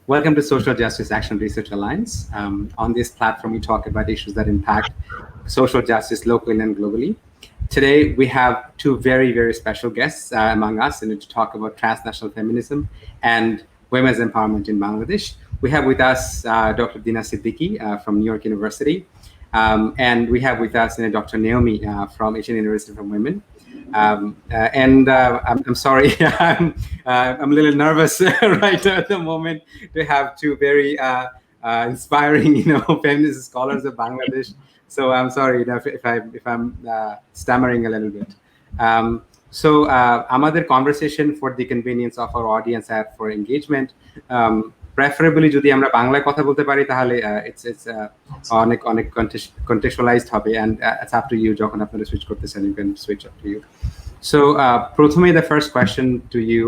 Welcome to Social Justice Action Research Alliance. On this platform, we talk about issues that impact social justice locally and globally. Today, we have two very, very special guests among us to talk about transnational feminism and women's empowerment in Bangladesh. We have with us Dr. Dina Siddiqi from New York University, and we have with us Dr. Naomi from Asian University for Women. I'm sorry, I'm a little nervous right now at the moment to have two very inspiring, feminist scholars of Bangladesh. So I'm sorry if I'm stammering a little bit. Another conversation for the convenience of our audience and for engagement. Preferably যদি আমরা বাংলায় কথা বলতে পারি তাহলে it's অনেক contextualized হবে, and it's up to you যখন আপনারা switch করতেছেন, you can switch up to you. So প্রথমে the first question to you,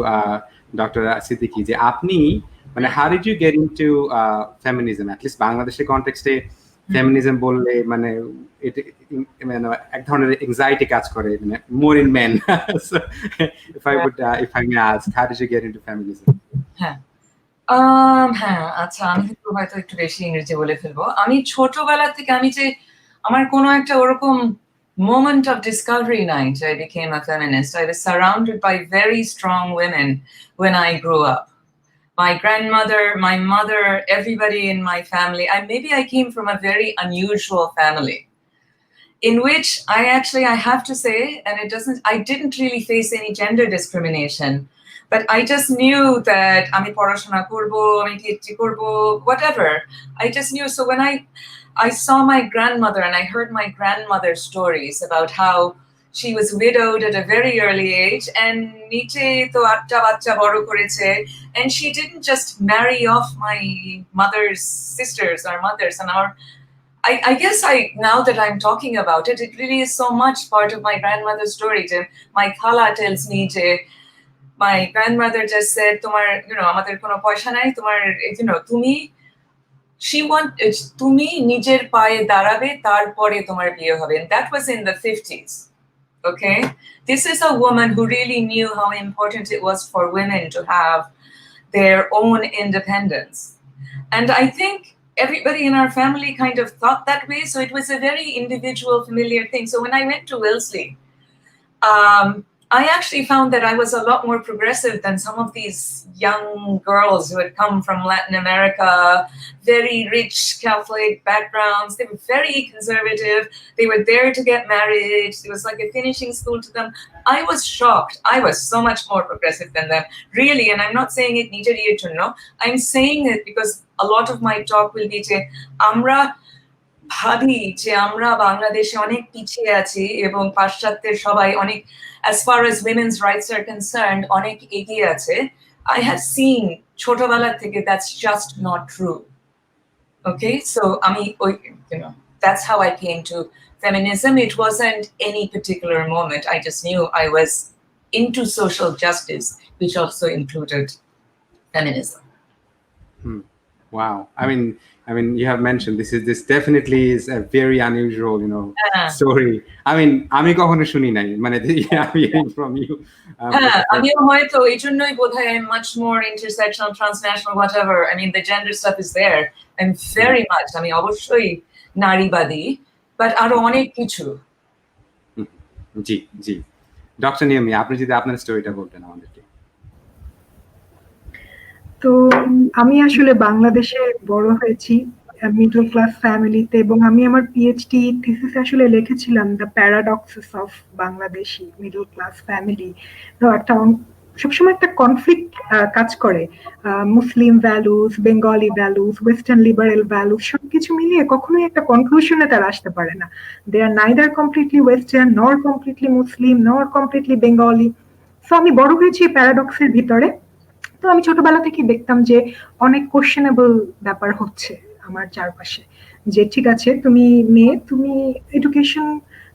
Dr. Siddiqi, যে আপনি মানে how did you get into feminism, at least বাংলাদেশের কনটেক্সটে feminism বললে মানে এক ধরনের anxiety কাজ করে, মানে more in men. So if I may ask, how did you get into feminism? হ্যাঁ, আচ্ছা, আমি কিন্তু হয়তো একটু বেশি ইংরেজি বলে ফেলবো। আমি ছোটবেলা থেকে আমার কোনো একটা ওরকম moment of discovery নাই যে I became a feminist. I was surrounded by very strong women when I grew up. My grandmother, my mother, everybody in my family. Maybe I came from a very unusual family in which I have to say, and I didn't really face any gender discrimination. But I just knew that ami porashona korbo, ami PhD korbo, whatever. I just knew. So when I saw my grandmother and I heard my grandmother's stories about how she was widowed at a very early age and niche to atta bachcha boro koreche, and she didn't just marry off my mother's sisters or mothers. And I guess now that I'm talking about it, it really is so much part of my grandmother's story. My khala tells me my grandmother just said, আমাদের কোনো পয়সা নাই, তুমি নিজের পায়ে দাঁড়াবে, তারপরে তোমার বিয়ে হবে. And that was in the 50s. Okay? This is a woman who really knew how important it was for women to have their own independence. And I think everybody in our family kind of thought that way, so it was a very individual, familiar thing. So when I went to Wellesley, I actually found that I was a lot more progressive than some of these young girls who had come from Latin America, very rich Catholic backgrounds. They were very conservative. They were there to get married. It was like a finishing school to them. I was shocked. I was so much more progressive than them, really. And I'm not saying it nijer to know. I'm saying it because a lot of my talk will be amra ভাবি যে আমরা বাংলাদেশে অনেক পিছিয়ে আছি এবং পাশ্চাত্যের সবাই অনেক, as far as women's rights are concerned, অনেক এগিয়ে আছে. I have seen ছোটবেলা থেকে that's just not true. Okay, so that's how I came to feminism. It wasn't any particular moment. I just knew I was into social justice, which also included feminism. Wow. I mean, you have mentioned this definitely is a very unusual, story. I mean, আমি কখনো শুনি নাই, মানে I'm hearing from you. আমিও হয়তো এই জন্যই বোধহয় I'm much more intersectional, transnational, whatever. I mean, the gender stuff is there. I'm very much, আমি অবশ্যই নারীবাদী, but আরো অনেক কিছু. জি. ডক্টর নিয়মি, আপনি যদি আপনার স্টোরিটা বলতেন আমাদেরকে। তো আমি আসলে বাংলাদেশে বড় হয়েছি মিডল ক্লাস ফ্যামিলিতে, এবং আমি আমার পিএইচডি থিসিস আসলে লিখেছিলাম the paradoxes of Bangladeshi middle class family. তো একটা সবসময় একটা কনফ্লিক্ট কাজ করে, Muslim values, Bengali values, western liberal values, সবকিছু মিলিয়ে কখনোই একটা কনক্লুশনে তারা আসতে পারে না। They are neither completely western, nor completely Muslim, nor completely Bengali. So আমি বড় হয়েছি প্যারাডক্সের ভিতরে। তো আমি ছোটবেলা থেকে দেখতাম যে অনেক কোশ্চেনেবল ব্যাপার হচ্ছে আমার চারপাশে, যে ঠিক আছে তুমি মেয়ে, তুমি এডুকেশন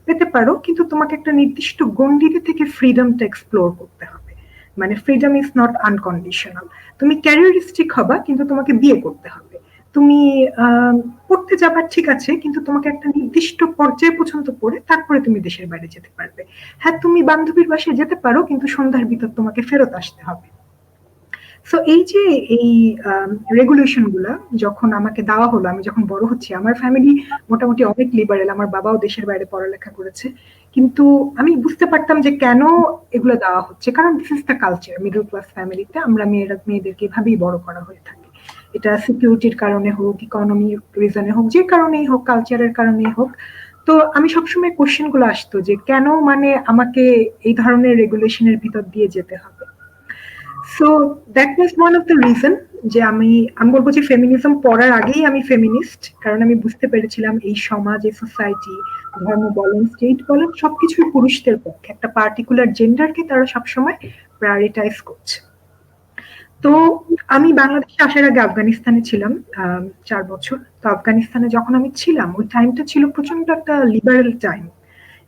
পেতে পারো, কিন্তু তোমাকে একটা নির্দিষ্ট গণ্ডিতে থেকে ফ্রিডমটা এক্সপ্লোর করতে হবে। মানে ফ্রিডম ইজ নট আনকন্ডিশনাল। তুমি ক্যারিয়ারিস্টিক হবা, কিন্তু তোমাকে বিয়ে করতে হবে। তুমি পড়তে যাবা, ঠিক আছে, কিন্তু তোমাকে একটা নির্দিষ্ট পর্যায়ে পর্যন্ত পড়ে তারপরে তুমি দেশের বাইরে যেতে পারবে। হ্যাঁ, তুমি বান্ধবীর বাসায় যেতে পারো, কিন্তু সন্ধ্যার ভিতর তোমাকে ফেরত আসতে হবে। সো এই যে এই রেগুলেশন গুলা যখন আমাকে দেওয়া হলো, আমি যখন বড় হচ্ছি, আমার ফ্যামিলি মোটামুটি অনেক লিবারেল, আমার বাবাও দেশের বাইরে পড়ালেখা করেছে, কিন্তু আমি বুঝতে পারতাম যে কেন এগুলো দেওয়া হচ্ছে, কারণ this is the culture. Middle class ফ্যামিলিতে আমরা মেয়েদেরকে এভাবেই বড় করা হয়ে থাকে। এটা সিকিউরিটির কারণে হোক, ইকোনমি রিজনে হোক, যে কারণেই হোক, কালচারের কারণেই হোক। তো আমি সবসময় কোশ্চেন গুলো আসতো যে কেন মানে আমাকে এই ধরনের রেগুলেশনের ভিতর দিয়ে যেতে হবে। So that was one of the reason যে আমি বলবো যে ফেমিনিজম পড়ার আগেই আমি ফেমিনিস্ট, কারণ আমি বুঝতে পেরেছিলাম এই সমাজ, এই সোসাইটি, ধর্ম বলেন, স্টেট বলেন, সবকিছুই পুরুষদের পক্ষে, একটা পার্টিকুলার জেন্ডারকে তারা সবসময় প্রায়োরিটাইজ করছে। তো আমি বাংলাদেশে আসার আগে আফগানিস্তানে ছিলাম 4 বছর। তো আফগানিস্তানে যখন আমি ছিলাম, ওই টাইমটা ছিল প্রচন্ড একটা লিবারেল টাইম,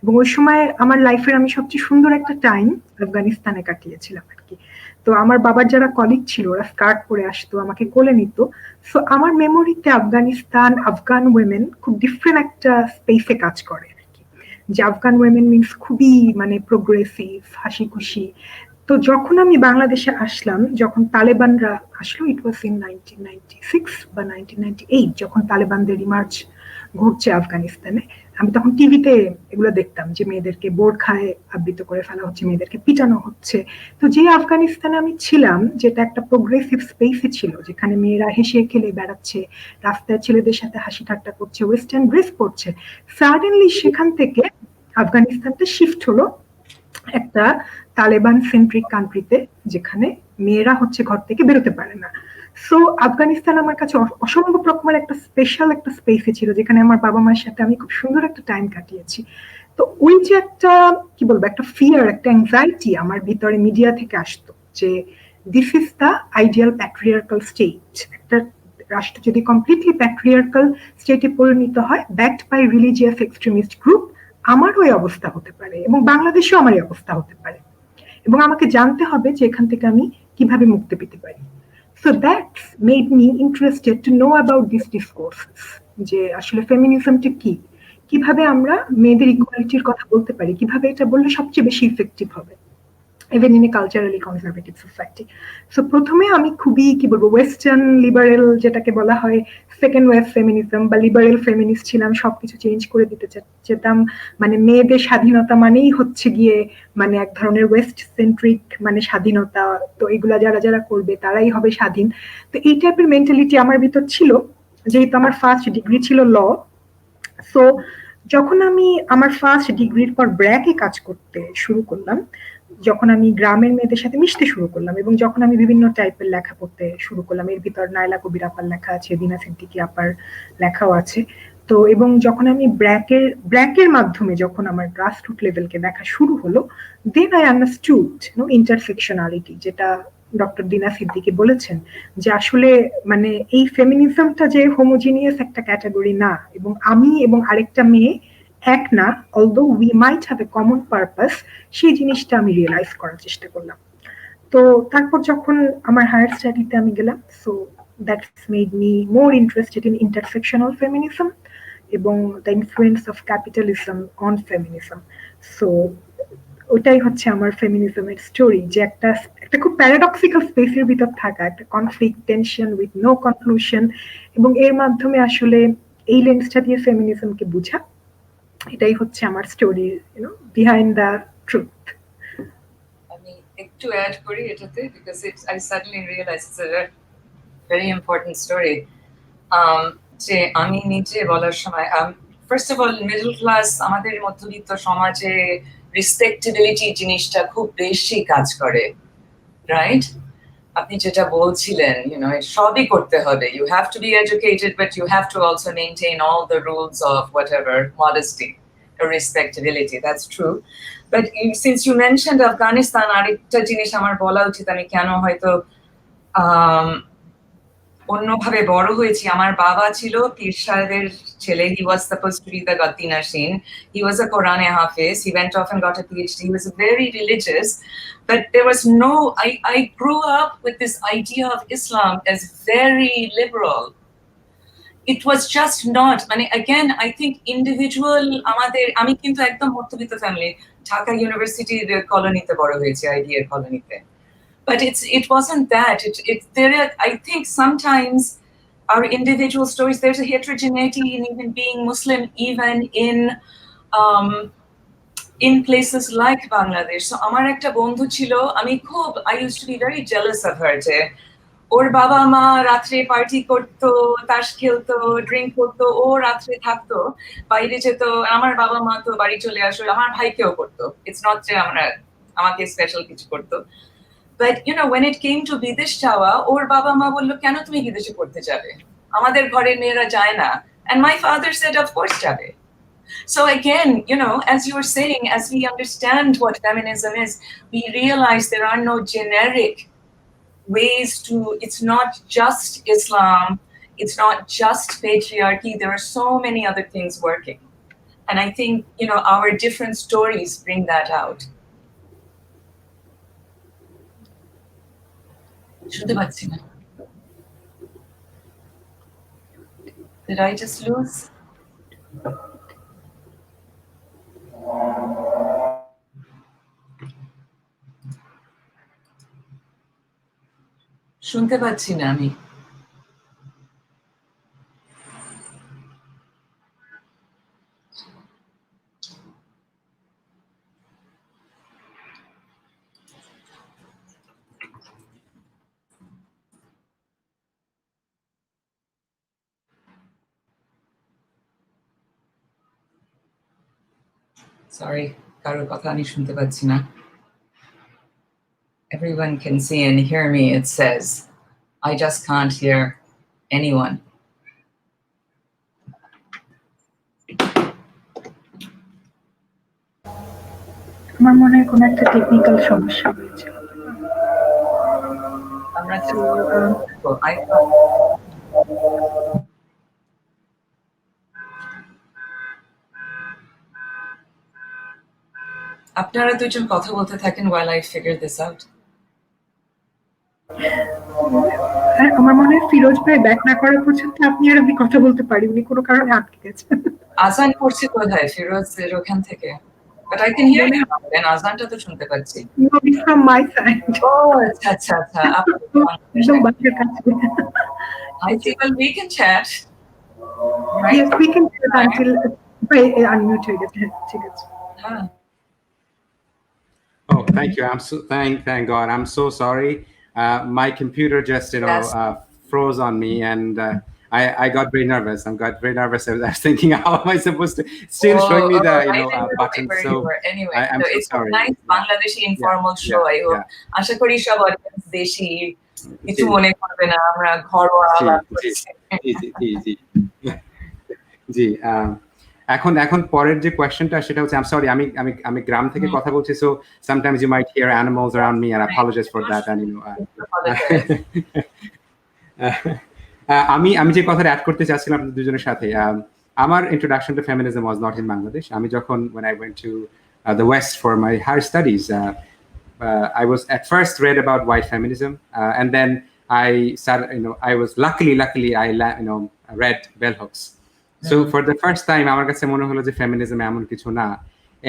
এবং ওই সময় আমার লাইফের আমি সবচেয়ে সুন্দর একটা টাইম আফগানিস্তানে কাটিয়েছিলাম আর কি। তো আমার বাবার যারা কলিগ ছিল, ওরা স্কার্ট পরে আসতো, আমাকে কোলে নিত। সো আমার মেমোরিতে আফগানিস্তান, আফগান উইমেন খুব ডিফারেন্ট একটা স্পেসে কাজ করে আর কি। যে আফগান উইমেন মিনস খুবই মানে প্রোগ্রেসিভ, হাসি খুশি। তো যখন আমি বাংলাদেশে আসলাম, যখন তালেবানরা আসলো, ইট ওয়াজ ইন 1996 বা 1998, যখন তালেবানদের ইমার্জ ঘটছে আফগানিস্তানে, আমি তখন টিভিতে এগুলো দেখতাম যে মেয়েদেরকে বোরখায় আবৃত করে ফেলা হচ্ছে, মেয়েদেরকে পিটানো হচ্ছে। তো যে আফগানিস্তানে আমি ছিলাম, যেটা একটা প্রোগ্রেসিভ স্পেসে ছিল, যেখানে মেয়েরা হেসে খেলে বেড়াচ্ছে, রাস্তায় ছেলেদের সাথে হাসি ঠাট্টা করছে, ওয়েস্টার্ন ড্রেস পরছে, সাডেনলি সেখান থেকে আফগানিস্তানটা শিফট হলো একটা তালেবান সেন্ট্রিক কান্ট্রিতে, যেখানে মেয়েরা হচ্ছে ঘর থেকে বেরোতে পারে না। সো আফগানিস্তান আমার কাছে অসম্ভব রকমের একটা স্পেশাল একটা স্পেসে ছিল, যেখানে আমার বাবা মায়ের সাথে আমি খুব সুন্দর একটা টাইম কাটিয়েছি। তো ওই যে একটা কি বলবো, একটা ফিয়ার, একটা অ্যাংজাইটি আমার ভিতরে মিডিয়া থেকে আসতো যে this is the ideal patriarchal state. একটা রাষ্ট্র যদি কমপ্লিটলি প্যাট্রিয়ার্কাল স্টেটে পরিণত হয়, backed by religious extremist group, আমারও এই অবস্থা হতে পারে, এবং বাংলাদেশেও আমার এই অবস্থা হতে পারে, এবং আমাকে জানতে হবে যে এখান থেকে আমি কিভাবে মুক্তি পেতে পারি। So that made me interested to know about this discourses, যে আসলে ফেমিনিজমটা কি, কিভাবে আমরা মেয়েদের ইকুয়ালিটির কথা বলতে পারি, কিভাবে এটা বললে সবচেয়ে বেশি ইফেক্টিভ হবে, even in a culturally conservative society. So প্রথমে আমি খুবই কি বলবো, ওয়েস্টার্ন লিবারেল যেটাকে বলা হয় সেকেন্ড ওয়েভ ফেমিনিজম বা লিবারেল ফেমিনিস্ট ছিলাম, সবকিছু চেঞ্জ করে দিতে চেতাম। মানে মেয়েদের স্বাধীনতা মানেই হচ্ছে গিয়ে মানে এক ধরনের ওয়েস্ট সেন্ট্রিক মানে স্বাধীনতা, তো এগুলা যারা যারা করবে তারাই হবে স্বাধীন। তো এই টাইপের মেন্টালিটি আমার ভিতর ছিল, যেহেতু আমার ফার্স্ট ডিগ্রি ছিল ল। সো যখন আমি আমার ফার্স্ট ডিগ্রির পর ব্র্যাকে কাজ করতে শুরু করলাম, যখন আমি গ্রামের মেয়েদের সাথে মিশতে শুরু করলাম, এবং যখন আমি বিভিন্ন টাইপের লেখা পড়তে শুরু করলাম, এর ভিতর নাইলা কবির আপার লেখা আছে, দিনা সিদ্দিকী আপার লেখাও আছে। তো এবং যখন আমি ব্র্যাকের মাধ্যমে যখন আমার গ্রাসরুট লেভেলকে দেখা শুরু হলো, দেন আই আন্ডারস্টুড ইন্টারসেকশনালিটি, যেটা ডক্টর দিনা সিদ্দিকী বলেছেন, যে আসলে মানে এই ফেমিনিজমটা যে হোমোজিনিয়াস একটা ক্যাটাগরি না, এবং আমি এবং আরেকটা মেয়ে এক না, although we might have a common purpose, সেই জিনিসটা আমি রিয়েলাইজ করার চেষ্টা করলাম। তো তারপর যখন আমার হায়ার স্টাডিতে আমি গেলাম, so that's made me more interested in intersectional feminism এবং the influence of capitalism on feminism. So ওটাই হচ্ছে আমার ফেমিনিজমের স্টোরি, যে একটা একটা খুব প্যারাডক্সিক্যাল স্পেসের ভিতর থাকা, একটা conflict, tension with no conclusion, এবং এর মাধ্যমে আসলে এই লেন্সটা দিয়ে ফেমিনিজমকে বুঝা, এটাই হচ্ছে আমার স্টোরি, বিহাইন্ড দ্য ট্রুথ। আমি একটু অ্যাড করি এটাতে, because I suddenly realize it's a very important story. যে আমি নিজে বলার সময়, first of all middle class, আমাদের মধ্যবিত্ত সমাজে রেসপেক্টেবিলিটি জিনিসটা খুব বেশি কাজ করে, রাইট? আপনি যেটা বলছিলেন, সবই করতে হবে, you have to be educated, but you have to also maintain all the rules of whatever, modesty, respectability. That's true. But since you mentioned Afghanistan, আরেকটা জিনিস আমার বলা উচিত, আমি কেন হয়তো অন্যভাবে বড় হয়েছি। আমার বাবা ছিল পীর সাহেবের ছেলে, he was supposed to be the Gatti Nashin, he was a Quran Hafiz, he went off and got a PhD, he was very religious, but there was no, I grew up with this idea of Islam as very liberal. It was just not, মানে again I think individual, আমি কিন্তু একদম মধ্যবিত্ত family, Dhaka ইউনিভার্সিটির কলোনিতে বড় হয়েছে, আইডিয়ার কলোনিতে। But it wasn't that. I think sometimes our individual stories, there's a heterogeneity in even being Muslim, even in places like Bangladesh. So আমার একটা বন্ধু ছিল, I used to be very jealous of her যে ওর বাবা মা রাত্রে party করতো, তাস খেলতো, ড্রিঙ্ক করতো, ও রাত্রে থাকতো, বাইরে যেত, আমার বাবা মা তো বাড়ি চলে আসলো, আমার ভাইকেও করতো। ইটস নট যে আমাকে স্পেশাল কিছু করতো। But when it came to বিদেশ যাওয়া, ওর বাবা মা বললো কেন তুমি বিদেশে পড়তে যাবে, আমাদের ঘরের মেয়েরা যায় না। And my father said, of course যাবে। So again, as you were saying, as we understand what feminism is, we realize there are no generic ways to, it's not just Islam, it's not just patriarchy, there are so many other things working. And I think, our different stories bring that out. শুনতে পাচ্ছি না। Did I just lose? শুনতে পাচ্ছি না আমি। Sorry, কারোর কথা আমি শুনতে পাচ্ছি না। Everyone can see and hear me, it says. I just can't hear anyone. আমার মনে হয় কোনো একটা টেকনিক্যাল সমস্যা হয়েছে। আপনারা দুজন কথা বলতে থাকেন while I figure this out. আমার মনে হয় ফিরোজ ভাই ব্যাক না করা পর্যন্ত আপনি আর আমি কথা বলতে পারিনি, কোনো কারণে আটকে গেছে। আজান পড়ছে কোথায় ফিরোজের ওখান থেকে? But I can hear you now. Then আজানটা তো শুনতে পাচ্ছি। No, it's from my side. Oh, আচ্ছা। একদম বাচ্চার কাছে। I see. Well, we can chat. Right? Yes, we can chat until unmute হয়ে গেছে। ঠিক আছে। Oh, thank you. Thank God. I'm so sorry. My computer just froze on me, and I got very nervous. I was thinking, how am I supposed to? Still showing me the button. So anyway, I'm so it's sorry. a nice Bangladeshi informal show. I hope. আশা করি সব audience দেশি, কিছু মনে করবে না, আমরা ঘরোয়া আলাপ করছি। জি। এখন পরের যে কোয়েশ্চেনটা সেটা হচ্ছে, I'm sorry, আমি গ্রাম থেকে কথা বলছি, so sometimes you might hear animals around me and I apologize for that. And আমি যে কথাটা অ্যাড করতে চাচ্ছিলাম আপনাদের দুজনের সাথে, আমার introduction to feminism was not in Bangladesh. আমি যখন when I went to the West for my higher studies, I was at first read about white feminism, and then I started, I was luckily I read bell hooks. So for the first time, আমার কাছে মনে হলো যে feminism এমন কিছু না,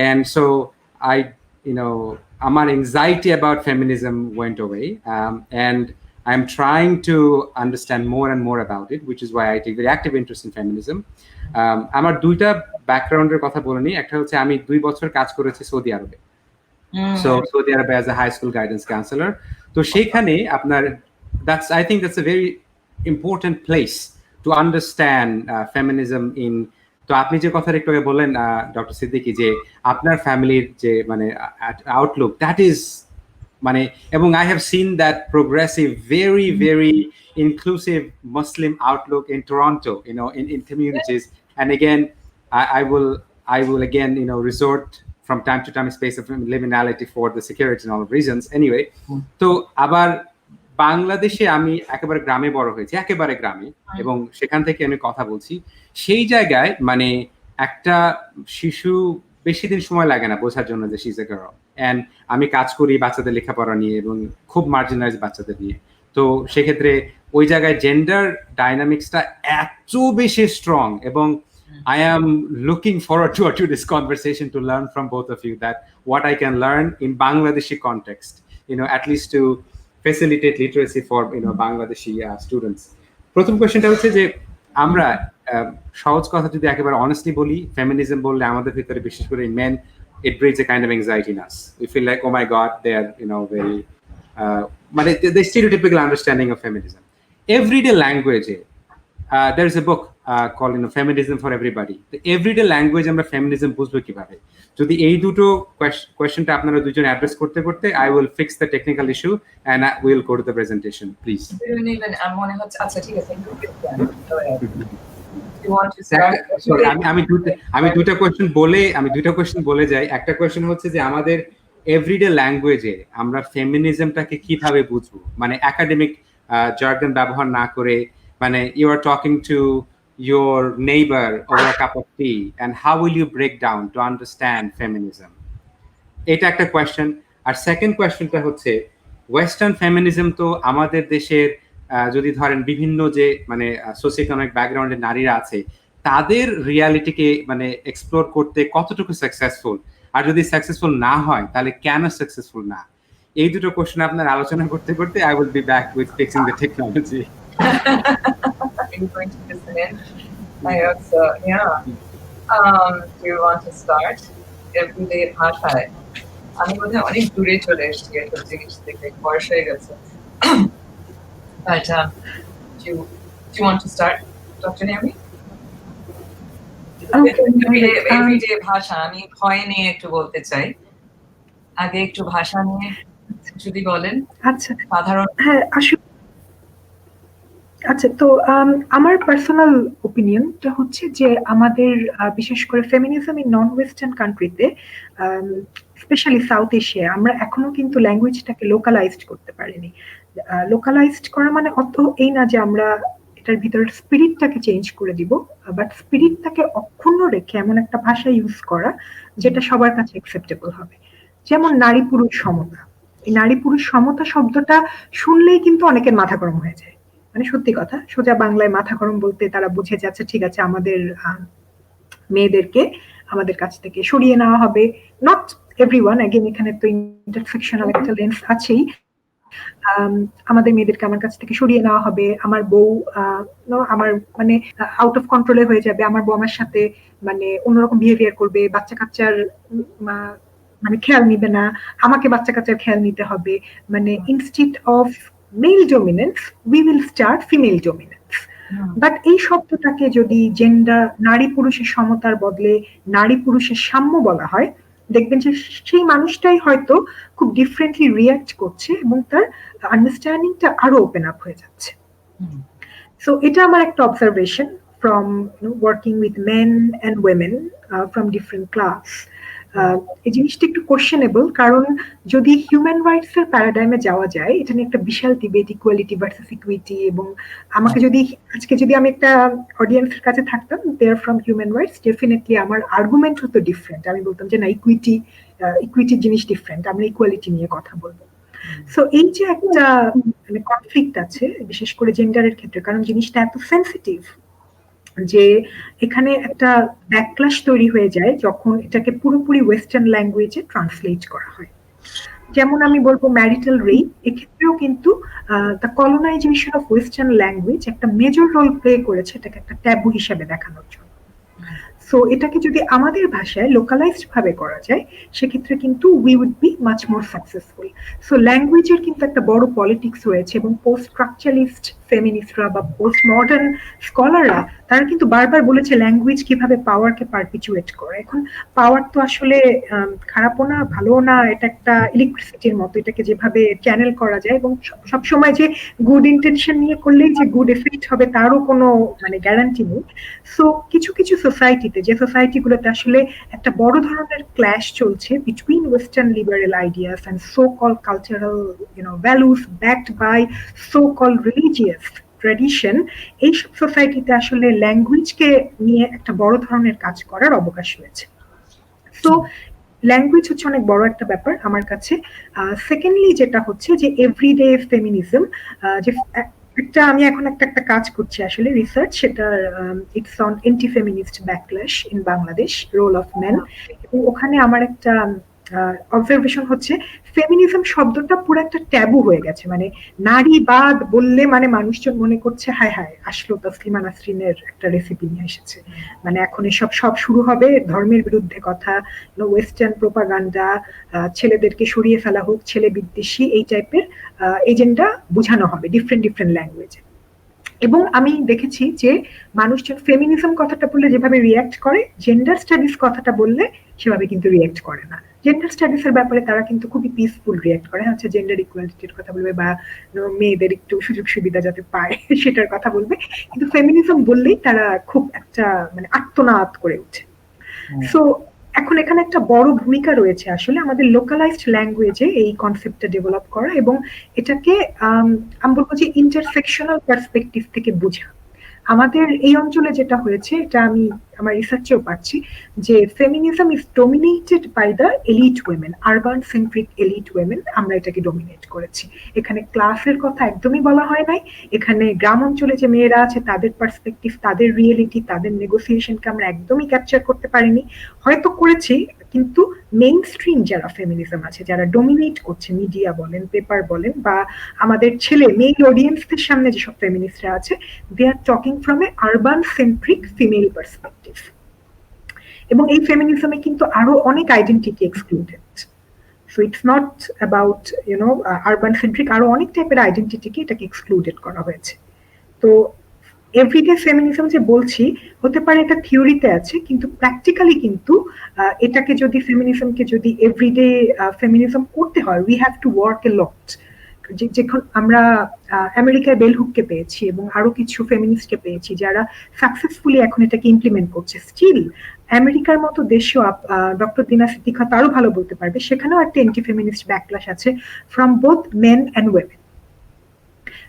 and so আমার anxiety about feminism went away, and I'm trying to understand more and more about it, which is why I take very active interest in feminism. আমার দুইটা ব্যাকগ্রাউন্ডের কথা বলে নিই। একটা হচ্ছে আমি 2 বছর কাজ করেছি সৌদি আরবে, so সৌদি আরবে as a high school guidance counselor. তো সেখানে আপনার I think that's a very important place to understand feminism in. তো আপনি যে কথাটা একটু আগে বললেন ডক্টর সিদ্দিকী, যে আপনার ফ্যামিলির যে আউটলুক, দ্যাট ইজ এবং I have seen that progressive, very very inclusive Muslim outlook in Toronto, in communities. And again, I will again resort from time to time space of liminality for the security and all reasons. Anyway, তো আবার বাংলাদেশে আমি একেবারে গ্রামে বড় হয়েছি, একেবারে গ্রামে, এবং সেখান থেকে আমি কথা বলছি। সেই জায়গায় একটা শিশু বেশি দিন সময় লাগে না বোঝার জন্য যে she is a girl, and আমি কাজ করি বাচ্চাদের লেখাপড়া নিয়ে এবং খুব মার্জিনালাইজ বাচ্চাদের নিয়ে। তো সেক্ষেত্রে ওই জায়গায় জেন্ডার ডাইনামিক্সটা এত বেশি স্ট্রং, এবং I am looking forward to this conversation to learn from both of you that what I can learn in Bangladeshi context, at least to facilitate literacy for Bangladeshi students. প্রথম কোয়েশ্চেনটা হচ্ছে যে আমরা সহজ কথা যদি একেবারে অনেস্টলি বলি, ফেমিনিজম বললে আমাদের ভিতরে বিশেষ করে main it breeds a kind of anxiety in us. We feel like, oh my god, they are very the stereotypical understanding of feminism. Everyday language, there is a book called Feminism for Everybody. The everyday language আমরা feminism বুঝবো কিভাবে? যদি এই দুটো কোয়েশ্চেনটা আপনারা দুজন address করতে করতে, I will fix the technical issue and I will go to the presentation, please. মনে হচ্ছে আচ্ছা ঠিক আছে, you want to start? Sorry, আমি দুটো কোয়েশ্চেন বলে যাই। একটা কোয়েশ্চেন হচ্ছে যে আমাদের এভরিডে ল্যাঙ্গুয়েজে আমরা ফেমিনিজমটাকে কিভাবে বুঝবো, মানে একাডেমিক জার্গন ব্যবহার না করে, মানে you are talking to your neighbor over a cup of tea and how will you break down to understand feminism? এটা একটা কোয়েশ্চেন। আর সেকেন্ড কোয়েশ্চেনটা হচ্ছে ওয়েস্টার্ন ফেমিনিজম তো আমাদের দেশের যদি ধরেন বিভিন্ন যে মানে সোসিওইকনমিক ব্যাকগ্রাউন্ডের নারীরা আছে তাদের রিয়ালিটিকে মানে এক্সপ্লোর করতে কতটুকু সাকসেসফুল, আর যদি সাকসেসফুল না হয় তাহলে কেন সাকসেসফুল না, এই দুটো কোশ্চেন আপনার আলোচনা করতে করতে I will be back with fixing the technology. You're going to listen in? I hope so, yeah. Do you want to start? Everyday ভাষায় আমি বোধহয় অনেক দূরে চলে এসেছি একটা জিনিস থেকে, বয়স হয়ে গেছে। But do you want to start, Dr. Naomi? Everyday ভাষা আমি ভয় নিয়ে একটু বলতে চাই, আগে একটু ভাষা নিয়ে যদি বলেন। আচ্ছা, সাধারণ হ্যাঁ আসলে আচ্ছা, তো আমার পার্সোনাল ওপিনিয়নটা হচ্ছে যে আমাদের বিশেষ করে ফেমিনিজম ইন নন ওয়েস্টার্ন কান্ট্রিতে, স্পেশালি সাউথ এশিয়া, আমরা এখনো কিন্তু ল্যাঙ্গুয়েজটাকে লোকালাইজড করতে পারিনি। লোকালাইজড করা মানে অত এই না যে আমরা এটার ভিতরের স্পিরিটটাকে চেঞ্জ করে দিব, বাট স্পিরিটটাকে অক্ষুণ্ণ রেখে এমন একটা ভাষা ইউজ করা যেটা সবার কাছে অ্যাকসেপ্টেবল হবে। যেমন নারী পুরুষ সমতা, এই নারী পুরুষ সমতা শব্দটা শুনলেই কিন্তু অনেকের মাথা গরম হয়ে যায়। মানে সত্যি কথা, সোজা বাংলায় মাথা গরম বলতে তারা বুঝে যাচ্ছে ঠিক আছে আমাদের মেয়েদেরকে আমাদের কাছ থেকে সরিয়ে নেওয়া হবে। নট এভরিওয়ান, অ্যাগেন এখানে তো ইন্টারসেকশনাল একটা লেন্স আছেই। আমাদের মেয়েদেরকে আমার কাছ থেকে সরিয়ে নেওয়া হবে, আমার বউ আমার মানে আউট অফ কন্ট্রোলে হয়ে যাবে, আমার বউ আমার সাথে মানে অন্যরকম বিহেভিয়ার করবে, বাচ্চা কাচ্চার মানে খেয়াল নিবে না, আমাকে বাচ্চা কাচ্চার খেয়াল নিতে হবে। মানে instead of male dominance we will start female dominance. But এই শব্দটাকে যদি জেন্ডার নারী পুরুষের সমতার বদলে নারী পুরুষের সাম্য বলা হয়, দেখবেন যে সেই মানুষটাই হয়তো খুব ডিফারেন্টলি রিয়াক্ট করছে এবং তার আন্ডারস্ট্যান্ডিংটা আরো ওপেন আপ হয়ে যাচ্ছে। সো এটা আমার একটা observation from working with men and women from different class. এই জিনিসটা একটু কোয়েশ্চেনেবল, কারণ যদি হিউম্যান রাইটস এর প্যারাডাইমে যাওয়া যায়, এটা নিয়ে একটা বিশাল ডিবেট, ইকুয়ালিটি ভার্সেস ইকুইটি, এবং আমাকে যদি আজকে যদি আমি একটা অডিয়েন্সের কাছে থাকতাম they are from human rights, definitely আমার আর্গুমেন্ট হতো ডিফারেন্ট। আমি বলতাম যে না, ইকুইটির জিনিস ডিফারেন্ট, আমরা ইকুয়ালিটি নিয়ে কথা বলবো। সো এই যে একটা মানে কনফ্লিক্ট আছে বিশেষ করে জেন্ডারের ক্ষেত্রে, কারণ জিনিসটা এত সেন্সিটিভ যে এখানে একটা ব্যাকক্লাশ তৈরি হয়ে যায় যখন এটাকে পুরোপুরি ওয়েস্টার্ন ল্যাঙ্গুয়েজে ট্রান্সলেট করা হয়। যেমন আমি বলবো ম্যারিটাল রেপ, এক্ষেত্রেও কিন্তু the colonisation of western language একটা মেজর রোল প্লে করেছে এটাকে একটা ট্যাবু হিসেবে দেখানোর জন্য। সো এটাকে যদি আমাদের ভাষায় লোকালাইজড ভাবে করা যায় সেক্ষেত্রে কিন্তু we would be much more successful. So ল্যাঙ্গুয়েজের কিন্তু একটা বড় পলিটিক্স রয়েছে, এবং পোস্ট স্ট্রাকচারালিস্ট ফেমিনিস্টরা বা পোস্ট মডার্ন স্কলাররা তারা কিন্তু বারবার বলেছে ল্যাঙ্গুয়েজ কিভাবে পাওয়ারকে পারপিচুয়েট করে। এখন পাওয়ার তো আসলে খারাপও না ভালোও না, এটা একটা ইলেকট্রিসিটির মতো, এটাকে যেভাবে চ্যানেল করা যায়, এবং সবসময় যে গুড ইন্টেনশন নিয়ে করলেই যে গুড এফেক্ট হবে তারও কোনো মানে গ্যারান্টি নেই। সো কিছু কিছু সোসাইটিতে, যে সোসাইটিগুলোতে আসলে একটা বড় ধরনের ক্ল্যাশ চলছে between western liberal ideas and so called cultural values backed by so called religious tradition, এইসব সোসাইটিতে আসলে ল্যাঙ্গুয়েজকে নিয়ে একটা বড় ধরনের কাজ করার অবকাশ রয়েছে। সো ল্যাঙ্গুয়েজ হচ্ছে অনেক বড় একটা ব্যাপার আমার কাছে। সেকেন্ডলি যেটা হচ্ছে যে এভরিডে ফেমিনিজম, যে একটা আমি এখন একটা কাজ করছি আসলে রিসার্চ, সেটা it's on anti feminist backlash in Bangladesh, role of men, এবং ওখানে আমার একটা অবজারভেশন হচ্ছে ফেমিনিজম শব্দটা পুরো একটা ট্যাবু হয়ে গেছে, মানে নারীবাদ বললে মানে মানুষজন মনে করছে হায় হায় আসলো তসলিমা নাসরিনের একটা রেসিপি নিয়ে এসেছে, মানে এখন এসব সব শুরু হবে, ধর্মের বিরুদ্ধে কথা, ওয়েস্টার্ন প্রোপাগান্ডা, ছেলেদেরকে সরিয়ে ফেলা হোক, ছেলে বিদ্বেষী, এই টাইপের এজেন্ডা বোঝানো হবে ডিফারেন্ট ডিফারেন্ট ল্যাঙ্গুয়েজে। এবং আমি দেখেছি যে মানুষজন ফেমিনিজম কথাটা বললে যেভাবে রিয়াক্ট করে, জেন্ডার স্টাডিজ কথাটা বললে সেভাবে কিন্তু রিয়াক্ট করে না। জেন্ডার স্টাডিজ এর ব্যাপারে তারা কিন্তু খুবই পিসফুল রিয়াক্ট করে, হচ্ছে জেন্ডার ইকুয়ালিটির কথা বলবে বা মেয়েদের একটু সুযোগ সুবিধা যাতে পায় সেটার কথা বলবে, কিন্তু ফেমিনিজম বললেই তারা খুব একটা মানে আত্মনাদ করে ওঠে। সো এখন এখানে একটা বড় ভূমিকা রয়েছে আসলে আমাদের লোকালাইজড ল্যাঙ্গুয়েজে এই কনসেপ্টটা ডেভেলপ করা এবং এটাকে আমি বলবো যে ইন্টারসেকশনাল পার্সপেক্টিভ থেকে বোঝা। আমাদের এই অঞ্চলে যেটা হয়েছে, এটা আমি আমার রিসার্চেও পাচ্ছি, যে feminism is dominated by the elite women, urban centric elite women, আমরা এটাকে ডোমিনেট করেছি। এখানে ক্লাসের কথা একদমই বলা হয় নাই, এখানে গ্রাম অঞ্চলে যে মেয়েরা আছে তাদের পার্সপেক্টিভ, তাদের রিয়েলিটি, তাদের নেগোসিয়েশনকে আমরা একদমই ক্যাপচার করতে পারিনি, হয়তো করেছি কিন্তু মেইন স্ট্রিম যারা ফেমিনিজম আছে, যারা ডোমিনেট করছে, মিডিয়া বলেন, পেপার বলেন, বা আমাদের ছেলে মেইল অডিয়েন্সদের সামনে যেসব ফেমিনিস্টরা আছে, they are talking from a urban centric female perspective. এবং এই ফেমিনিজমে কিন্তু আরো অনেক identity excluded. So it's not about urban centric, আরো অনেক টাইপের আইডেন্টিটিকে এটাকে এক্সক্লুডেড করা হয়েছে। তো এভরিডে ফেমিনিজম যে বলছি, হতে পারে এটা থিওরিতে আছে, কিন্তু প্র্যাকটিক্যালি কিন্তু এটাকে যদি ফেমিনিজমকে যদি এভরিডে ফেমিনিজম করতে হয়, উই হ্যাভ টু ওয়ার্ক এ লট। যখন আমরা আমেরিকায় বেল হুককে পেয়েছি এবং আরো কিছু ফেমিনিস্টকে পেয়েছি যারা সাকসেসফুলি এখন এটাকে ইমপ্লিমেন্ট করছে, স্টিল আমেরিকার মতো দেশেও ডক্টর দিনা সিদ্দিকা আরো ভালো বলতে পারবে, সেখানেও একটা এন্টি ফেমিনিস্ট ব্যাকলাশ আছে from both men and women.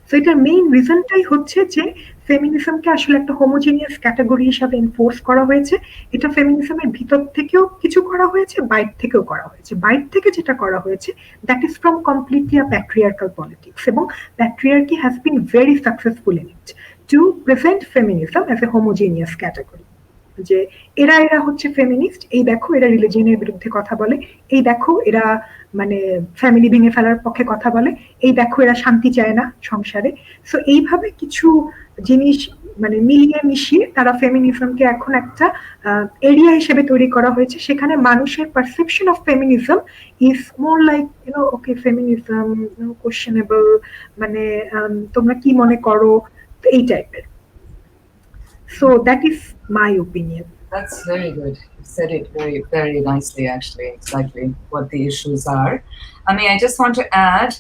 So এটার মেইন রিজনটাই হচ্ছে যে ফেমিনিজমকে আসলে একটা হোমোজিনিয়াস ক্যাটাগরি হিসাবে এনফোর্স করা হয়েছে। এটা ফেমিনিজমের ভিতর থেকেও কিছু করা হয়েছে, বাইরে থেকেও করা হয়েছে। বাইরে থেকে যেটা করা হয়েছে, that is from completely a patriarchal politics, এবং patriarchy has been very successful in it to present feminism as a homogeneous category, যে এরা এরা হচ্ছে ফেমিনিস্ট, এই দেখো এরা রিলিজিয়নের বিরুদ্ধে কথা বলে, এই দেখো এরা মানে ফ্যামিলি ভেঙে ফেলার পক্ষে কথা বলে, এই দেখো এরা শান্তি চায় না সংসারে। সো এইভাবে কিছু জিনিস মানে মিলিয়ে মিশিয়ে তারা ফেমিনিজমকে এখন একটা এরিয়া হিসেবে তৈরি করা হয়েছে, সেখানে মানুষের perception of feminism is more like okay feminism questionable, মানে তোমরা কি মনে করো, এই টাইপের। So that is my opinion. That's very good. You said it very, very nicely, actually, exactly what the issues are. I mean, I just want to add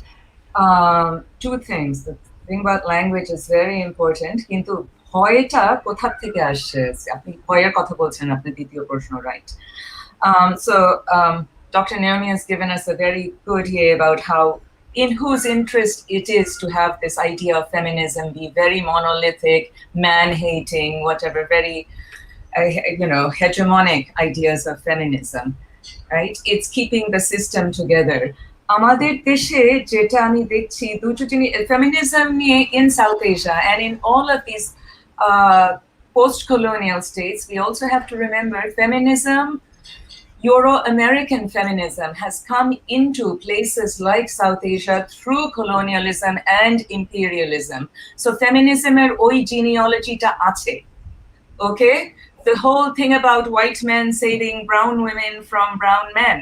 two things. The thing about language is very important. Kintu hoyta kothar theke asche? Apni hoyer kotha bolchen, apni ditiyo proshno, right? So Dr. Naomi has given us a very good idea about how, in whose interest it is to have this idea of feminism be very monolithic, man-hating, whatever, very hegemonic ideas of feminism, right? It's keeping the system together. আমাদের দেশে যেটা আমি দেখছি দুটো জিনিস feminism নিয়ে in South Asia and in all of these post-colonial states, we also have to remember feminism, Euro-American feminism has come into places like South Asia through colonialism and imperialism. So feminism er oi genealogy ta ache. Okay? The whole thing about white men saving brown women from brown men.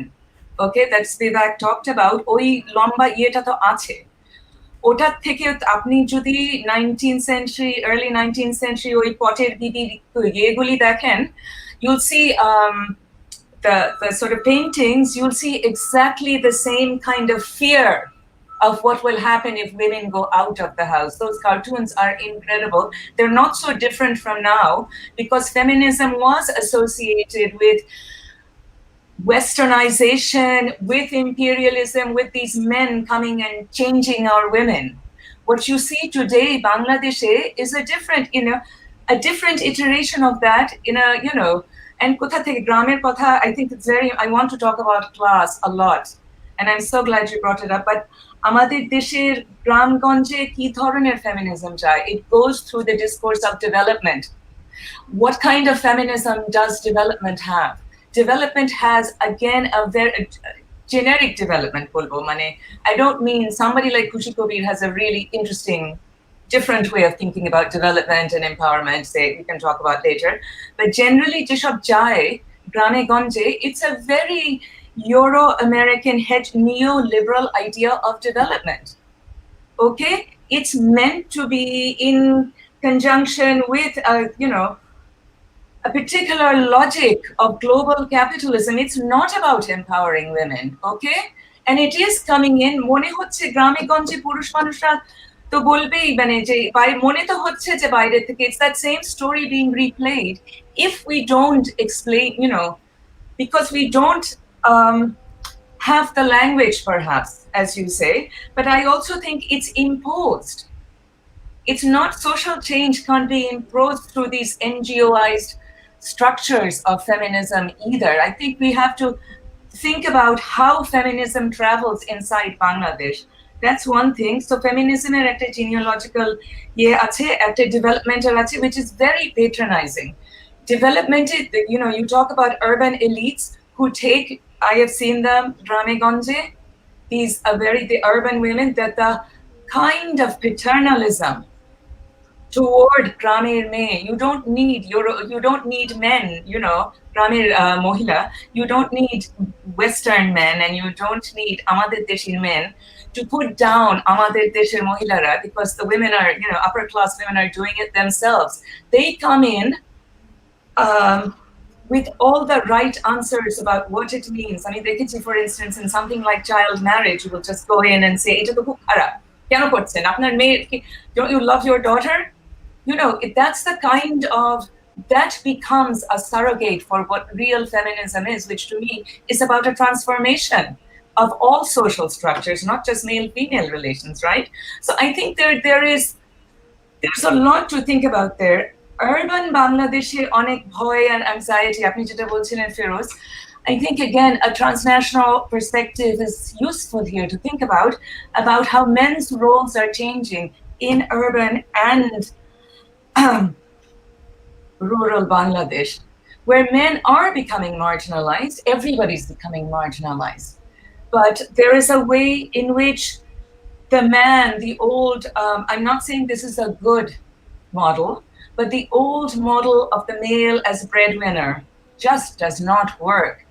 Okay, that's Vivek talked about. Oi lomba ieta to ache. ওটার থেকে আপনি যদি 19th century, early 19th century ওই পটের বিবি ইয়েগুলি দেখেন, you'll see the sort of paintings, you'll see exactly the same kind of fear of what will happen if women go out of the house. Those cartoons are incredible. They're not so different from now because feminism was associated with westernization, with imperialism, with these men coming and changing our women. What you see today, Bangladesh, is a different iteration of that and kotha theke gramer kotha, I think it's I want to talk about class a lot. And I'm so glad you brought it up. But আমাদের দেশের গ্রামগঞ্জে কি ধরনের feminism চায়? It goes through the discourse of development. What kind of feminism does development have? Development has, again, generic development bolbo, mane I don't mean somebody like Khushi Kabir has a really interesting different way of thinking about development and empowerment, say we can talk about later, but generally jeshab jay grame gonje, it's a very Euro-American neo-liberal idea of development. Okay, it's meant to be in conjunction with a particular logic of global capitalism. It's not about empowering women, okay? And it is coming in, mone hocche grame gonje purush manusra to bolbei mane je mone to hocche je baire theke, it's that same story being replayed if we don't explain, because we don't have the language, perhaps, as you say, but I also think it's imposed. It's not social change can't be imposed through these NGOized structures of feminism either. I think we have to think about how feminism travels inside Bangladesh. That's one thing. So feminism is a genealogical, at a developmental, which is very patronizing. Development, you talk about urban elites who take, I have seen them, Ramegonje, these are the urban women, that the kind of paternalism toward Gramer May. You don't need men, Gramer Mohila. You don't need Western men, and you don't need Amader Deshir men to put down Amader Deshir Mohilara, because the women are, upper class women are doing it themselves. They come in with all the right answers about what it means. I mean, they could see, for instance, in something like child marriage, you will just go in and say, "Eta to khub kharap. Keno korchen? Apnar meye, don't you love your daughter?" That's the kind of, that becomes a surrogate for what real feminism is, which to me is about a transformation of all social structures, not just male-female relations, right? So I think there's a lot to think about there. Urban Bangladeshe onek bhoy and anxiety, apni jeta bolchilen Feroz, I think again a transnational perspective is useful here to think about how men's roles are changing in urban and rural Bangladesh, where men are becoming marginalized. Everybody's becoming marginalized. But there is a way in which the man, the old, I'm not saying this is a good model, but the old model of the male as breadwinner just does not work.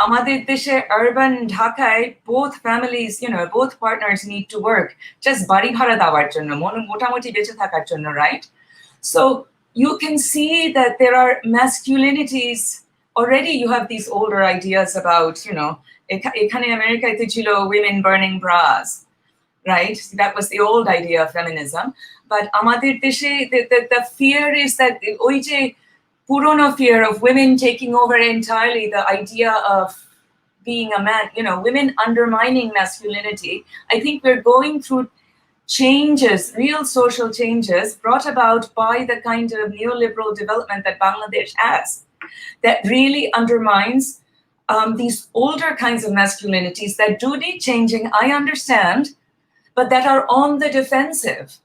Amader deshe urban Dhakaয়, both families, both partners need to work just bari bhara dawar jonno, motamoti beche thakar jonno, right? So you can see that there are masculinities. Already you have these older ideas about, ekhane America te chilo women burning bras, right? That was the old idea of feminism. But amader deshe, the fear is that oi je purono fear of women taking over entirely the idea of being a man, women undermining masculinity. I think we're going through changes, real social changes brought about by the kind of neoliberal development that Bangladesh has, that really undermines these older kinds of masculinities that do need changing, I understand, but that are on the defensive.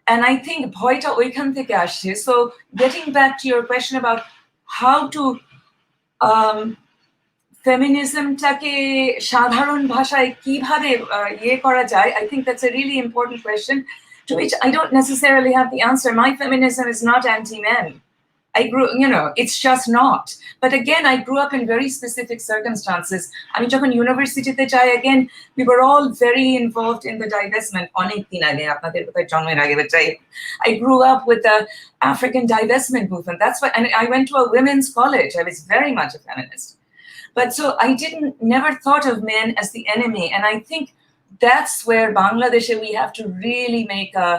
And I think bhoyta oikhan theke asche. So getting back to your question about how to ফেমিনিজমটাকে সাধারণ ভাষায় কিভাবে ইয়ে করা যায়, I think that's a really important question to which I don't necessarily have the answer. My feminism is not anti-men. It's just not. But again, I grew up in very specific circumstances. আমি যখন ইউনিভার্সিটিতে যাই, again, we were all very involved in the divestment. অনেক দিন আগে, আপনাদের কোথায় জন্মের আগে, but I grew up with the African divestment movement. That's why, and I went to a women's college. I was very much a feminist. But so I never thought of men as the enemy. And I think that's where Bangladesh, we have to really make a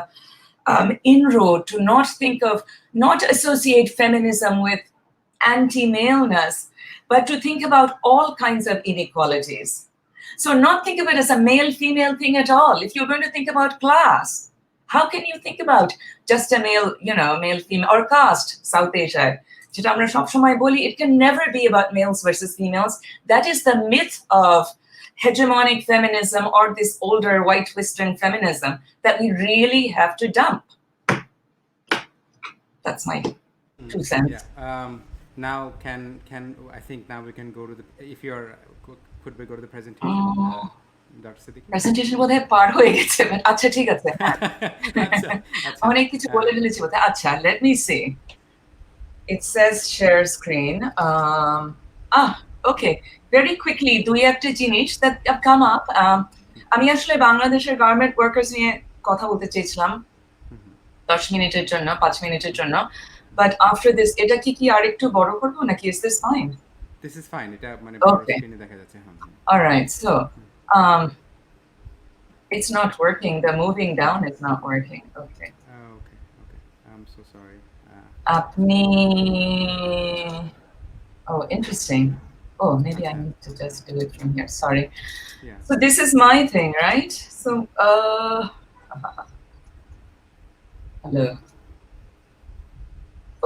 inroad to not associate feminism with anti-maleness, but to think about all kinds of inequalities. So not think of it as a male-female thing at all. If you're going to think about class, how can you think about just a male-female, or caste, South Asia? It can never be about males versus females. That is the myth of hegemonic feminism, or this older white Western feminism, that we really have to dump. That's my 2 cents. Yeah. Now can I think now we can go to the, if you're could we go to the presentation, Dr. Siddiqui? Presentation বোধহয় পার হয়ে গেছে, but আচ্ছা ঠিক আছে, হ্যাঁ। আচ্ছা, আচ্ছা। অনেক কিছু বলে ফেলেছি বোধহয়। আচ্ছা, let me see. It says share screen. Okay. Very quickly, দুই একটা জিনিস that have come up. আমি আসলে বাংলাদেশের গার্মেন্ট ওয়ার্কার্স নিয়ে কথা বলতে চেয়েছিলাম 10 মিনিটের জন্য, 5 মিনিটের জন্য, but after this, এটা কি আরেকটু বড় করবো নাকি? Is this fine? This is fine. এটা মানে বড় স্ক্রিনে দেখা যাচ্ছে। All right. So, it's not working. The moving down is not working. Okay. Okay. I'm so sorry. Apni. Oh, interesting. Oh, maybe I need to just do it from here. Sorry. Yeah. So this is my thing, right? So, hello.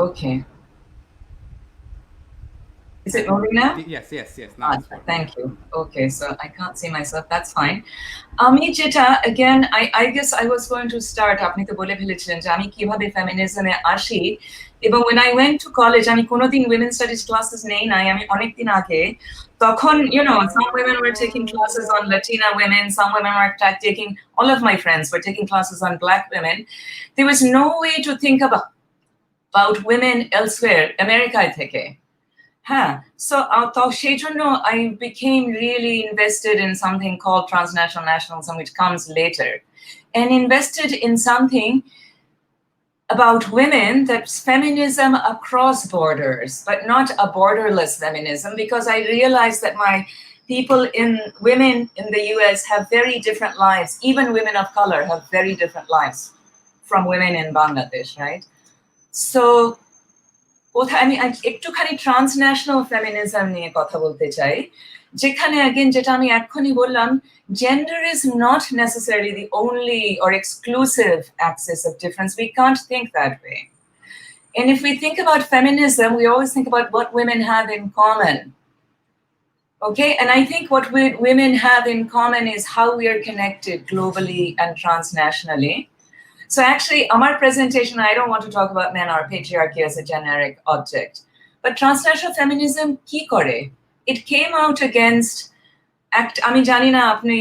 Okay. Is it moving now? Yes. Now it's working. Thank you. Okay, so I can't see myself. That's fine. Ami jeta, again, I guess I was going to start. Apni to bole ফেলেছিলেন যে আমি কিভাবে ফেমিনিজমে আসি, এবং when I went to college, আমি কোনোদিন women studies classes নেই নাই। আমি অনেকদিন আগে, তখন some women were taking classes on Latina women, some women were taking, all of my friends were taking classes on Black women. There was no way to think about women elsewhere, America থেকে। So I became really invested in something called Transnational Nationalism, which comes later, and invested in something about women, that's feminism across borders, but not a borderless feminism, because I realized that my women in the US have very different lives. Even women of color have very different lives from women in Bangladesh, right? So আমি একটুখানি transnational feminism নিয়ে কথা বলতে চাই, যেখানে again যেটা আমি এখনই বললাম, gender is not necessarily the only or exclusive axis of difference. We can't think that way. And if we think about feminism, we always think about what women have in common. Okay, and I think what women have in common is how we are connected globally and transnationally. So actually, our presentation, I don't want to talk about men or patriarchy as a generic object, but transnational feminism ki kore? It came out against আমি জানি না আপনি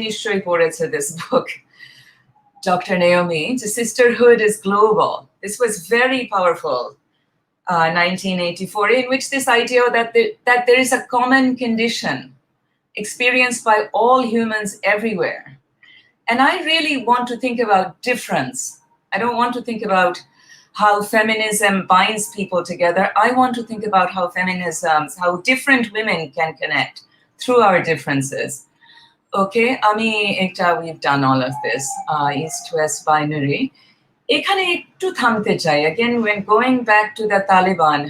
নিশ্চয়ই পড়েছে this book, Dr. Naomi, The Sisterhood is Global. This was very powerful, 1984, in which this idea that there is a common condition experienced by all humans everywhere. And I really want to think about difference. I don't want to think about how feminism binds people together. I want to think about how different women can connect through our differences. Okay, we've done all of this, East-West binary. এখানে একটু থামতে চাই, again, when going back to the Taliban,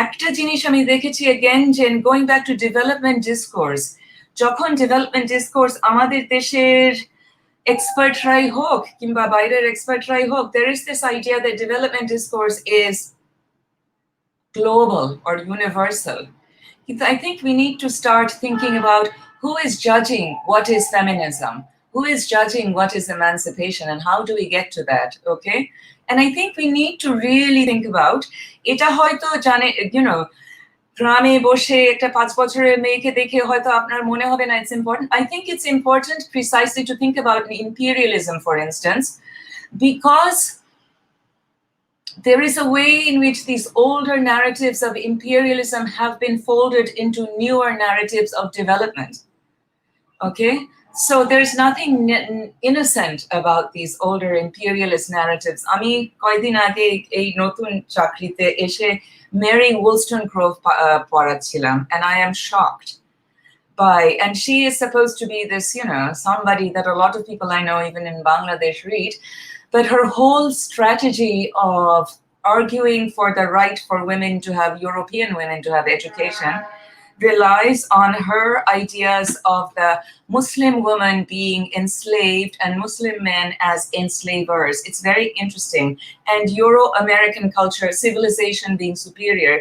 একটা জিনিস আমি দেখেছি again, যে going back to development discourse, যখন ডেভেলপমেন্ট ডিসকোর্স আমাদের দেশের এক্সপার্টরাই হোক কিংবা বাইরের এক্সপার্টরাই হোক, there is this idea that development discourse is global or universal. I think we need to start thinking about who is judging what is feminism, who is judging what is emancipation, and how do we get to that, okay? And I think we need to really think about, এটা হয়তো জানে, গ্রামে বসে একটা 5 বছরের মেয়েকে দেখে হয়তো আপনার মনে হবে না it's important. I think it's important precisely to think about imperialism, for instance, because there is a way in which these older narratives of imperialism have been folded into newer narratives of development. Okay? So there's nothing innocent about these older imperialist narratives. আমি কয়েকদিন আগে এই নতুন চাকরিতে এসে Mary Wollstonecraft পড়াচ্ছিলাম, and I am shocked and she is supposed to be this, somebody that a lot of people I know even in Bangladesh read, but her whole strategy of arguing for the right for women to have, European women to have education, relies on her ideas of the Muslim woman being enslaved and Muslim men as enslavers. It's very interesting. And Euro-American culture, civilization being superior.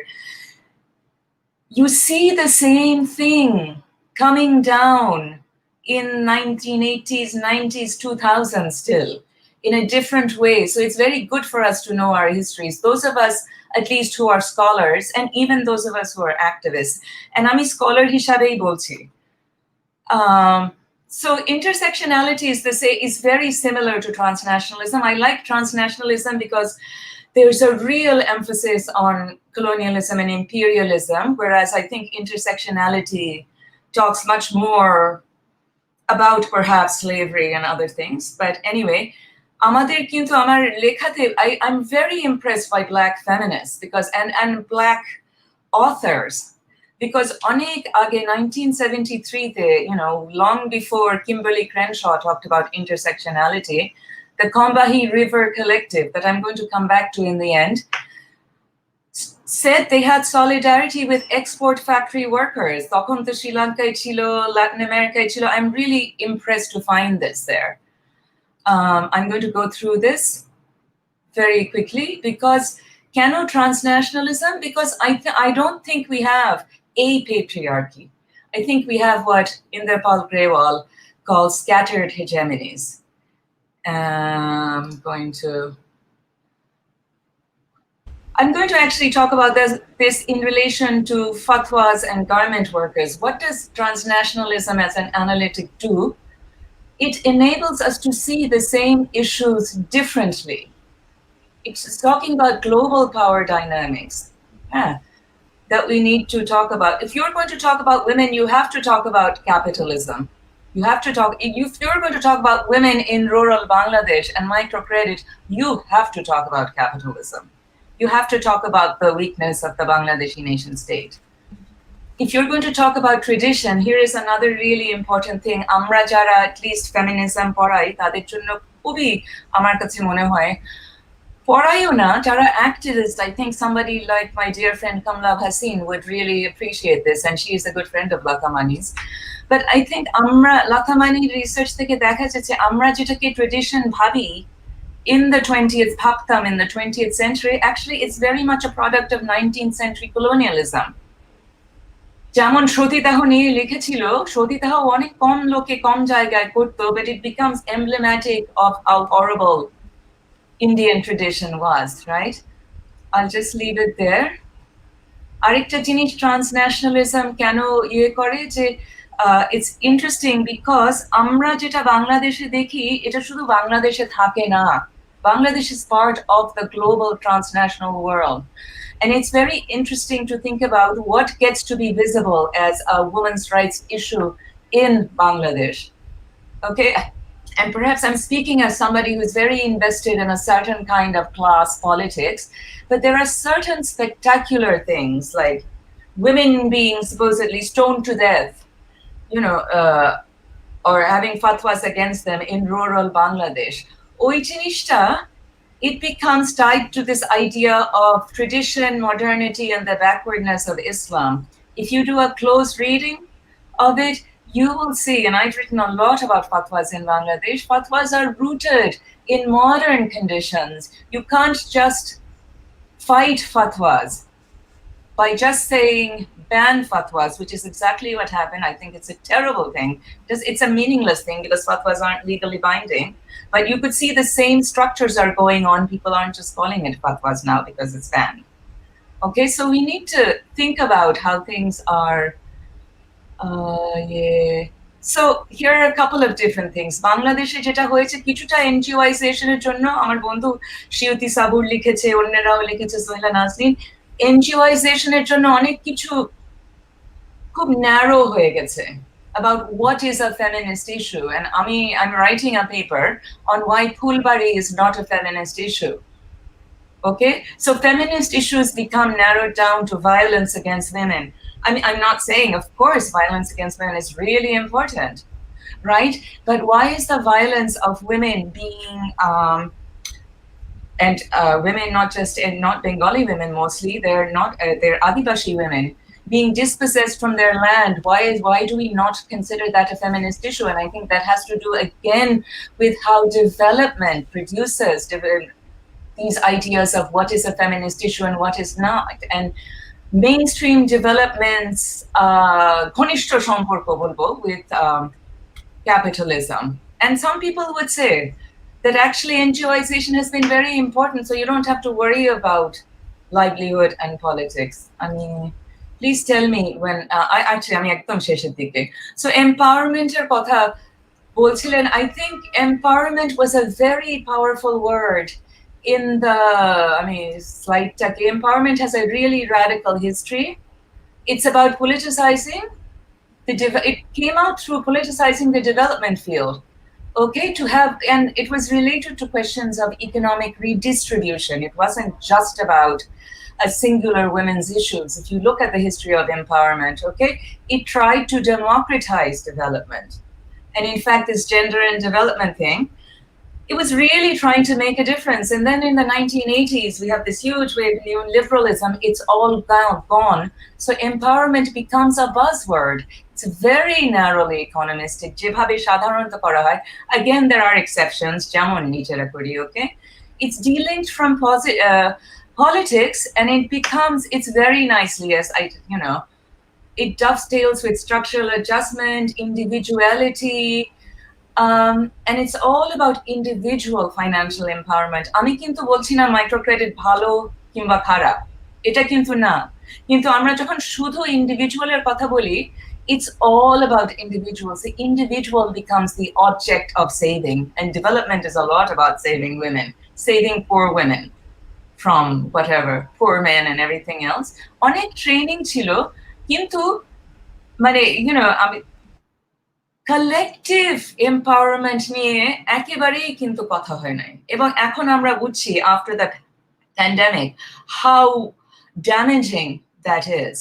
You see the same thing coming down in 1980s, 90s, 2000s still, in a different way. So it's very good for us to know our histories. Those of us, at least who are scholars, and even those of us who are activists. And I'm a scholar hishabei bolchi. So intersectionality is very similar to transnationalism. I like transnationalism because there's a real emphasis on colonialism and imperialism, whereas I think intersectionality talks much more about perhaps slavery and other things. But anyway, I'm very impressed by Black feminists and Black authors, because onek age 1973 te, long before Kimberly Crenshaw talked about intersectionality, the Combahee River Collective, that I'm going to come back to in the end, said they had solidarity with export factory workers. Tokhon to Sri Lanka chilo, Latin America chilo. I'm really impressed to find this there. I'm going to go through this very quickly because Kano transnationalism, because I don't think we have a patriarchy. I think we have what Inderpal Grewal calls scattered hegemonies. I'm going to actually talk about this in relation to fatwas and garment workers. What does transnationalism as an analytic do? It enables us to see the same issues differently. It's talking about global power dynamics that we need to talk about. If you're going to talk about women, you have to talk about capitalism. If you're going to talk about women in rural Bangladesh and microcredit, you have to talk about capitalism. You have to talk about the weakness of the Bangladeshi nation state. If you're going to talk about tradition, here is another really important thing. Amra jara at least feminism porai, tader jonno খুবই আমার কাছে মনে হয় পড়াইও না, যারা activist. I think somebody like my dear friend Kamla Hassin would really appreciate this, and she is a good friend of Latamani's. But I think আমরা Latamani research থেকে দেখা যাচ্ছে আমরা যেটাকে tradition ভাবি in the 20th bhaktam in the 20th century, actually it's very much a product of 19th century colonialism. যেমন সতীদাহ নিয়ে লিখেছিল, সতীদাহ অনেক কম লোকে কম জায়গায় করতো, but it becomes emblematic of how horrible Indian tradition was, right? I'll just leave it there. আরেকটা জিনিস transnationalism কেন করে যে it's interesting because আমরা যেটা বাংলাদেশে দেখি এটা শুধু বাংলাদেশে থাকে না. Bangladesh is part of the global transnational world. And it's very interesting to think about what gets to be visible as a women's rights issue in Bangladesh. Okay, and perhaps I'm speaking as somebody who's very invested in a certain kind of class politics, but there are certain spectacular things like women being supposedly stoned to death, or having fatwas against them in rural Bangladesh. Oy jinishta, it becomes tied to this idea of tradition, modernity, and the backwardness of Islam. If you do a close reading of it, you will see, and I've written a lot about fatwas in Bangladesh, fatwas are rooted in modern conditions. You can't just fight fatwas by just saying ban fatwas, which is exactly what happened. I think it's a terrible thing. It's a meaningless thing because fatwas aren't legally binding. But you could see the same structures are going on. People aren't just calling it fatwas now because it's banned. Okay, so we need to think about how things are. So here are a couple of different things. Bangladeshe jeta hoyeche কিছুটা NGOization এর জন্য আমার বন্ধু শিউতি সাবুর লিখেছে, অন্যরাও লিখেছে, সোহেলা Naznin, NGOization এর জন্য অনেক কিছু খুব narrow হয়ে গেছে about what is a feminist issue. And I'm writing a paper on why Phulbari is not a feminist issue. Okay, so feminist issues become narrowed down to violence against women. I mean, I'm not saying, of course, violence against women is really important, right? But why is the violence of women being, women not Bengali women mostly, they're Adivashi women, being dispossessed from their land? Why do we not consider that a feminist issue? And I think that has to do again with how development produces these ideas of what is a feminist issue and what is not. And mainstream developments ঘনিষ্ঠ সম্পর্ক বলবো with capitalism. And some people would say that actually NGOization has been very important, so you don't have to worry about livelihood and politics. I mean, please tell me when আমি একদম শেষের দিকে। So empowerment এর কথা বলছিলেন, I think empowerment was a very powerful word in the, slide-টাকে. Empowerment has a really radical history. It's about politicizing it came out through politicizing the development field. Okay, and it was related to questions of economic redistribution. It wasn't just about a singular women's issues. If you look at the history of empowerment, okay, it tried to democratize development. And in fact, this gender and development thing, it was really trying to make a difference. And then in the 1980s, we have this huge wave of neoliberalism. It's all gone. So empowerment becomes a buzzword. It's very narrowly economistic. Again, there are exceptions. Okay? It's delinked from politics, and it's very nicely, it dovetails with structural adjustment, individuality, and it's all about individual financial empowerment. আমি কিন্তু বলছি না microcredit ভালো কিংবা খারাপ, এটা কিন্তু না। কিন্তু আমরা যখন শুধু ইন্ডিভিজুয়ালের কথা বলি, it's all about individuals. The individual becomes the object of saving, and development is a lot about saving women, saving poor women from whatever, poor men and everything else. অনেক ট্রেনিং ছিল, কিন্তু কালেকটিভ এম্পাওয়ারমেন্ট নিয়ে একেবারেই কিন্তু কথা হয় নাই। এবং এখন আমরা বুঝছি after the pandemic how damaging that is.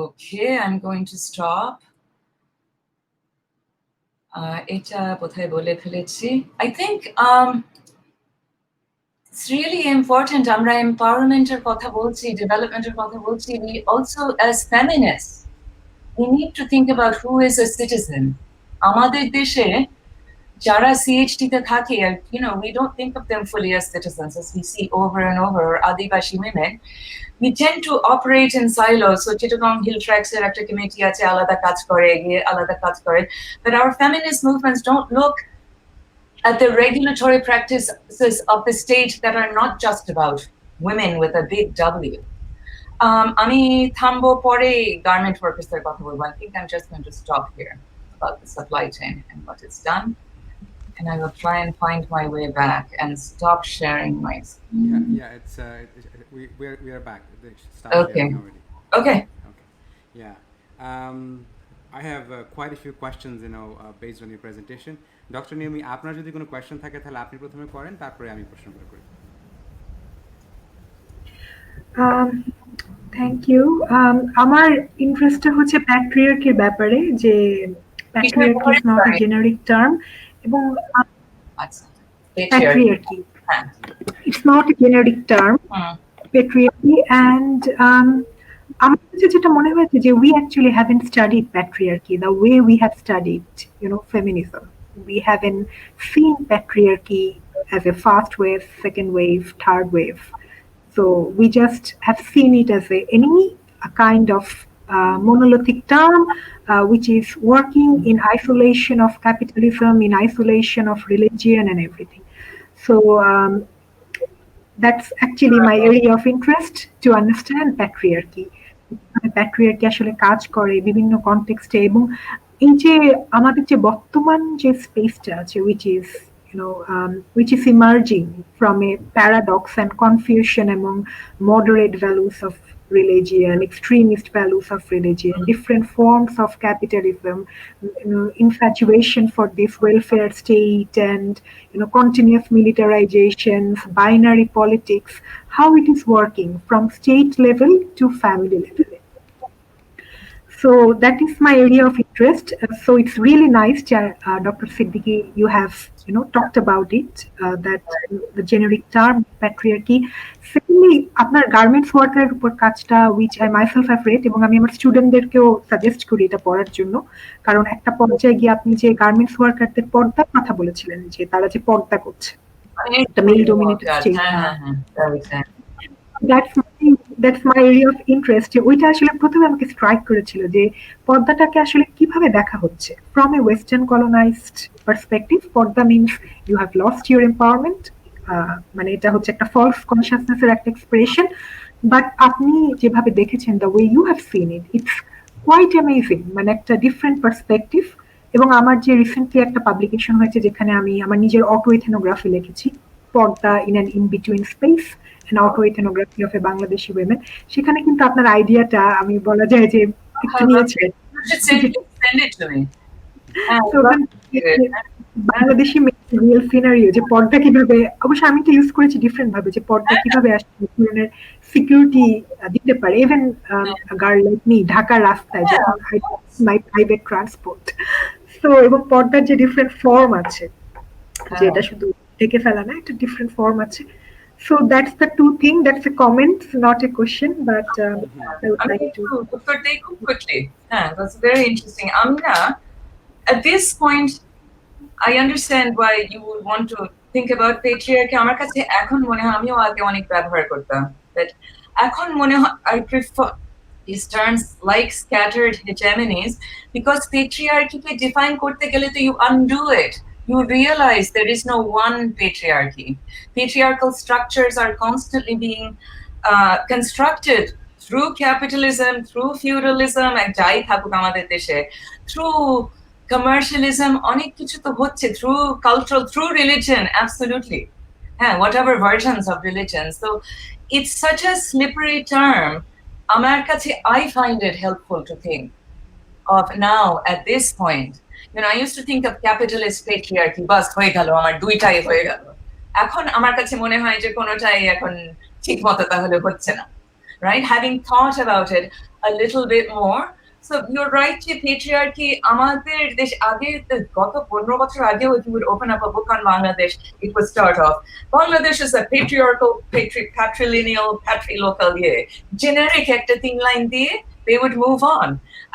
Okay, I'm going to stop. এটা কোথায় বলে ফেলেছি? I think it's really important. আমরা এম্পাওয়ারমেন্টের কথা বলছি, ডেভেলপমেন্টের কথা বলছি। We also, as feminists, we need to think about who is a citizen. আমাদের দেশে যারা CHT তে থাকে, we don't think of them fully as citizens, as we see over and over, Adivashi women. We tend to operate in silos. So Chittagong Hill Tracks এর একটা committee আছে, আলাদা কাজ করে, আলাদা কাজ করে। But our feminist movements don't look at the regulatory practices of the state that are not just about women with a big W. আমি থামবো, পরে গার্মেন্ট ওয়ার্কার্সের কথা বলবো। I think I'm just going to stop here about the supply chain and what it's done, and I will try and find my way back and stop sharing my screen. Yeah, it's we are back. Okay. Already. Okay. Yeah. I have quite a few questions, based on your presentation. Dr. Naomi, আপনার যদি কোনো question থাকে তাহলে আপনি প্রথমে করেন, তারপরে আমি প্রশ্নগুলো করি। Thank you. আমার ইন্টারেস্টটা হচ্ছে প্যাট্রিয়ার্কির ব্যাপারে, যে patriarchy is not a generic term, এবং patriarchy it's not a generic term, patriarchy. And আমার কাছে যেটা মনে হয়েছে যে we actually haven't studied patriarchy the way we have studied, feminism. We haven't seen patriarchy as a first wave, second wave, third wave. So we just have seen it as a kind of monolithic term, which is working in isolation of capitalism, in isolation of religion and everything. So that's actually my area of interest, to understand patriarchy. Patriarchy আসলে কাজ করে বিভিন্ন কনটেক্সটে, এবং এই যে আমাদের যে বর্তমান যে স্পেসটা আছে, which is emerging from a paradox and confusion among moderate values of religion, extremist values of religion, different forms of capitalism, infatuation for this welfare state, and continuous militarizations, binary politics, how it is working from state level to family level. So that is my area of interest. So it's really nice, Dr. Siddiqi, you have talked about it, that the generic term patriarchy. Secondly, আপনার garments ওয়ার্কারের উপর কাজটা, which I myself have read, এবং আমি আমার স্টুডেন্টদেরকেও suggest করি এটা পড়ার জন্য, কারণ একটা পর্যায়ে গিয়ে আপনি যে গার্মেন্টস ওয়ার্কারদের পর্দার কথা বলেছিলেন, যে তারা যে পর্দা করছে, একটা male dominated state, that's my area of interest. ওইটা আসলে প্রথমে আমাকে স্ট্রাইক করেছিল, যে পর্দাটাকে আসলে কিভাবে দেখা হচ্ছে from a western colonized perspective. পর্দা means you have lost your empowerment, মানে এটা হচ্ছে একটা ফলস কনসিয়াসনেসের একটা এক্সপ্রেশন, বাট আপনি যেভাবে দেখেছেন, the way you have seen it, it's quite amazing, মানে একটা ডিফারেন্ট পার্সপেক্টিভ। এবং আমার যে রিসেন্টলি একটা পাবলিকেশন হয়েছে যেখানে আমি আমার নিজের অটো ইথেনোগ্রাফি লিখেছি, purdah in an in between space and auto ethnography of a Bangladeshi women, সেখানে কিন্তু আপনার আইডিয়াটা আমি বলা যায় যে একটু নিয়েছিলেন। Send it to me. তো ওখানে বাংলাদেশি রিয়েল সিনারিও যে পর্দা কিভাবে, অবশ্য আমি তো ইউজ করেছি ডিফারেন্ট ভাবে, যে পর্দা কিভাবে আসলে ধরনের সিকিউরিটি দিতে পারে, ইভেন গার্ল লাইক মি ঢাকার রাস্তায় যখন মাই প্রাইভেট ট্রান্সপোর্ট। তো এবং পর্দার যে ডিফারেন্ট ফর্ম আছে, যে এটা শুধু ঢেকে ফেলা না, একটা ডিফারেন্ট ফর্ম আছে। So that's the two thing. That's a comment, not a question, but I would like to. Quickly. Yeah, that's very interesting. Amna, at this point, I understand why you would want to think about patriarchy. আমার কাছে এখন মনে হয়, আমিও আগে অনেক ব্যবহার করতাম, but এখন মনে হয় I prefer these terms like scattered hegemonies, because patriarchy K define করতে গেলে তো you undo it. You realize there is no one patriarchy. Patriarchal structures are constantly being constructed through capitalism, through feudalism, and যাই থাকুক আমাদের দেশে, through commercialism, অনেক কিছু তো হচ্ছে, through cultural, through religion, absolutely. Yeah, whatever versions of religion. So it's such a slippery term. আমার কাছে, I find it helpful to think of now at this point. You know, I used to think of capitalist patriarchy, বাস হয়ে গেল, আমার দুইটাই হয়ে গেল। এখন আমার কাছে মনে হয় যে কোনোটাই এখন ঠিক মতো তাহলে হচ্ছে না, right? Having thought about it a little bit more. So you're right, যে patriarchy আমাদের দেশ আগে, গত 15 বছর আগেও, if you would open up a book on Bangladesh, it would start off, Bangladesh is a patriarchal, patrilineal, patrilocal, generic একটা 3 line দিয়ে they would move on.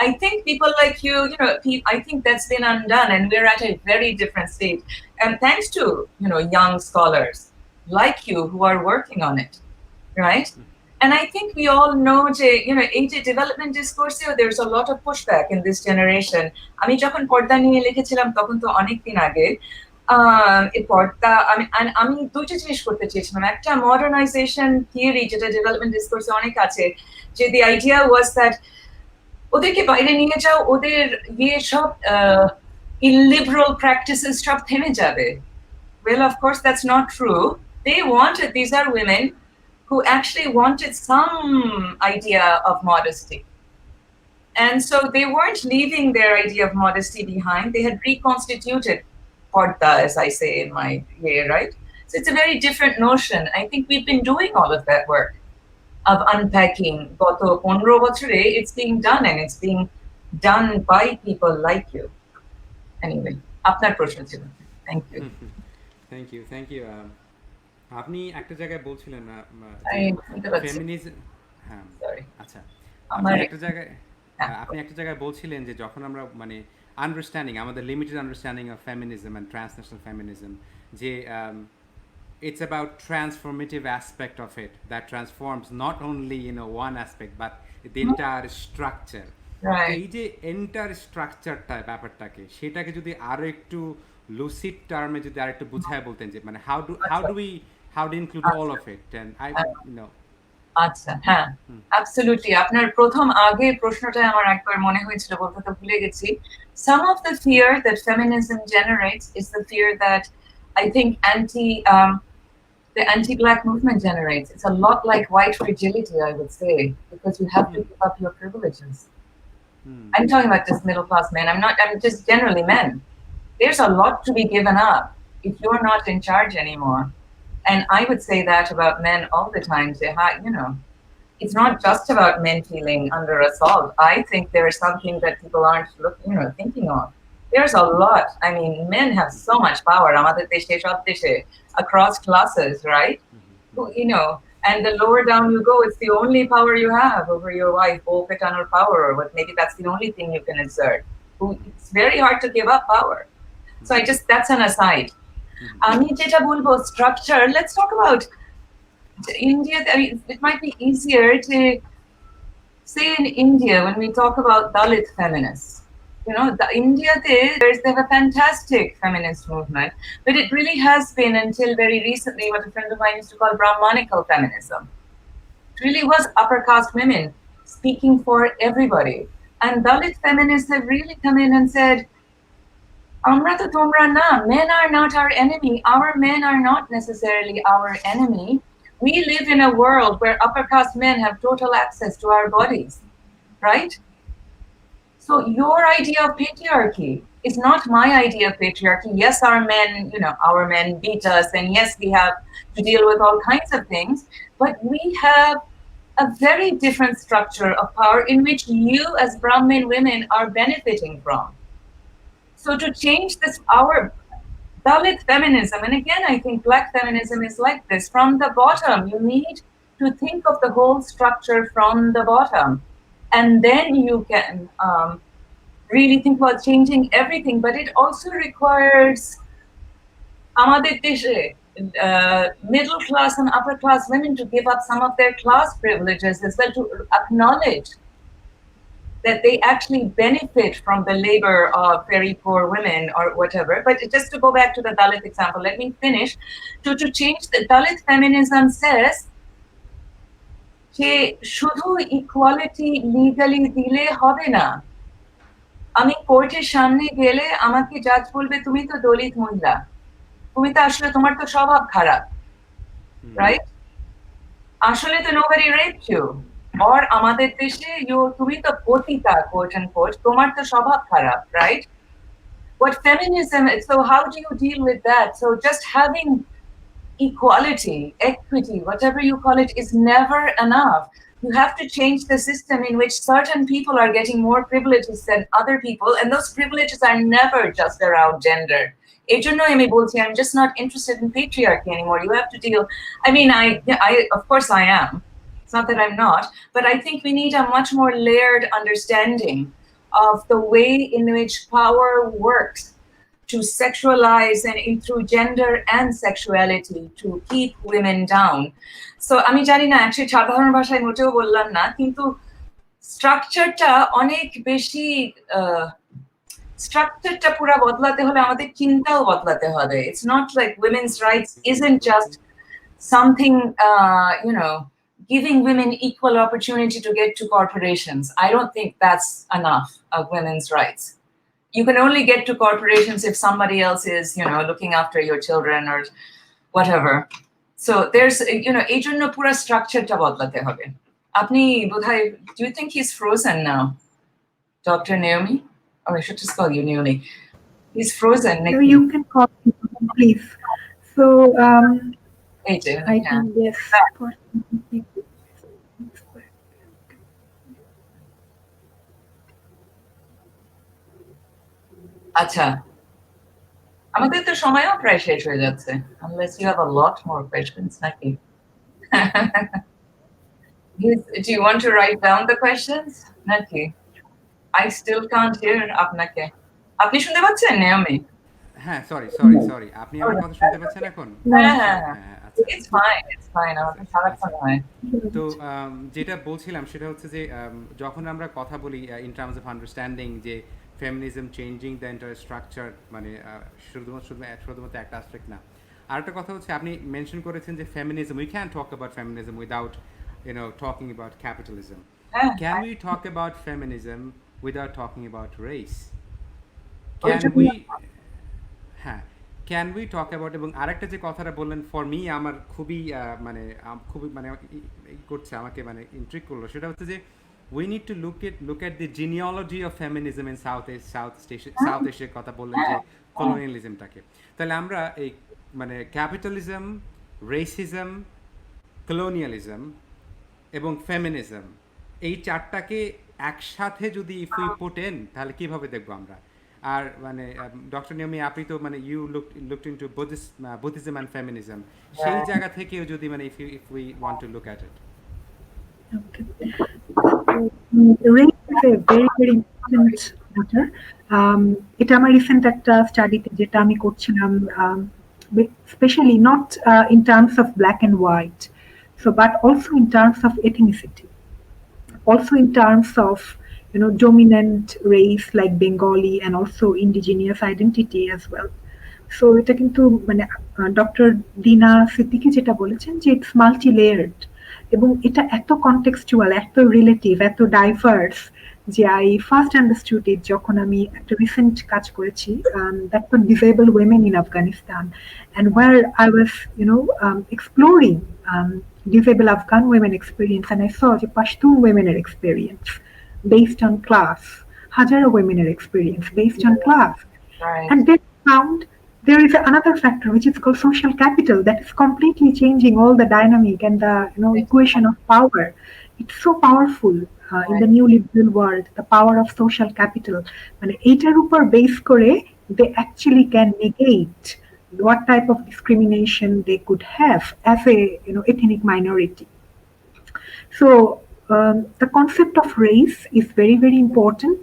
I think people like you, you know, I think that's been undone, and we're at a very different stage. And thanks to, you know, young scholars like you who are working on it, right? And I think we all know, you know, in the development discourse, there's a lot of pushback in this generation. আমি যখন পর্দা নিয়ে লিখেছিলাম তখন তো অনেক দিন আগে, এই পর্দা আমি দুটো জিনিস করতে চেয়েছিলাম। একটা মডার্নাইজেশন থিওরি, যেটা ডেভেলপমেন্ট ডিসকোর্সে অনেক আছে, যে the idea was that ওদেরকে বাইরে নিয়ে যাও, ওদের সব illiberal practices সব থেমে যাবে। Well, of course, that's not true. They wanted, these are women who actually wanted some idea of modesty. And so they weren't leaving their idea of modesty behind. They had reconstituted porta, as I say in my way, right? So it's a very different notion. I think we've been doing all of that work of unpacking. Goto 15 বছরে it's being done, and it's being done by people like you. Anyway, আপনার প্রশ্ন ছিল। Thank you. Thank you. আপনি একটা জায়গায় বলছিলেন feminism, হ্যাঁ আচ্ছা, আপনি একটা জায়গায় বলছিলেন যে যখন আমরা মানে আন্ডারস্ট্যান্ডিং, আমাদের limited understanding of feminism and transnational feminism, যে it's about transformative aspect of it that transforms not only, you know, one aspect but the entire structure. এই যে এন্টার স্ট্রাকচারটা, ব্যাপারটাকে, সেটাকে যদি আরো একটু লুসিড টার্মে যদি আরেকটু বুঝায় বলতেন, যে মানে how do include all of it, and I, you know. আচ্ছা, হ্যাঁ, absolutely. আপনার প্রথম আগে প্রশ্নটা আমার একবার মনে হয়েছিল, বলতে তো ভুলে গেছি। Some of the fear that feminism generates is the fear that I think the anti-Black movement generates. It's a lot like white fragility, I would say, because you have to give up your privileges. I'm talking about just middle-class men. I'm just generally men. There's a lot to be given up if you're not in charge anymore. And I would say that about men all the time. Say, you know, it's not just about men feeling under assault. I think there is something that people aren't thinking of. There's a lot. I mean, men have so much power. Amader deshe, sob deshe, across classes, right? You know, and the lower down you go, it's the only power you have over your wife, or power, or what. Maybe that's the only thing you can exert. It's very hard to give up power. So that's an aside. আমি যেটা বলবো, structure, let's talk about India. I mean, it might be easier to say in India when we talk about Dalit feminists. You know, India, they have a fantastic feminist movement, but it really has been until very recently what a friend of mine used to call Brahmanical feminism. It really was upper caste women speaking for everybody. And Dalit feminists have really come in and said, Amra to tomra na, men are not our enemy. Our men are not necessarily our enemy. We live in a world where upper caste men have total access to our bodies, right? So your idea of patriarchy is not my idea of patriarchy. Yes, our men beat us, and yes, we have to deal with all kinds of things, but we have a very different structure of power in which you as Brahmin women are benefiting from. So to change this, our Dalit feminism, and again, I think Black feminism is like this, from the bottom. You need to think of the whole structure from the bottom. And then you can really think about changing everything. But it also requires আমাদের দেশে middle class and upper class women to give up some of their class privileges as well, to acknowledge that they actually benefit from the labor of very poor women or whatever. But just to go back to the Dalit example, let me finish. To change the Dalit feminism says যে শুধু equality legally দিলে হবে না। আমি কোর্টের সামনে গেলে আমাকে জাজ বলবে তুমি তো দলিত মহিলা, তুমি তো আসলে তোমার তো স্বভাব খারাপ, রাইট? আসলে তো nobody raped you. or আমাদের দেশে তুমি তো পতিতা, quote unquote, তোমার তো স্বভাব খারাপ, right? What feminism, so how do you deal with that? So just having equality, equity, whatever you call it, is never enough. You have to change the system in which certain people are getting more privileges than other people, and those privileges are never just around gender. I'm just not interested in patriarchy anymore. You have to deal. I mean, I of course I am. It's not that I'm not, but I think we need a much more layered understanding of the way in which power works to sexualize and through gender and sexuality to keep women down. So আমি জানি না, actually সাধারণ ভাষায় মোটেও বললাম না, কিন্তু স্ট্রাকচারটা অনেক বেশি স্ট্রাকচারটা পুরো বদলাতে হলে আমাদের চিন্তাও বদলাতে হবে. It's not like women's rights isn't just something giving women equal opportunity to get to corporations. I don't think that's enough of women's rights. You can only get to corporations if somebody else is, looking after your children or whatever. So there's, এই জন্য পুরো স্ট্রাকচারটা বদলাতে হবে. আপনি বোধহয়, do you think he's frozen now? Dr. Naomi? Oh, I should just call you Naomi. He's frozen. No, you can call me, please. So, I think, yes. আচ্ছা, আমাদের তো সময়ও প্রায় শেষ হয়ে যাচ্ছে, unless you have a lot more questions, নাকি? Do you want to write down the questions, নাকি? I still can't hear আপনাকে. আপনি শুনতে পাচ্ছেন, Naomi? হ্যাঁ, সরি আপনি আমার কথা শুনতে পাচ্ছেন এখন? হ্যাঁ, it's fine. আমাকে সারাক্ষণ হয়। তো যেটা বলছিলাম সেটা হচ্ছে যে যখন আমরা কথা বলি in terms of understanding যে feminism changing the entire structure, মানে শুধুমাত্র একটা aspect না। আরেকটা কথা হচ্ছে, আপনি মেনশন করেছেন যে feminism, we can't talk about feminism without talking about capitalism. Can we talk about feminism without talking about race? Can we talk about, এবং আরেকটা যে কথাটা বললেন, ফর মি আমার খুবই করছে, আমাকে ইন্ট্রিগ করলো, সেটা হচ্ছে যে we need to look at the genealogy of feminism in South Asia কথা বললেন যে colonialismটাকে, তাহলে আমরা এই ক্যাপিটালিজম, রেসিজম, colonialism এবং ফেমিনিজম, এই চারটাকে একসাথে যদি if we put in, তাহলে কিভাবে দেখবো আমরা? আর ডক্টর নিয়মি, আপনি তো you looked into Buddhism and feminism, সেই জায়গা থেকেও যদি if we want to look at it. Okay. Race is a very, very important matter. এটা আমার রিসেন্ট একটা স্টাডিতে যেটা আমি করছিলাম, especially not in terms of black and white, so but also in terms of ethnicity, also in terms of dominant race like Bengali and also indigenous identity as well. So এটা কিন্তু মানে doctor দিনা সিদ্দিকী যেটা বলেছেন যে it's multi layered এবং এটা এত কনটেক্সচুয়াল, এত রিলেটিভ, এত ডাইভার্স যে আই ফার্স্ট আন্ডারস্টুড ইট যখন আমি একটা রিসেন্ট কাজ করেছি that for disable women in Afghanistan and where I was exploring disabled Afghan women experience, and I saw the Pashtun women experience based on class, Hazara women experience based on class, Right. and then found there is another factor which is called social capital that is completely changing all the dynamic and the equation of power. It's so powerful in the new liberal world, the power of social capital. মানে এইটার উপর base করে they actually can negate what type of discrimination they could have as a ethnic minority. So the concept of race is very, very important.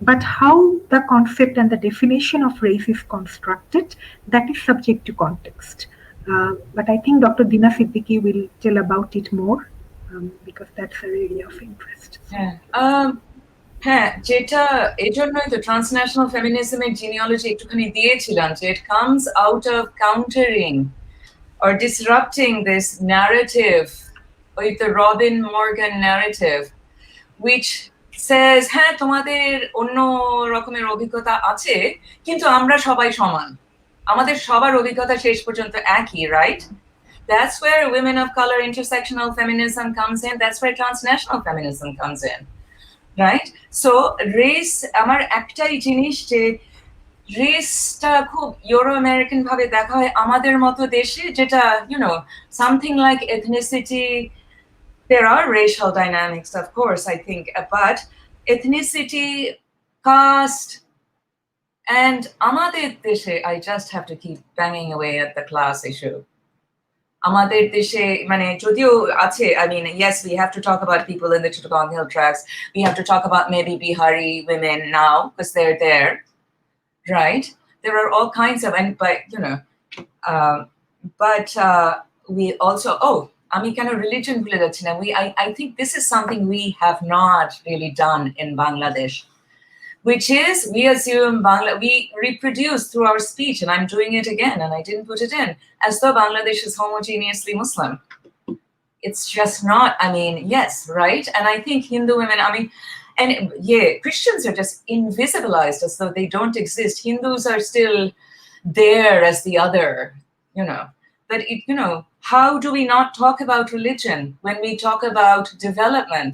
But how the concept and the definition of race is constructed, that is subject to context. But I think Dr. Dina Siddiqi will tell about it more because that's an area of interest. হ্যাঁ, যেটা এই জন্যই তো transnational ফেমিনিজমের genealogy একটুখানি দিয়েছিলাম যে it comes out of countering or disrupting this narrative with the Robin Morgan narrative, which says হ্যাঁ তোমাদের অন্য রকমের অভিজ্ঞতা আছে কিন্তু আমরা সবাই সমান, আমাদের সবার অভিজ্ঞতা শেষ পর্যন্ত একই, right? That's where women of color intersectional feminism comes in. That's where transnational feminism comes in, right? So race আমার একটাই জিনিস যে রেসটা খুব ইউরো আমেরিকান ভাবে দেখা হয় আমাদের মতো দেশে, যেটা something like ethnicity. There are racial dynamics, of course, I think, but ethnicity, caste, and amader deshe, I just have to keep banging away at the class issue. Amader deshe, mane jodio ache, I mean, yes, we have to talk about people in the Chittagong Hill Tracts. We have to talk about maybe Bihari women now because they're there, right? There are all kinds of, but we also, আমি কেন religion ভুলে যাচ্ছি না, I think this is something we have not really done in Bangladesh, which is we assume we reproduce through our speech, and I'm doing it again and I didn't put it in, as though Bangladesh is homogeneously Muslim. It's just not. I mean, yes, right? And I think Hindu women, and Christians are just invisibilized as though they don't exist. Hindus are still there as the other, but how do we not talk about religion when we talk about development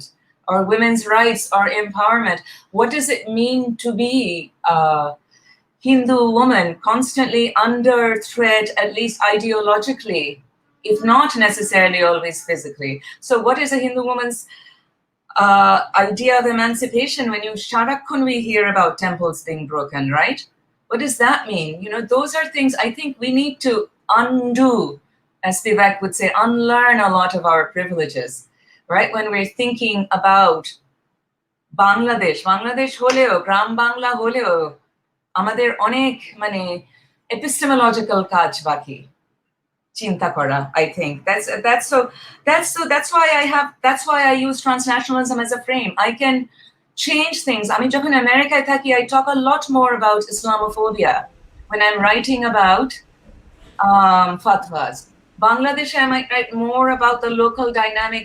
or women's rights or empowerment? What does it mean to be a Hindu woman constantly under threat, at least ideologically, if not necessarily always physically? So what is a Hindu woman's idea of emancipation when we hear about temples being broken, right? What does that mean? Those are things I think we need to undo, as Vivek would say, unlearn a lot of our privileges, right? When we're thinking about Bangladesh holeo, Gram Bangla holeo, amader onek epistemological kaj baki chinta kora. I think that's why I use transnationalism as a frame. I can change things. Jokhon America thaki, I talk a lot more about Islamophobia when I'm writing about fatwas. Bangladesh, I might write more about the local dynamic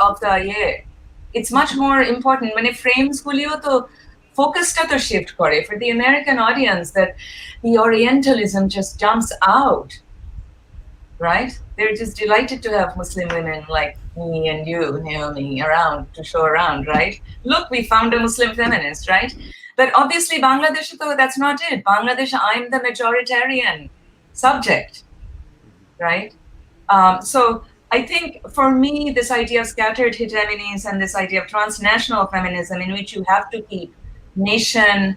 of the year. It's much more important when it frames gulio to focus to shift kore for the American audience, that the Orientalism just jumps out, right? They're just delighted to have Muslim women like me and you, Naomi, around to show around, right? Look, we found a Muslim feminist, right? But obviously Bangladesh, though, that's not it. Bangladesh, I'm the majoritarian subject, right? So I think for me, this idea of scattered hegemonies and this idea of transnational feminism, in which you have to keep nation,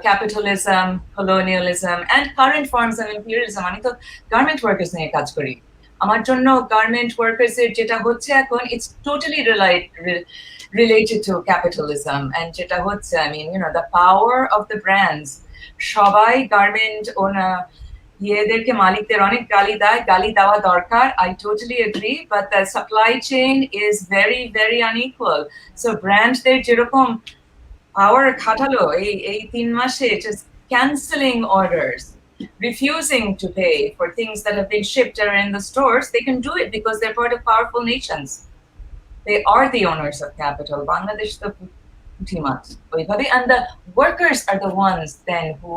capitalism, colonialism, and current forms of imperialism. আমি তো garment workers নিয়ে কাজ করি, আমার জন্য garment workers এর যেটা হচ্ছে এখন, it's totally related to capitalism, and যেটা হচ্ছে, the power of the brands. সবাই গার্মেন্ট ইয়েদেরকে মালিকদের অনেক গালি দেওয়া দরকার, I totally agree, but the supply chain is very very unequal. So ব্র্যান্ডদের যেরকম পাওয়ার খাটালো এই 3 মাসে, just canceling orders, refusing to pay for things that have been shipped or in the stores, they can do it because they're part of powerful nations. They are the owners of capital. Bangladesh the much. And the workers are the ones then who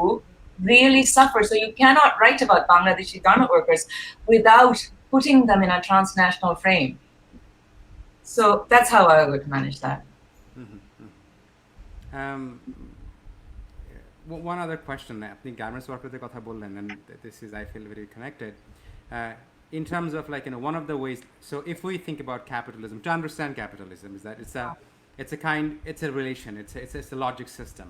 really suffer. So you cannot write about Bangladeshi garment workers without putting them in a transnational frame. So that's how I would manage that. One other question, আপনি garments ওয়ার্কারদের কথা বললেন, and this is, I feel, very connected. In terms of, like, one of the ways, so if we think about capitalism, to understand capitalism, is that it's a relation, it's a logic system.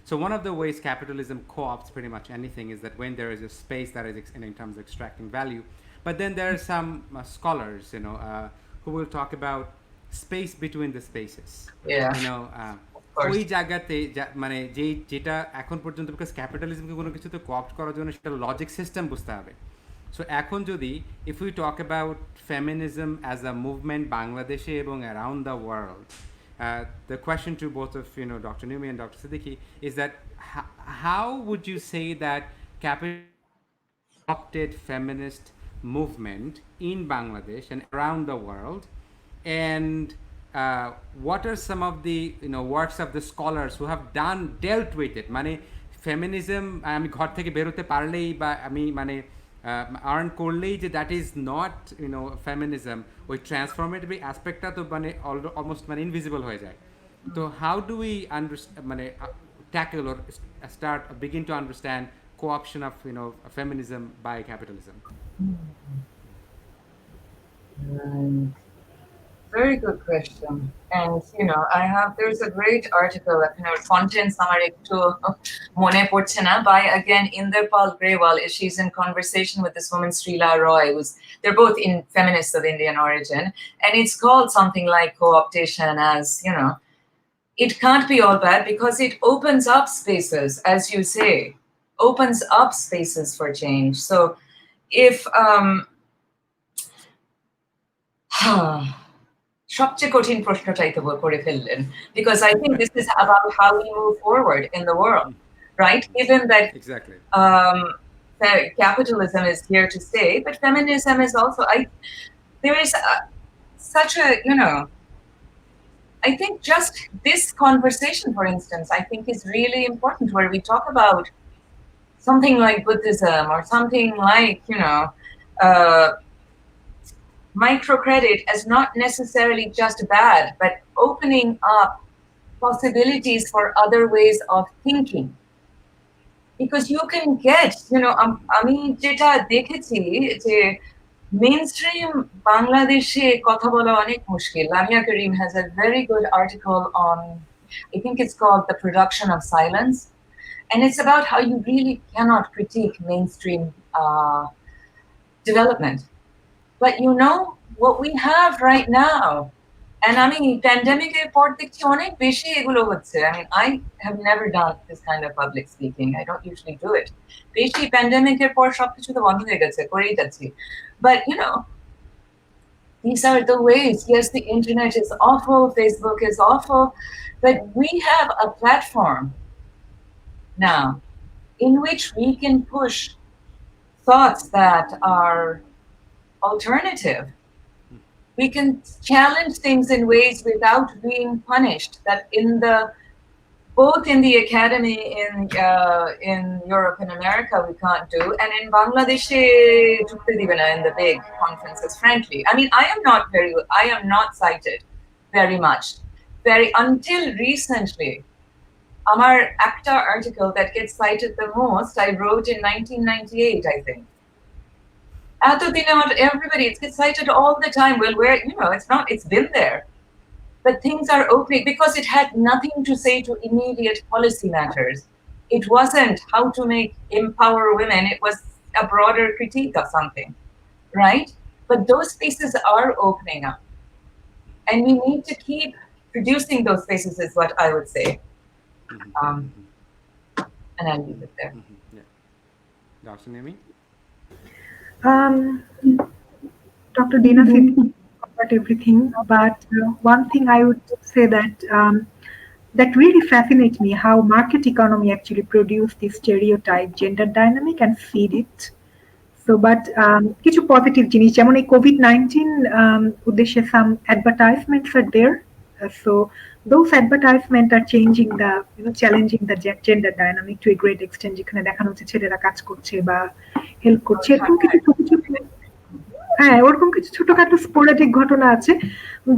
So one of the ways capitalism co-opts pretty much anything is that when there is a space that is in terms of extracting value, but then there are some scholars, who will talk about space between the spaces. ওই জায়গাতে মানে যেটা এখন পর্যন্ত, because ক্যাপিটালিজমকে কোনো কিছুতে কোঅপ্ট করার জন্য সেটা লজিক সিস্টেম বুঝতে হবে। সো এখন যদি if we talk about feminism as a movement বাংলাদেশে এবং around the world, the question to both of Dr. Naomi and Dr. Siddiqi is that how would you say that adopted feminist movement in Bangladesh and around the world, and what are some of the works of the scholars who have dealt with it? মানে feminism আমি ঘর থেকে বেরোতে পারলেই বা আমি মানে earn করলেই যে দ্যাট ইজ নট ফেমিনিজম, ওই ট্রান্সফরমেটিভ অ্যাসপেক্টটা তো মানে অলমোস্ট মানে ইনভিজিবল হয়ে যায়। তো হাউ ডু উই মানে tackle or start begin to understand co-option of feminism by capitalism? Very good question. And there's a great article, contents আমার একটু মনে পড়ছে না, by again Inderpal Grewal. She's in conversation with this woman Srila Roy, they're both in feminists of Indian origin, and it's called something like co-optation, as it can't be all bad because it opens up spaces, as you say, opens up spaces for change. So if সবচেয়ে কঠিন প্রশ্নটাই তো করে ফেললেন, because I think this is about how we move forward in the world, right? Given that exactly capitalism is here to stay, but feminism is also, there is such a I think just this conversation, for instance, I think is really important, where we talk about something like Buddhism or something like microcredit as not necessarily just bad, but opening up possibilities for other ways of thinking. Because you can get, আমি যেটা দেখেছি যে mainstream Bangladeshe কথা বলা অনেক মুশকিল. Lamia Karim has a very good article on, I think it's called The Production of Silence, and it's about how you really cannot critique mainstream development. But what we have right now, and I mean, pandemic report দেখছি অনেক বেশি এগুলো হচ্ছে. I mean, I have never done this kind of public speaking. I don't usually do it. বেশি pandemic এর পর সবকিছু তো বন্ধ হয়ে গেছে, করেই যাচ্ছি. But these are the ways. Yes, the internet is awful, Facebook is awful, but we have a platform now in which we can push thoughts that are alternative. We can challenge things in ways without being punished, that both in the academy in Europe and America we can't do, and in Bangladesh in the big conferences, frankly. I mean, I am not cited very much. Until recently, our ACTA article that gets cited the most, I wrote in 1998, I think. Everybody, it gets cited all the time. Well, it's been there. But things are opening because it had nothing to say to immediate policy matters. It wasn't how to empower women. It was a broader critique of something, right? But those spaces are opening up. And we need to keep producing those spaces, is what I would say. And I'll leave it there. Yeah. Dr. Naomi? Um, Dr. Dina Siddiqui covered everything, but one thing I would say that really fascinates me how market economy actually produce this stereotype gender dynamic and feed it. So, but কিছু positive জিনিস যেমন এই COVID-19 উদ্দেশ্যে some advertisements are there. So those advertisements are changing the challenging the gender dynamic to a great extent, যেখানে দেখানো হচ্ছে ছেলেরা কাজ করছে বা হেল্প করছে, এরকম কিছু ছোট ছোট, হ্যাঁ ওরকম কিছু ছোটখাটো স্পোরাডিক ঘটনা আছে,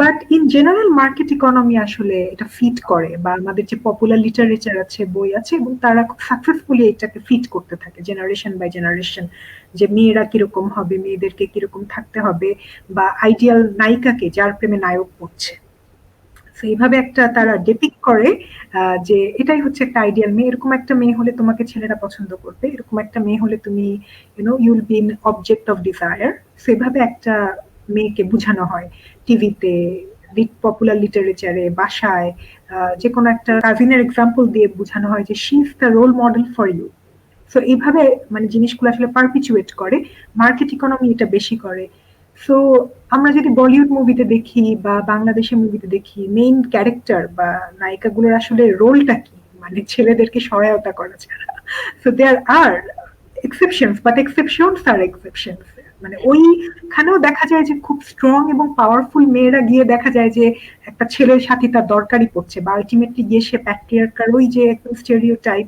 but in general market economy আসলে এটা ফিট করে, বা আমাদের যে পপুলার লিটারেচার আছে, বই আছে, এবং তারা খুব সাকসেসফুলি এটাকে ফিট করতে থাকে জেনারেশন বাই জেনারেশন, যে মেয়েরা কিরকম হবে, মেয়েদেরকে কিরকম থাকতে হবে, বা আইডিয়াল নায়িকাকে যার প্রেমে নায়ক পড়ছে। এইভাবে একটা তারা ডেপিক্ট করে যে এটাই হচ্ছে একটা আইডিয়াল মেয়ে, এরকম একটা মেয়ে হলে তোমাকে ছেলেরা পছন্দ করবে, এরকম একটা মেয়ে হলে তুমি you'll be in object of desire. সেভাবে একটা মেয়েকে বোঝানো হয় টিভিতে, পপুলার লিটারেচারে, বাসায়, যে কোনো একটা কাজিনের এক্সাম্পল দিয়ে বোঝানো হয় যে she is the role model for you. So এইভাবে মানে জিনিসগুলো আসলে পারপিচুয়েট করে, মার্কেট ইকোনমি এটা বেশি করে। সো আমরা যদি বলিউড মুভিতে দেখি বা বাংলাদেশের মুভিতে দেখি, মেইন ক্যারেক্টার বা নায়িকাগুলোর আসলে রোলটা কি, মানে ছেলেদেরকে সহায়তা করা ছাড়া। So there are exceptions, but exceptions are exceptions. মানে ওইখানেও দেখা যায় যে খুব স্ট্রং এবং পাওয়ারফুল মেয়েরা গিয়ে দেখা যায় যে একটা ছেলের সাথে তার দরকারই পড়ছে, বা আলটিমেটলি গিয়ে সে প্যাট্রিয়ার্কার ওই যে একদম স্টেরিওটাইপ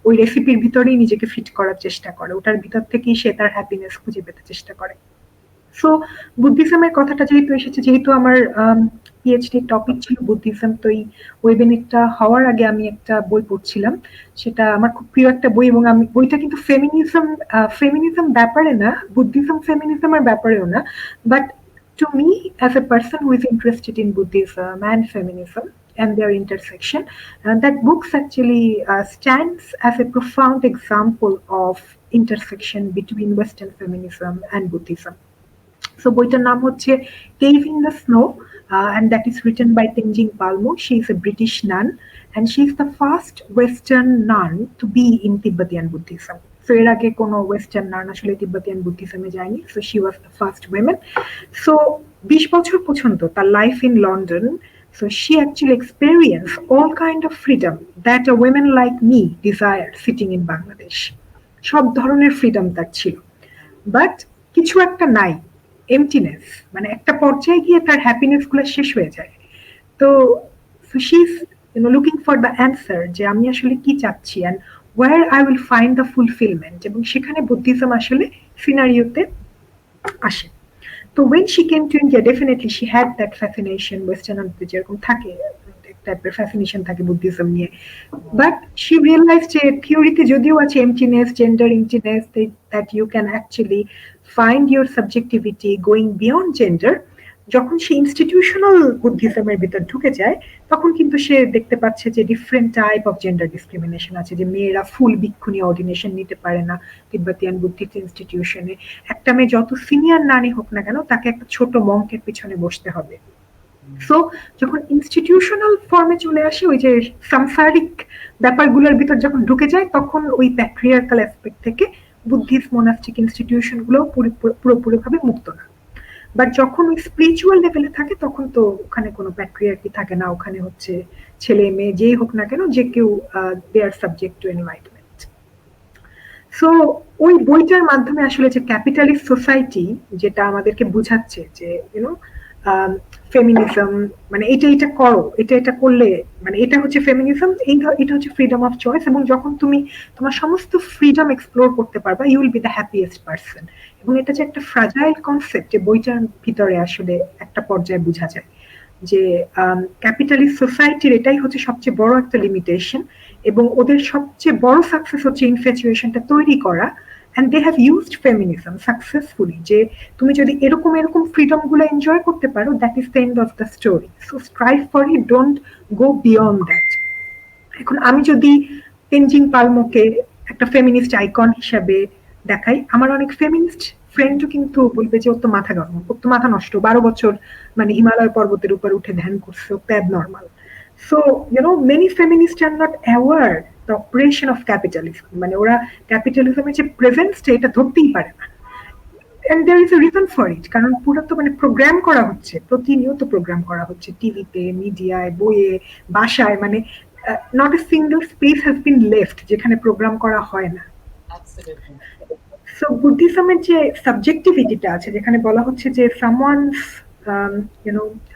ওই রেসিপির ভিতরেই নিজেকে ফিট করার চেষ্টা করে, ওটার ভিতর থেকেই সে তার হ্যাপিনেস খুঁজে পেতে চেষ্টা করে। সো বুদ্ধিজমের কথাটা যেহেতু এসেছে, যেহেতু আমার পিএইচডি টপিক ছিল বুদ্ধিজম, তো এই ওয়েবিনারটা হওয়ার আগে আমি একটা বই পড়ছিলাম, সেটা আমার খুব প্রিয় একটা বই, এবং আমি বইটা কিন্তু ফেমিনিজম ব্যাপারে না, বুদ্ধিজম ফেমিনিজমের ব্যাপারেও না, but to me as a person who is interested in Buddhism and feminism and their intersection, that book actually stands as a profound example of intersection between Western feminism and Buddhism. So বইটার নাম হচ্ছে Cave in the Snow, and that is written by Tenzing Palmo. She is a British nun, and she is the first Western nun to be in Tibetan Buddhism. So এর আগে কোনো western নান আসলে Tibetan বুদ্ধিজমে যায়নি, so she was the first women. So 20 বছর পর্যন্ত তার life in London, so she actually experienced all kind of freedom that a women like me desire sitting in Bangladesh. সব ধরনের ফ্রিডম তার ছিল, বাট কিছু একটা নাই, এমটিনেস, মানে একটা পর্যায়ে গিয়ে তার হ্যাপিনেস গুলো শেষ হয়ে যায়। তো she is looking for the answer, যে আমি আসলে কি চাচ্ছি and where I will find the fulfilment, এবং সেখানে বুদ্ধিজম আসলে সিনারিওতে আসে। তো when she came to India, definitely she had that fascination, Western যেরকম থাকে টাইপের ফ্যাসিনেশন থাকে বুদ্ধিজম নিয়ে, বাট শি রিয়েলাইজ যে থিওরিতে যদিও আছে emptiness, gender emptiness, that you can actually find your subjectivity going beyond gender. যখন সে ইনস্টিটিউশনাল বুদ্ধিজমের ভিতর ঢুকে যায়, তখন কিন্তু সে দেখতে পাচ্ছে যে different type of gender discrimination আছে, যে মেয়েরা ফুল ভিক্ষুনি অর্ডিনেশন নিতে পারে না তিব্বতিয়ান বুদ্ধিস্ট ইনস্টিটিউশনে, একটা মেয়ে যত সিনিয়র নারী হোক না কেন তাকে একটা ছোট মঙ্কের পিছনে বসতে হবে। সো যখন ইনস্টিটিউশনাল ফর্মে চলে আসে, ওই যে সাংসারিক ব্যাপারগুলোর ভিতর যখন ঢুকে যায়, তখন ওই প্যাট্রিয়ার্কাল অ্যাসপেক্ট থেকে বুদ্ধিস্ট মোনাস্টিক ইনস্টিটিউশন গুলো পুরোপুরিভাবে মুক্ত না। বাট যখন ওই স্পিরিচুয়াল লেভেলে থাকে, তখন তো ওখানে কোনো প্যাট্রিয়ার্কি থাকে না, ওখানে হচ্ছে ছেলে মেয়ে যেই হোক না কেন, যে কেউ দে আর সাবজেক্ট টু এনলাইটমেন্ট। সো ওই বইটার মাধ্যমে আসলে যে ক্যাপিটালিস্ট সোসাইটি যেটা আমাদেরকে বুঝাচ্ছে যে ফেমিনিজম মানে এটা করো, এটা করলে মানে এটা হচ্ছে ফেমিনিজম, এটা হচ্ছে ফ্রিডম অফ চয়েস, এবং যখন তুমি তোমার সমস্ত ফ্রিডম এক্সপ্লোর করতে পারবা, you will be the happiest person. এবং এটা যে একটা ফ্রাজাইল কনসেপ্ট, যে বইটার ভিতরে আসলে একটা পর্যায়ে বোঝা যায় যে ক্যাপিটালিস্ট সোসাইটির এটাই হচ্ছে সবচেয়ে বড় একটা লিমিটেশন, এবং ওদের সবচেয়ে বড় সাকসেস হচ্ছে ইনফ্যাচুয়েশনটা তৈরি করা, and they have used feminism successfully, যে তুমি যদি এরকম ফ্রিডম গুলো এনজয় করতে পারো, that is the end of the story, so strive for it, don't go beyond that. এখন আমি যদি তেনজিং পালমোকে একটা ফেমিনিস্ট আইকন হিসাবে দেখাই, আমার অনেক ফেমিনিস্ট ফ্রেন্ডও কিন্তু বলবে যে ওর তো মাথা গরম, ওর তো মাথা নষ্ট, 12 বছর মানে হিমালয় পর্বতের উপর উঠে ধ্যান করছে, ও তো abnormal. So many feminists are not aware the operation of capitalism, মানে ওরা ক্যাপিটালিজমের যে প্রেজেন্সটা এটা ধরতেই পারে না। and there is a reason for it, কারণ পুরো তো মানে প্রোগ্রাম করা হচ্ছে, প্রতিনিয়ত প্রোগ্রাম করা হচ্ছে টিভিতে, মিডিয়ায়, বইয়ে, বাসায়, মানে not a single space has been left যেখানে প্রোগ্রাম করা হয় না। Absolutely. সো বুদ্ধিজমের যে সাবজেক্টিভিটিটা আছে, যেখানে বলা হচ্ছে যে সামওয়ানস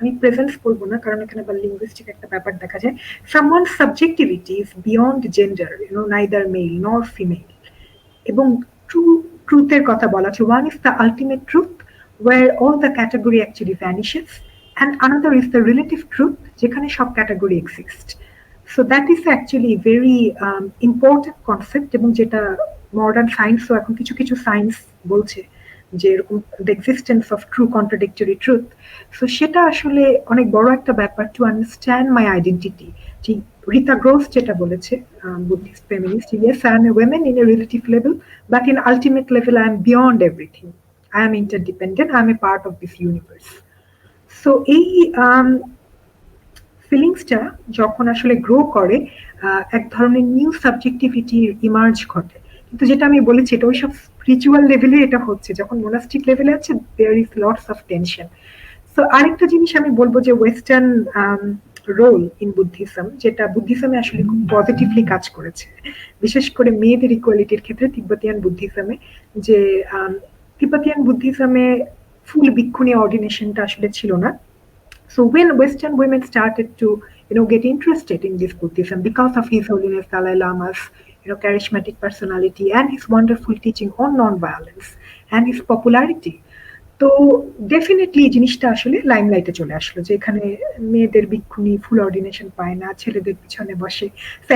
আমি প্রেজেন্স বলবো না কারণ এখানে আবার লিঙ্গুইস্টিক একটা ব্যাপার দেখা যায়, someone's subjectivity is beyond gender, neither male nor female. এবং ট্রুথের কথা বলা আছে, one is the ultimate truth where all the category actually vanishes, and another is the relative truth যেখানে সব category exist. So that is actually very important concept, এবং যেটা modern সায়েন্সও এখন কিছু কিছু সায়েন্স বলছে যে এরকম the existence of true contradictory truth. So সেটা আসলে অনেক বড় একটা ব্যাপার to understand my identity. Rita Gross যেটা বলেছে, Buddhist feminist, yes, I am a woman in a relative level, but in ultimate level I am beyond everything. I am interdependent, I am a part of this universe. So এই ফিলিংসটা যখন আসলে grow করে, এক ধরনের new subjectivity emerge ঘটে। কিন্তু যেটা আমি বলেছি, এটা ওইসব স্পিরিচুয়াল লেভেলে এটা হচ্ছে, যখন মোনাস্টিক লেভেলে আছে there is lots of tension. So আরেকটা জিনিস আমি বলবো যে ওয়েস্টার্ন রোল ইন বুদ্ধিজম, যেটা বুদ্ধিজমে আসলে খুব পজিটিভলি কাজ করেছে, বিশেষ করে মেয়েদের ইকুয়ালিটির ক্ষেত্রে তিব্বতিয়ান বুদ্ধিজমে, যে তিব্বতিয়ান বুদ্ধিজমে ফুল ভিক্ষুণী অর্ডিনেশনটা আসলে ছিল না। So when Western women started to, get interested in this Buddhism because of His Holiness Dalai Lama's, charismatic personality and his wonderful teaching on non-violence and his popularity, তো ডেফিনেটলি জিনিসটা আসলে লাইমলাইটে চলে আসলো, যে এখানে মেয়েদের ভিক্ষুণী ফুল অর্ডিনেশন পায় না, ছেলেদের পিছনে বসে।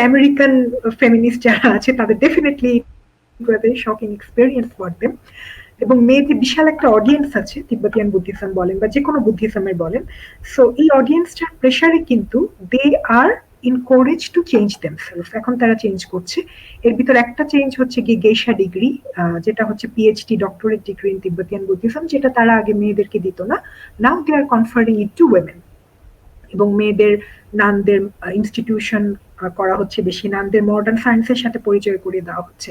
আমেরিকান ফেমিনিস্ট যারা আছে তাদের definitely shocking experience for them. এবং মেয়েদের বিশাল একটা অডিয়েন্স আছে, তিব্বতিয়ান বুদ্ধিজম বলেন বা যে কোনো বুদ্ধিজমের বলেন। সো এই অডিয়েন্সটার প্রেশারে কিন্তু দে আর ইনকোরেজ টু চেঞ্জ দেমসেলফ। এখন তারা চেঞ্জ করছে। এর ভিতর একটা চেঞ্জ হচ্ছে গিয়ে গেইশা ডিগ্রি, যেটা হচ্ছে PhD doctorate degree in Tibetan Buddhism, যেটা তারা আগে মেয়েদেরকে দিত না। নাও দে আর কনফারিং ইট টু উইমেন। এবং মেয়েদের নানদের ইনস্টিটিউশন করা হচ্ছে বেশি, নানদের মডার্ন সায়েন্সের সাথে পরিচয় করিয়ে দেওয়া হচ্ছে।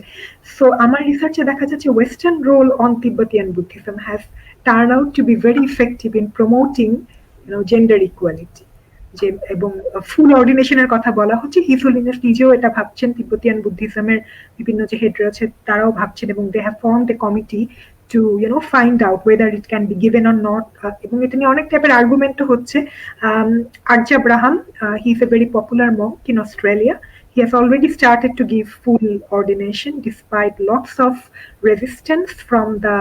সো আমার রিসার্চে দেখা যাচ্ছে western role on Tibetan Buddhism has turn out to be very effective in promoting gender equality. যে এবং ফুল অর্ডিনেশনের কথা বলা হচ্ছে, হিজ হোলিনেস নিজেও এটা ভাবছেন, তিব্বতিয়ান বুদ্ধিজমের বিভিন্ন যে হেড রয়েছে তারাও ভাবছেন, এবং they have formed a committee to find out whether it can be given or not, এবং এটা নিয়ে অনেক টাইপের আর্গুমেন্টও হচ্ছে। আর্য Abraham, he is a very popular monk in Australia. He has already started to give full ordination despite lots of resistance from the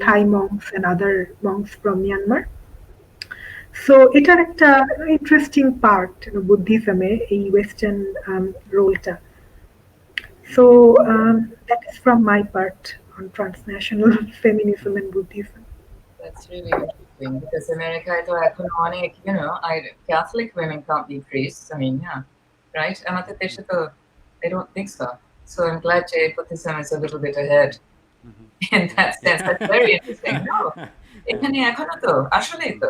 Thai monks and other monks from Myanmar. So এটার একটা interesting part বুদ্ধিজমে এই western রোলটা। So that is from my part on transnational feminism and Buddhism. That's really interesting, because America, economic, Catholic women can't be priests. I mean, yeah, right? I don't think so. So I'm glad Buddhism is a little bit ahead in that sense. That's very interesting. No, এখানে এখনো তো আসলেই তো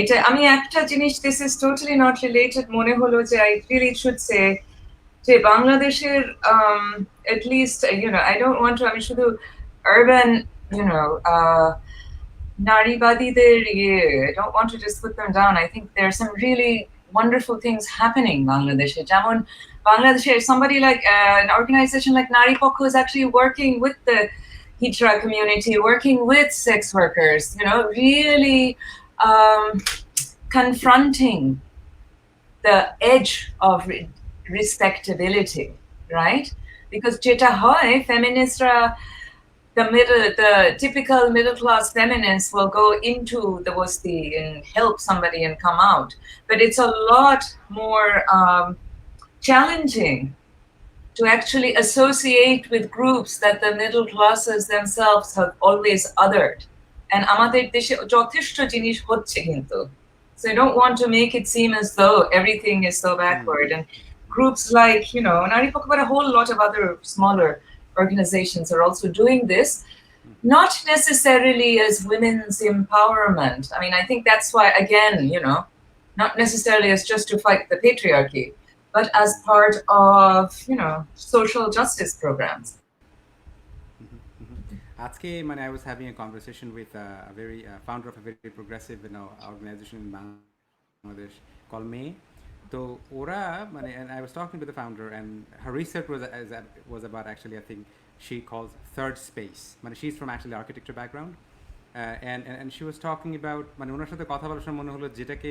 এটা আমি একটা জিনিস, this is totally not related, মনে হলো যে I really should say যে বাংলাদেশের at least I don't want to, আমি শুধু urban নারীবাদীদের I don't want to just put them down. I think there are some really wonderful things happening বাংলাদেশে, যেমন বাংলাদেশে somebody like an organization like Nari Pokho is actually working with the Hijra community, working with sex workers, really confronting the edge of respectability, right? Because jeta hoy feministra, the typical middle class feminists will go into the bosti and help somebody and come out, but it's a lot more challenging to actually associate with groups that the middle classes themselves have always othered. And amader deshe jotheshto jinish hocche kintu, so I don't want to make it seem as though everything is so backward. And groups like Nari Pokho, but a whole lot of other smaller organizations are also doing this, not necessarily as women's empowerment. I mean, I think that's why, again, not necessarily as just to fight the patriarchy, but as part of social justice programs. আজকে মানে I was having a conversation with a very founder of a very progressive organization in Bangladesh called May. So ওরা মানে and I was talking to the founder and her research was about actually I think she calls third space. মানে she's from actually architecture background. And she was talking about মানে ওনার সাথে কথা বলার সময় মনে হলো যেটাকে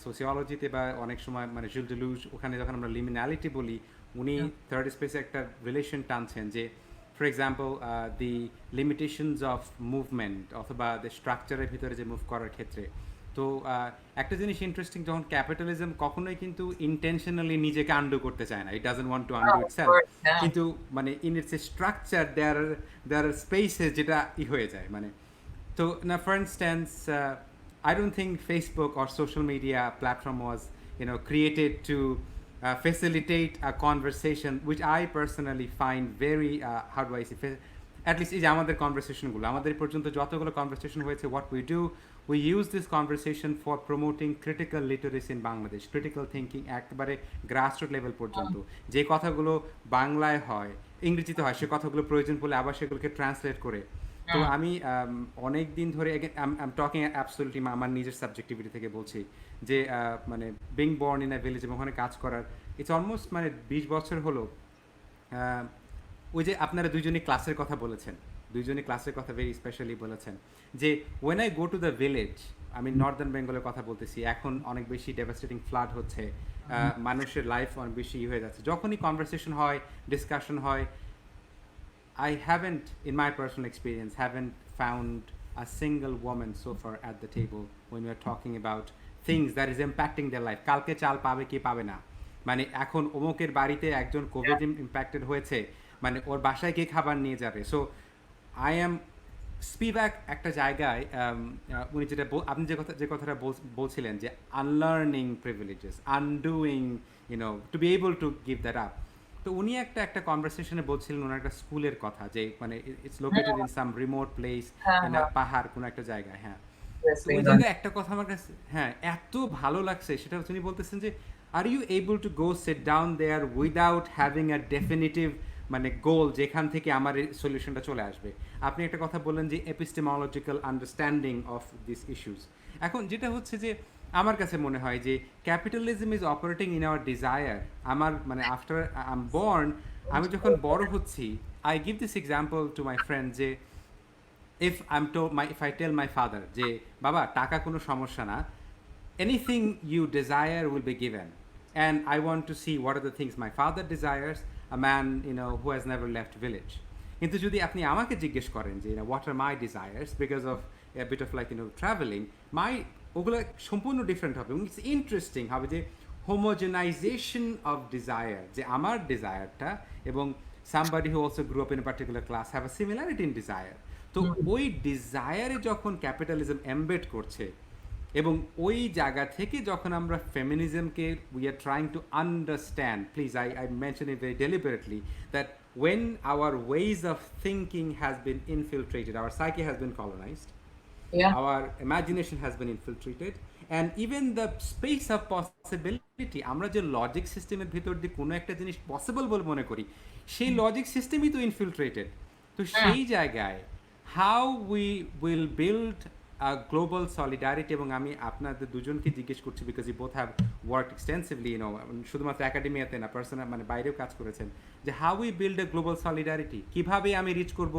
সোসিওলজিতে বা অনেক সময় মানে জুল ডেলুজ ওখানে যখন আমরা লিমিনালিটি বলি উনি থার্ড স্পেসে একটা রিলেশন টানছেন যে for example the limitations of movement অথবা দ্য স্ট্রাকচারের ভিতরে যে মুভ করার ক্ষেত্রে তো একটা জিনিস ইন্টারেস্টিং যখন ক্যাপিটালিজম কখনোই কিন্তু ইন্টেনশনালি নিজেকে আন্ডু করতে চায় না it doesn't want to undo itself কিন্তু মানে in its a structure there are spaces যেটা হয়ে যায় মানে so now for instance I don't think Facebook or social media platform was created to facilitate a conversation which I personally find very how do I say at least এই যে আমাদের কনভারসেশনগুলো আমাদের পর্যন্ত যতগুলো কনভারসেশন হয়েছে what we use this conversation for promoting critical literacy in Bangladesh critical thinking একেবারে grassroots level পর্যন্ত যে কথাগুলো বাংলায় হয় ইংরেজিতে হয় সে কথাগুলো প্রয়োজন পড়লে আবার সেগুলোকে ট্রান্সলেট করে তো আমি অনেক দিন ধরে আই টকিং অ্যাবসলিউটলি আমার নিজের সাবজেক্টিভিটি থেকে বলছি যে মানে being born in a village এবং ওখানে কাজ করার ইটস অলমোস্ট মানে 20 বছর হলো ওই যে আপনারা দুইজনই ক্লাসের কথা বলেছেন দুইজনই ক্লাসের কথা ভেরি স্পেশালি বলেছেন যে when I go to the village আমি নর্দার্ন বেঙ্গলের কথা বলতেছি এখন অনেক বেশি ডেভাস্টেটিং ফ্লাড হচ্ছে মানুষের লাইফ অনেক বেশি হয়ে যাচ্ছে যখনই কনভারসেশন হয় ডিসকাশন হয় I haven't, in my personal experience, haven't found a single woman so far at the table when we are talking about things that is impacting their life. কালকে চাল পাবে কি পাবে না মানে এখন অমুকের বাড়িতে একজন কোভিড ইম্প্যাক্টেড হয়েছে মানে ওর বাসায় কে খাবার নিয়ে যাবে সো আই এম স্পিভ্যাক একটা জায়গায় উনি যেটা আপনি যে কথাটা বলছিলেন যে unlearning privileges undoing to be able to give that up তো উনি একটা কনভারসেশনে বলছিলেন ওনার একটা স্কুলের কথা যে মানে it's located in some remote place in পাহাড় কোনো একটা জায়গায় হ্যাঁ তো ওই জায়গায় একটা কথা আমার কাছে হ্যাঁ এত ভালো লাগছে সেটা উনি বলতেছেন যে are you able to go set down there without having a definitive মানে গোল যেখান থেকে আমার এই সলিউশনটা চলে আসবে আপনি একটা কথা বললেন যে epistemological understanding of this issues এখন যেটা হচ্ছে যে আমার কাছে মনে হয় যে capitalism is operating in our desire আমার মানে আফটার আই এম বর্ন আমি যখন বড় হচ্ছি I give this example to my friend যে if I tell my father যে বাবা টাকা কোনো সমস্যা না anything you desire will be given and I want to see what are the things my father desires a man who has never left village কিন্তু যদি আপনি আমাকে জিজ্ঞেস করেন যে what are my desires because of a bit of like traveling my ওগুলো সম্পূর্ণ different হবে এবং ইটস ইন্টারেস্টিং হবে যে হোমোজেনাইজেশন অফ ডিজায়ার যে আমার ডিজায়ারটা এবং somebody who also grew up in a particular class have a similarity in desire তো ওই ডিজায়ারে যখন ক্যাপিটালিজম এমবেড করছে এবং ওই জায়গা থেকে যখন আমরা ফেমিনিজমকে we are trying to understand please I mention it very deliberately that when our ways of thinking has been infiltrated our psyche has been colonized our imagination has been infiltrated and even the space of possibility আমরা যে logic সিস্টেমের ভিতর দিয়ে কোনো একটা জিনিস possible বলে মনে করি সেই লজিক সিস্টেমই তো ইনফিলট্রেটেড তো সেই জায়গায় how we will build a global solidarity এবং আমি আপনাদের দুজনকে জিজ্ঞেস করছি because you both have worked extensively শুধুমাত্র একাডেমিয়াতে না পার্সোনাল মানে বাইরেও কাজ করেছেন যে how we build a global solidarity কিভাবে আমি রিচ করব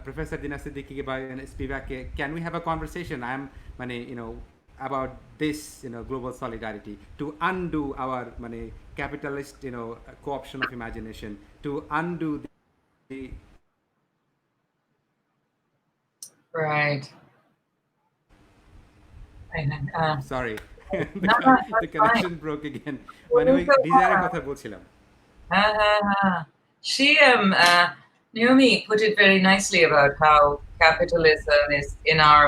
প্রফেসর দিনা সিদ্দিকীকে বা স্পিভাককে can we have a conversation I am মানে about this global solidarity to undo our মানে capitalist co-option of imagination to undo the right sorry the connection broke again মানে ওই ডিজায়ারের কথা বলছিলাম she Naomi put it very nicely about how capitalism is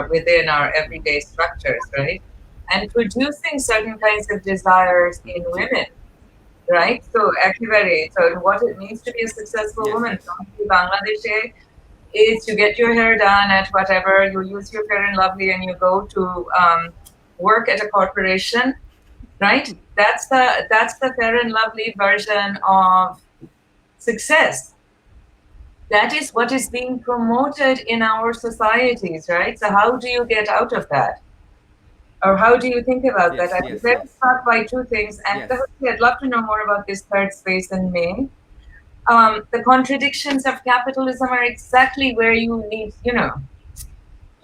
within our everyday structures, right? And producing certain kinds of desires in women, right? So actually, so what it means to be a successful woman in Bangladesh is you get your hair done at whatever, you use your Fair and Lovely and you go to work at a corporation, right? That's the Fair and Lovely version of success. That is what is being promoted in our societies, right? So how do you get out of that? Or how do you think about that? I'm very struck by two things. And I'd love to know more about this third space in me. The contradictions of capitalism are exactly where you need,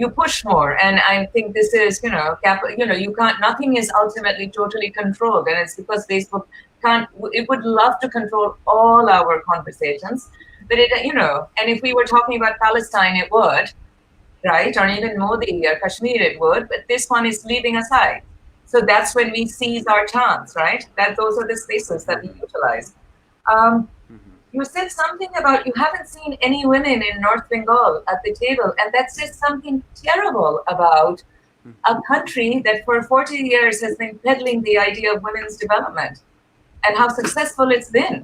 you push more. And I think this is, you can't, nothing is ultimately totally controlled. And it's because Facebook it would love to control all our conversations. But and if we were talking about Palestine, it would, right? Or even Modi or Kashmir, it would. But this one is leaving aside. So that's when we seize our chance, right? Those are the spaces that we utilize. You said something about you haven't seen any women in North Bengal at the table, and that says something terrible about a country that for 40 years has been peddling the idea of women's development and how successful it's been.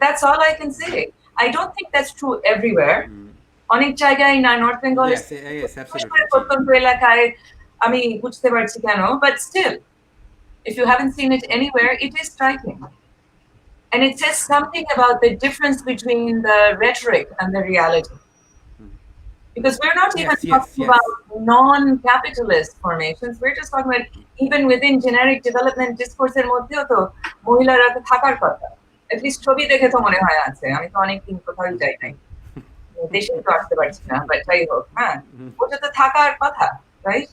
That's all I can say. I don't think that's true everywhere. অনেক জায়গায় না north Bengal প্রত্যন্ত এলাকায় আমি বুঝতে পারছি কেন, but still, if you haven't seen it anywhere, it is striking. And it says something about the difference between the rhetoric and the reality. Because we're not even talking about non-capitalist formations. We're just talking about even within generic development discourse এর মধ্যেও তো মহিলারা তো থাকার কথা। At least ছবি দেখে তো মনে হয় আছে। আমি তো অনেকদিন কোথাও যাই নাই। দেশে তো আসতে পারছি না, but যাই হোক, হ্যাঁ, ওটা তো থাকার কথা, right?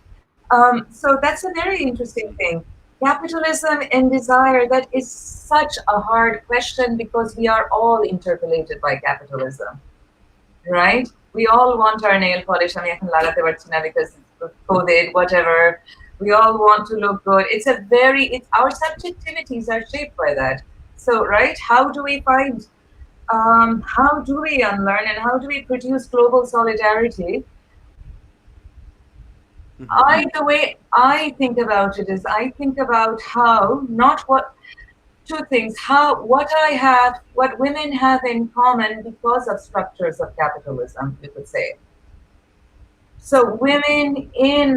So that's a very interesting thing. Capitalism and desire, that is such a hard question because we are all interpolated by capitalism, right? We all want our nail polish, because COVID, whatever. We all want to look good. Our subjectivities are shaped by that. So, right, how do we unlearn and how do we produce global solidarity? The way I think about it is I think about two things, what women have in common because of structures of capitalism, you could say. So women in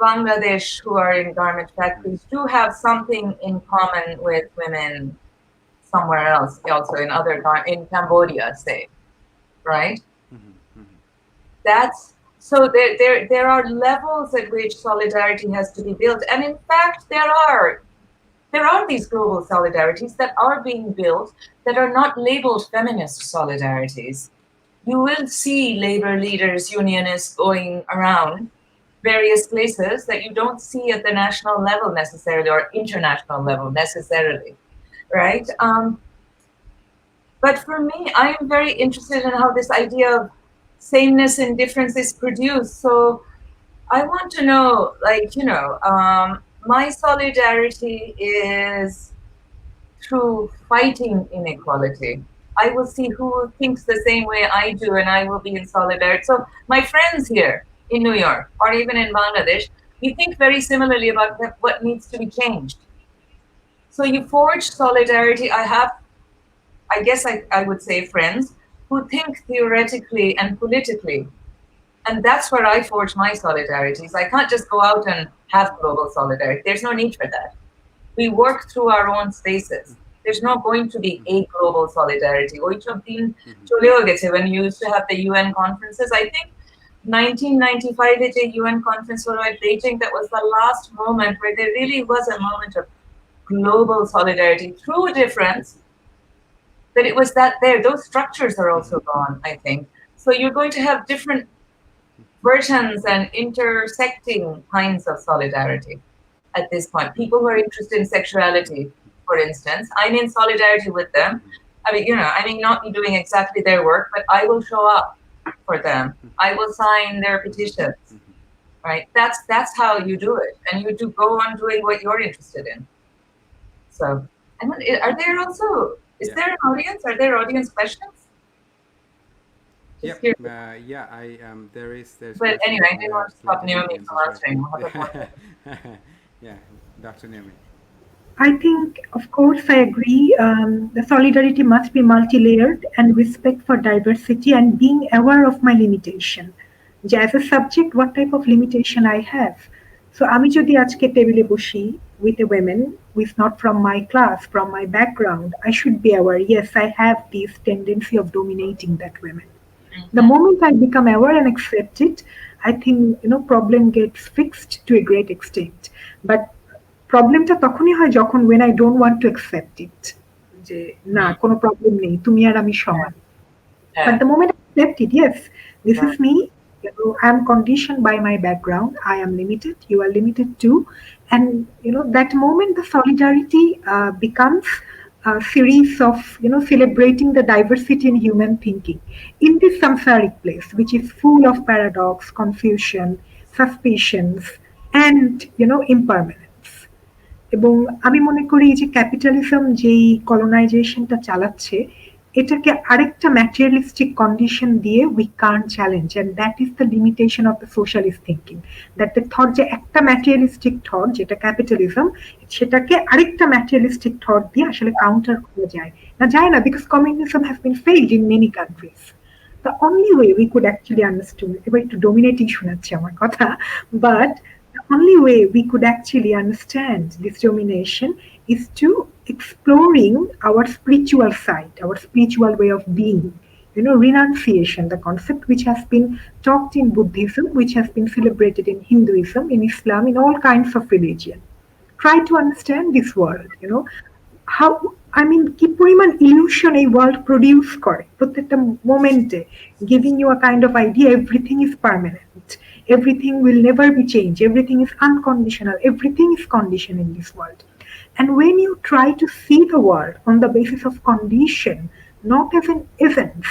Bangladesh who are in garment factories do have something in common with women somewhere else, also in Cambodia, say, right? So there are levels at which solidarity has to be built. And in fact, there are these global solidarities that are being built that are not labeled feminist solidarities. You will see labor leaders, unionists going around various places that you don't see at the national level necessarily or international level necessarily, right? But for me, I am very interested in how this idea of sameness and difference is produced. So I want to know, my solidarity is through fighting inequality. I will see who thinks the same way I do, and I will be in solidarity. So my friends here in New York, or even in Bangladesh, we think very similarly about what needs to be changed. So you forge solidarity. I guess I would say friends who think theoretically and politically. And that's where I forge my solidarities. I can't just go out and have global solidarity. There's no need for that. We work through our own spaces. There's not going to be a global solidarity. When you used to have the UN conferences, I think 1995 is a UN conference at Beijing. That was the last moment where there really was a moment of global solidarity through difference. But it was that those structures are also gone, I think. So you're going to have different versions and intersecting kinds of solidarity at this point. People who are interested in sexuality, for instance, I'm in solidarity with them. I may not be doing exactly their work, but I will show up for them. I will sign their petitions, right? That's how you do it. And you do go on doing what you're interested in. So, are there also... Is there an audience? Are there audience questions? There is. But anyway, I didn't want to stop Naomi from answering. Dr. Naomi. I think, of course, I agree. The solidarity must be multi-layered and respect for diversity and being aware of my limitation. As a subject, what type of limitation I have. So, আমি যদি আজকে টেবিলে বসি with a woman who is not from my class, from my background, I should be aware, yes, I have this tendency of dominating that woman. The moment I become aware and accept it, I think, problem gets fixed to a great extent. But প্রবলেমটা তখনই হয় যখন when I don't want to accept it, যে না কোনো problem নেই, তুমি আর আমি সমান। But the moment I accept it, yes, this is me. I am conditioned by my background. I am limited. You are limited too. And that moment, the solidarity becomes a series of celebrating the diversity in human thinking in this samsaric place, which is full of paradox, confusion, suspicions, and impermanence. এবং আমি মনে করি যে capitalism যেই কলোনাইজেশনটা চালাচ্ছে এটাকে আরেকটা materialistic condition দিয়ে we can't challenge, and that is the limitation of the socialist thinking, that the thought যে একটা ম্যাটেরিয়ালিস্টিক থট যেটা ক্যাপিটালিজম, সেটাকে আরেকটা ম্যাটেরিয়ালিস্টিক থট দিয়ে আসলে কাউন্টার করা যায় না, because communism has been failed in many countries. The only way we could actually understand, এবার একটু ডোমিনেটিং শোনাচ্ছে আমার কথা, but the only way we could actually understand this domination is to exploring our spiritual side, our spiritual way of being. Renunciation, the concept which has been taught in Buddhism, which has been celebrated in Hinduism, in Islam, in all kinds of religion. Try to understand this world, how, কি পরিমাণ illusion এই world produce করে প্রত্যেকটা moment, giving you a kind of idea everything is permanent, everything will never be changed, everything is unconditional, everything is conditioned in this world. And when you try to see the world on the basis of condition, not as an essence,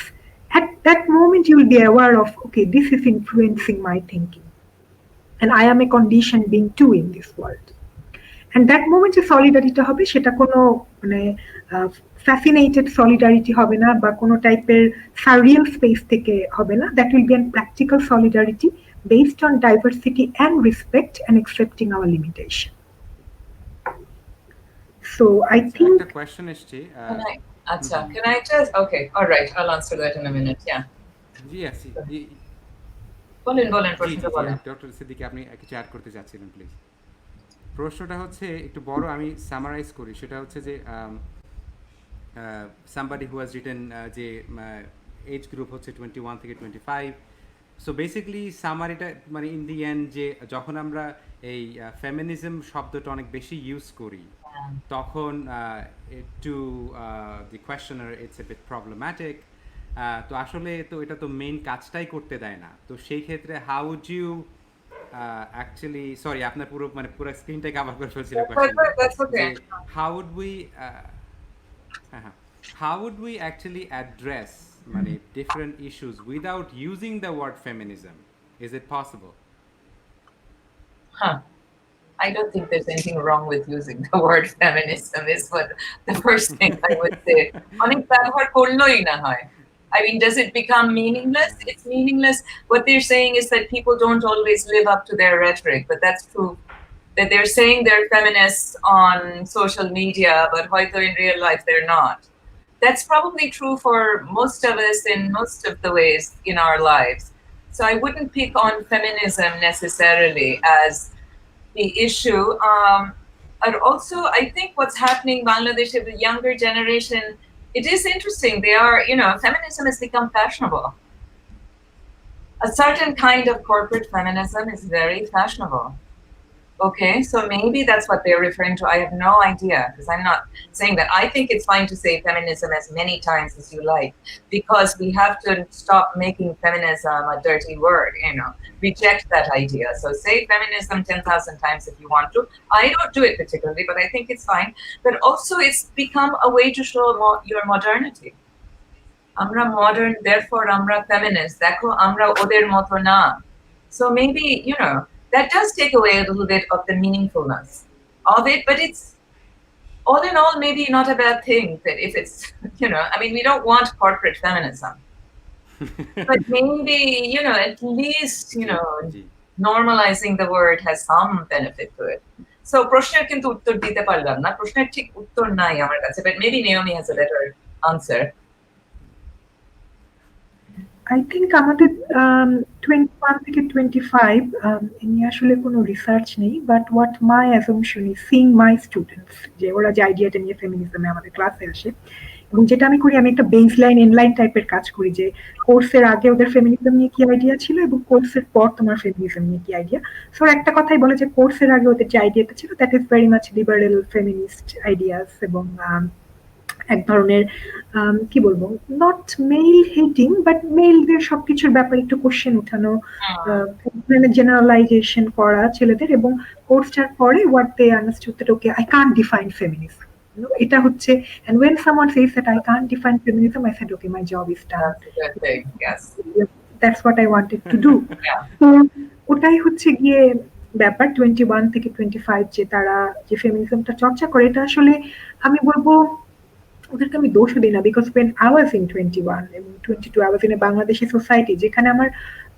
at that moment you will be aware of, okay, this is influencing my thinking, and I am a conditioned being too in this world. And that moment যে solidarity হবে সেটা কোনো fascinated solidarity হবে না বা কোনো টাইপের সারিয়াল space থেকে হবে না, that will be an practical solidarity based on diversity and respect and accepting our limitation. So I think the question is can I just, okay, all right, I'll answer that in a minute. Yes, বলেন প্রশ্নটা বলেন। Doctor Siddiqui আপনি কিছু add করতে যাচ্ছিলেন please. প্রশ্নটা হচ্ছে একটু বড়, আমি সামারাইজ করি। সেটা হচ্ছে যে somebody who has written যে এজ গ্রুপ হচ্ছে 21 থেকে 25, সো বেসিক্যালি সামারিটা মানে ইন দি এন্ড যে যখন আমরা এই ফেমিনিজম শব্দটা অনেক বেশি ইউজ করি তখন to the questioner it's a bit problematic. তো আসলে তো এটা তো মেইন কাজটাই করতে দেয় না। তো সেই ক্ষেত্রে how would you actually, sorry আপনার পুরো স্ক্রিনটাই কভার করে ফেলছিল question, how would we actually address different issues without using the word feminism? Is it possible? I don't think there's anything wrong with using the word feminism, is what the first thing I would say. I mean, does it become meaningless? It's meaningless. What they're saying is that people don't always live up to their rhetoric, but that's true. That they're saying they're feminists on social media, but in real life they're not. That's probably true for most of us in most of the ways in our lives. So I wouldn't pick on feminism necessarily as the issue. And also, I think what's happening in Bangladesh with the younger generation, it is interesting. They are, feminism has become fashionable. A certain kind of corporate feminism is very fashionable. Okay, so maybe that's what they're referring to. I have no idea, because I'm not saying that. I think it's fine to say feminism as many times as you like, because we have to stop making feminism a dirty word, reject that idea. So say feminism 10,000 times if you want to. I don't do it particularly, but I think it's fine. But also it's become a way to show your modernity. Amra modern, therefore amra feminist. Dekho amra oder moto na. So maybe, that does take away a little bit of the meaningfulness of it, but it's all in all maybe not a bad thing. That if it's, we don't want corporate feminism, but maybe, at least, normalizing the word has some benefit to it. So প্রশ্নের কিন্তু উত্তর দিতে পারলাম না, প্রশ্নের ঠিক উত্তর নাই আমার কাছে, but maybe Naomi has a better answer. I think আমাদের 21 থেকে 25 এ নিয়ে আসলে কোনো রিসার্চ নেই, but what my assumption is seeing my students, যে ওরা যে আইডিয়াটা নিয়ে ফেমিনিজমে আমাদের ক্লাসে আসে, এবং যেটা আমি করি, আমি একটা বেস লাইন এনলাইন টাইপের কাজ করি, যে কোর্সের আগে ওদের ফেমিনিজম নিয়ে কি আইডিয়া ছিল এবং কোর্সের পর তোমার ফেমিনিজম নিয়ে কি আইডিয়া। সো একটা কথাই বলে যে কোর্সের আগে ওদের যে আইডিয়াটা ছিল that is very much liberal feminist ideas, এবং এক ধরনের কি বলবো, নট মেল হেটিং বাট মেলদের সবকিছুর ব্যাপারে একটু কোশ্চেন উঠানো, জেনারেলাইজেশন করা ছেলেদের, এবং কোর্সটার পরে what they understood that okay I can't define feminism, এটা হচ্ছে, and when someone says that I can't define feminism, I said okay, my job is done. That's a good thing. Yes. That's what I wanted to do. So ওটাই হচ্ছে গিয়ে ব্যাপার 21 থেকে 25 যে তারা যে ফেমিনিজমটা চর্চা করে, এটা আসলে আমি বলবো ওদেরকে আমি দোষও দিই না, because when I was in 21 এবং 22 I was in a Bangladeshi society যেখানে আমার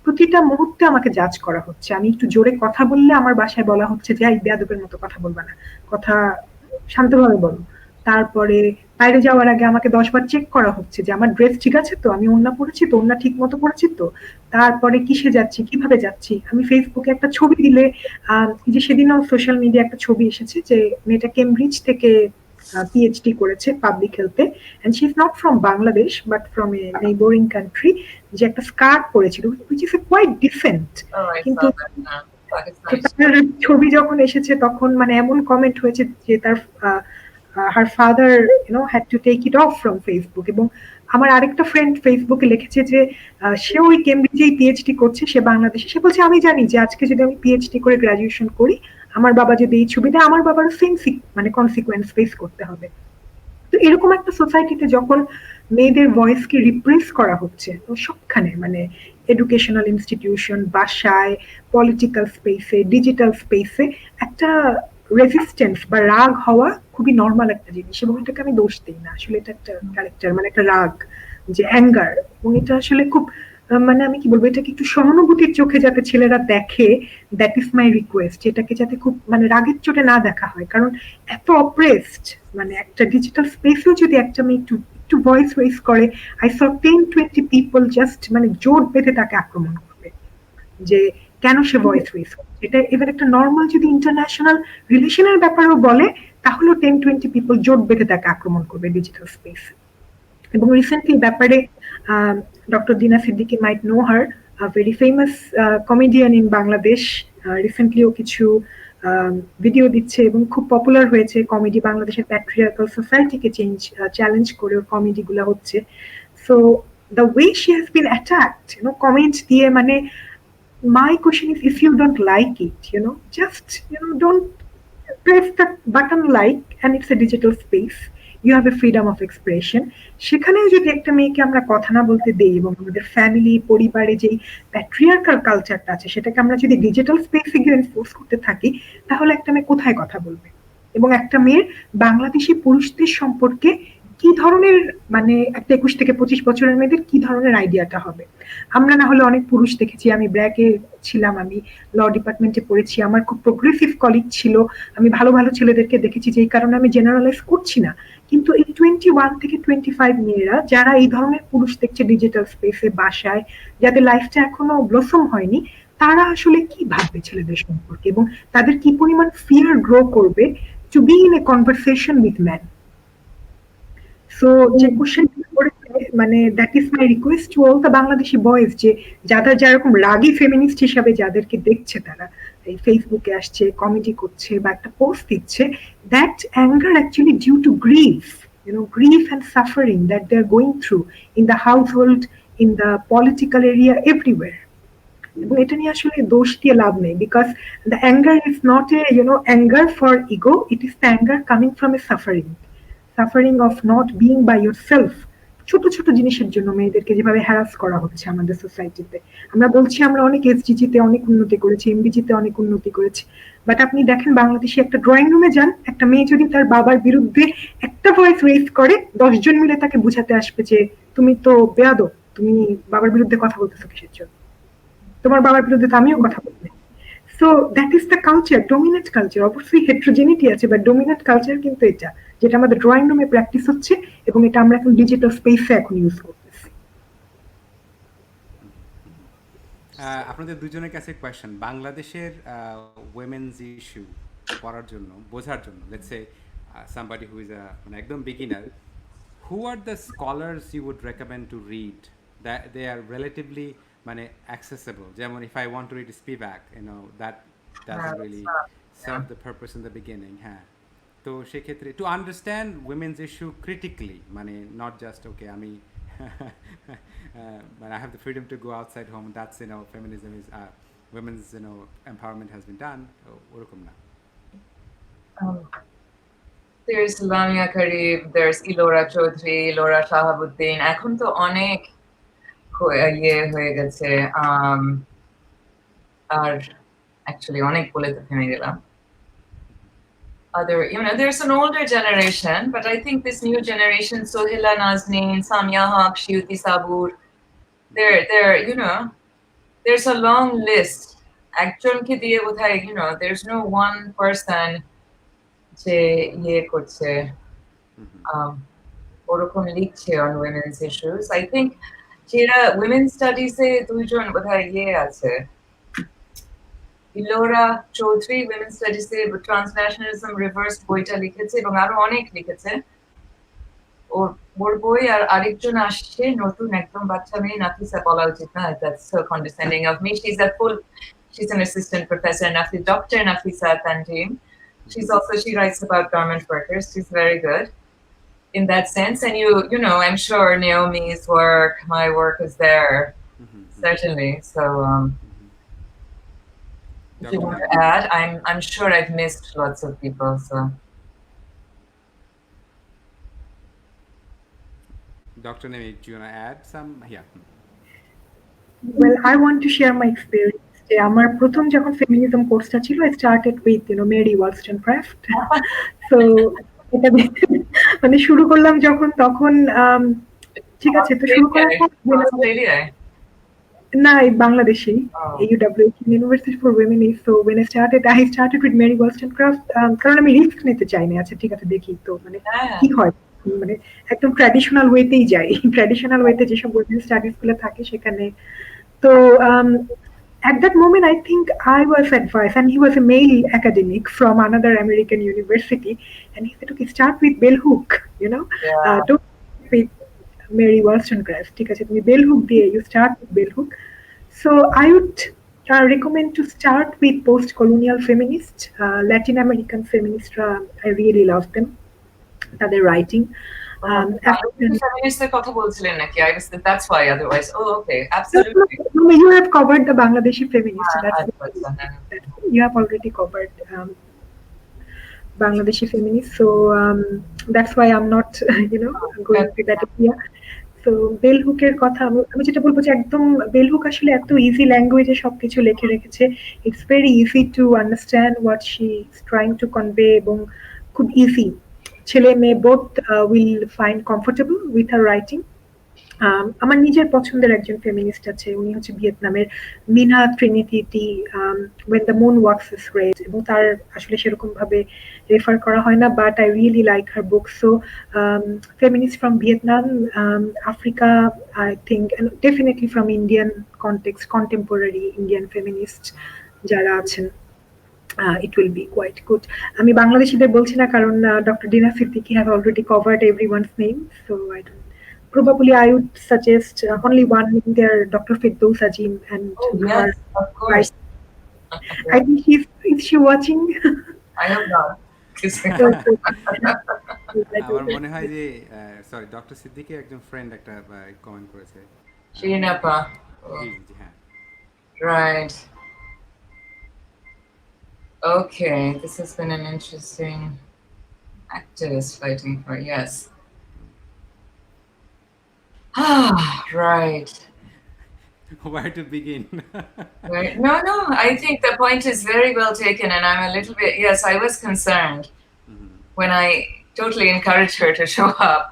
প্রতিটা মুহূর্তে আমাকে জাজ করা হচ্ছে। আমি একটু জোরে কথা বললে আমার বাসায় বলা হচ্ছে যে এই বেয়াদবের মতো কথা বলবা না, কথা শান্তভাবে বলো। তারপরে বাইরে যাওয়ার আগে আমাকে 10 বার চেক করা হচ্ছে যে আমার ড্রেস ঠিক আছে তো, আমি ওড়না পরেছি তো, ওড়না ঠিক মতো পরেছি তো, তারপরে কিসে যাচ্ছি, কিভাবে যাচ্ছি। আমি ফেসবুকে একটা ছবি দিলে, যে সেদিনও সোশ্যাল মিডিয়া একটা ছবি এসেছে যে মেয়েটা কেমব্রিজ থেকে PhD করেছে পাবলিক হেলথে, and she is not from Bangladesh but from a neighbouring country, যে একটা স্কার্ট পরেছিল হুইচ ইজ কোয়াইট ডিসেন্ট। কিন্তু তার ছবি যখন এসেছে তখন মানে এমন কমেন্ট হয়েছে যে তার her father had to take it off from Facebook, এবং আমার আরেকটা ফ্রেন্ড ফেসবুকে লিখেছে যে সে ওই কেমব্রিজেই PhD করছে, সে বাংলাদেশে, সে বলছে আমি জানি যে আজকে যদি আমি PhD করে গ্রাজুয়েশন করি, আমার বাবা যদি এই ছবি দেয়, আমার বাবার সেম মানে কনসিকুয়েন্স ফেস করতে হবে। তো এরকম একটা সোসাইটিতে যখন মেয়েদের ভয়েসকে রিপ্রেস করা হচ্ছে সবখানে, মানে এডুকেশনাল ইনস্টিটিউশন, বাসায়, পলিটিক্যাল স্পেসে, ডিজিটাল স্পেসে, একটা রেজিস্ট্যান্স বা রাগ হওয়া খুবই নর্মাল একটা জিনিস, এবং এটাকে আমি দোষ দিই না, আসলে এটা একটা ক্যারেক্টার, মানে একটা রাগ, যে অ্যাঙ্গার, এবং এটা আসলে খুব মানে আমি কি বলবো, এটাকে একটু সহানুভূতির চোখে যাতে ছেলেরা দেখে, দ্যাট ইজ মাই রিকোয়েস্ট, এটাকে যাতে খুব মানে রাগের চোটে না দেখা হয়, কারণ এত অপ্রেসড, মানে একটা ডিজিটাল স্পেসেও যদি একটা মেয়ে একটু ভয়েস রেজ করে, আই স 10-20 পিপল জাস্ট মানে জোট বেঁধে তাকে আক্রমণ করবে যে কেন সে ভয়েস রেজ করছে। এটা এবার একটা নর্মাল যদি ইন্টারন্যাশনাল রিলেশনের ব্যাপারেও বলে, তাহলেও 10-20 পিপল জোট বেঁধে তাকে আক্রমণ করবে ডিজিটাল স্পেস। এবং রিসেন্টলি ব্যাপারে doctor Dina Siddiqui, might know her, very famous comedian in Bangladesh, রিসেন্টলিও কিছু ভিডিও দিচ্ছে এবং খুব পপুলার হয়েছে কমেডি, বাংলাদেশের প্যাট্রিয়ার্কাল সোসাইটিকে চ্যালেঞ্জ করে কমেডি গুলা হচ্ছে। So the way she has been attacked comments দিয়ে, মানে my question is, if you don't like it, just don't press the button like, and it's a digital space, you have a freedom of expression. সেখানেও যদি একটা মেয়েকে আমরা কথা না বলতে দেই, এবং আমাদের ফ্যামিলি, পরিবারে যেই প্যাট্রিয়ার্কাল কালচারটা আছে সেটাকে আমরা যদি ডিজিটাল স্পেসে গিয়ে এনফোর্স করতে থাকি, তাহলে একটা মেয়ে কোথায় কথা বলবে? এবং একটা মেয়ের বাংলাদেশি পুরুষদের সম্পর্কে কি ধরনের, মানে একটা 21 থেকে 25 বছরের মেয়েদের কি ধরনের আইডিয়াটা হবে? আমরা না হলে অনেক পুরুষ দেখেছি, আমি ব্র্যাকে ছিলাম, আমি ল ডিপার্টমেন্টে পড়েছি, আমার খুব প্রোগ্রেসিভ কলিগ ছিল, আমি ভালো ভালো ছেলেদেরকে দেখেছি, যেই কারণে আমি জেনারেলাইজ করছি না। কিন্তু এই 21 থেকে 25 মেয়েরা যারা এই ধরনের পুরুষ দেখছে ডিজিটাল স্পেসে, বাসায়, যাদের লাইফটা এখনো ব্লসম হয়নি, তারা আসলে কি ভাববে ছেলেদের সম্পর্কে, এবং তাদের কি পরিমাণ ফিয়ার গ্রো করবে to be in a conversation with man. So যে কোশ্চেন করেছে, মানে that is my request to all the Bangladeshi boys, যে যারা যেরকম রাগী ফেমিনিস্ট হিসাবে যাদেরকে দেখছে, তারা এই ফেসবুকে আসছে, কমেডি করছে বা একটা পোস্ট দিচ্ছে, that anger actually due to grief, grief and suffering that they're going through in the household, in the political area, everywhere. এবং এটা নিয়ে আসলে দোষ দিয়ে লাভ নেই, because the anger is not a anger for ego, it is the anger coming from a suffering of not being by yourself. ছোট ছোট জিনিসের জন্য মেয়েদেরকে যেভাবে হ্যারাস করা হচ্ছে আমাদের সোসাইটিতে, আমরা বলছি আমরা অনেক এসডিজিতে অনেক উন্নতি করেছি, এমডিজিতে অনেক উন্নতি করেছি, বাট আপনি দেখেন বাংলাদেশে একটা ড্রয়িং রুমে যান, একটা মেয়ে যদি তার বাবার বিরুদ্ধে একটা ভয়েস রেজ করে, 10 জন মিলে তাকে বুঝাতে আসবে যে তুমি তো বেয়াদব, তুমি বাবার বিরুদ্ধে কথা বলতেছো কিসের জন্য, তোমার বাবার বিরুদ্ধে তো আমিও কথা বলবো। So that is the culture, dominant culture. অবশ্যই হেট্রোজেনিটি আছে, বাট ডমিনেন্ট কালচার কিন্তু এটা, যেটা আমাদের ড্রয়িং রুমে প্র্যাকটিস হচ্ছে, এবং এটা আমরা এখন ডিজিটাল স্পেসে এখন ইউজ করতেছি। আপনাদের দুজনের কাছে কোয়েশ্চেন, বাংলাদেশের উইমেন্স ইস্যু পড়ার জন্য, বোঝার জন্য, let's say somebody who is a মানে একদম beginner, who are the scholars you would recommend to read that they are relatively মানে accessible, যেমন if I want to read Spivak, you know, that doesn't really serve the purpose in the beginning, হ্যাঁ, তো সেক্ষেত্রে to understand women's issue critically, মানে not just okay আমি but I have the freedom to go outside home, that's, you know, feminism is women's, you know, empowerment has been done, ওরকম না. There's Lamia Karib, there's Ilora Chaudhary, Ilora Shahabuddin. এখন তো অনেক ইয়ে হয়ে গেছে, আর actually অনেক বলে তো থেমে গেলাম. Other, you know, there's an older generation, but I think this new generation, Sohila Nazneen, Samia Haq, Shiyuti Sabur, they're, you know, there's a long list. একজনকে দিয়ে বোধহয়, you know, there's no one person যে ইয়ে করছে, ওরকম লিখছে on women's issues. I think যেটা women's studies এ দুইজন বোধহয় ইয়ে আছে, ইলোরা চৌধুরী women's studies এ Transnationalism reverse বইটা লিখেছে, এবং আরো অনেক লিখেছে। ওর বই, আর আরেকজন আসছে নতুন, একদম বাচ্চা মেয়ে, নাফিসা বলা উচিত না, that's so condescending of me, she's an assistant professor, Dr. Nafisa Tanjim. She writes about garment workers. She's very good in that sense. And you know, I'm sure Naomi's work, my work is there, certainly. So, if you want to add, I'm sure I've missed lots of people. So, Dr. Naomi, do you want to add some? Yeah. Well, I want to share my experience. যে আমার প্রথম যখন feminism কোর্সটা ছিল, I started with, you know, Mary Wollstonecraft. So এটা মানে শুরু করলাম যখন, তখন ঠিক আছে, তো শুরু করার পর না, এই বাংলাদেশেই UWH, University for Women. So when I started with Mary Wollstonecraft, কারণ আমি রিস্ক নিতে চাইনি। আচ্ছা ঠিক আছে, দেখি তো মানে কি হয়, মানে একদম ট্র্যাডিশনাল ওয়েতেই যাই, ট্র্যাডিশনাল ওয়েতে যেসব women's studies গুলো থাকে সেখানে। তো at that moment, I think I was advised, and he was a male academic from another American university, and he said, okay, start with bell hook, you know, don't with Mary Wollstonecraft. ঠিক আছে, তুমি bell hook দিয়ে, you start with bell hook. So I would recommend to start with post-colonial feminists, Latin American feminists. I really love them, তাদের writing. কথা বলছিলেন নাকি? That's why, otherwise, okay, absolutely. No, you have covered the Bangladeshi feminists. You have already covered Bangladeshi feminists, so that's why I'm not, you know, going to that area. So bell হুকের কথা আমি যেটা বলবো, যে একদম bell hook আসলে এত easy ল্যাঙ্গুয়েজে সবকিছু লিখে রেখেছে, it's very easy to understand what she is trying to convey, এবং খুব ইজি, ছেলে মেয়ে both will find comfortable with her writing. আমার নিজের পছন্দের একজন ফেমিনিস্ট আছে, উনি হচ্ছে ভিয়েতনামের মিনা ট্রিনিটি, ওয়েন দ্য মুন ওয়াক্স ইজ রেড, এবং তার আসলে সেরকম ভাবে রেফার করা হয় না, but I really like her book. So feminist from Vietnam, Africa, I think, definitely from Indian context, contemporary Indian feminist যারা আছেন, it will be quite good. আমি বাংলাদেশিদের বলছি না, কারণ Dr. Dina Siddiqi have already covered everyone's name, so I don't. Probably I would suggest only one name there, Dr. Firdaus Azim, and yes, of course. I think is she watching? I hope not. আমার মনে হয় যে sorry, doctor Siddiqui একজন friend একটা comment করেছে, শিরিন আপা। জি জি, হ্যাঁ, right. Okay, this has been an interesting activist fighting for, yes. Right. Where to begin? Right. No, I think the point is very well taken, and I'm a little bit, yes, I was concerned when I totally encouraged her to show up.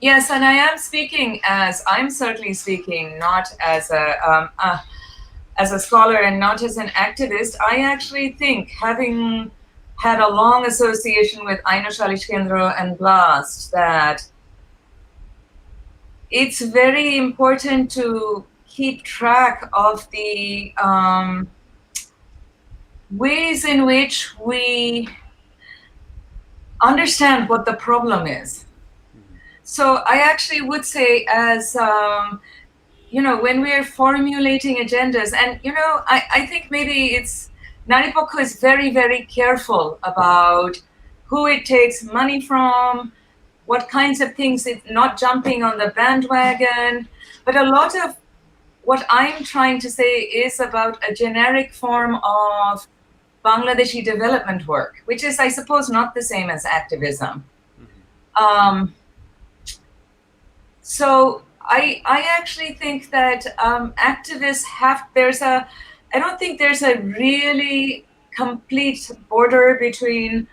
Yes, and I am speaking I'm certainly speaking not as a scholar and not as an activist. I actually think, having had a long association with Aino Shalish Kendra and Blast, that it's very important to keep track of the ways in which we understand what the problem is. So I actually would say, as when we're formulating agendas, and I think maybe it's Naripokho is very, very careful about who it takes money from, what kinds of things, it's not jumping on the bandwagon. But a lot of what I'm trying to say is about a generic form of Bangladeshi development work, which is, I suppose, not the same as activism. So I actually think that activists I don't think there's a really complete border between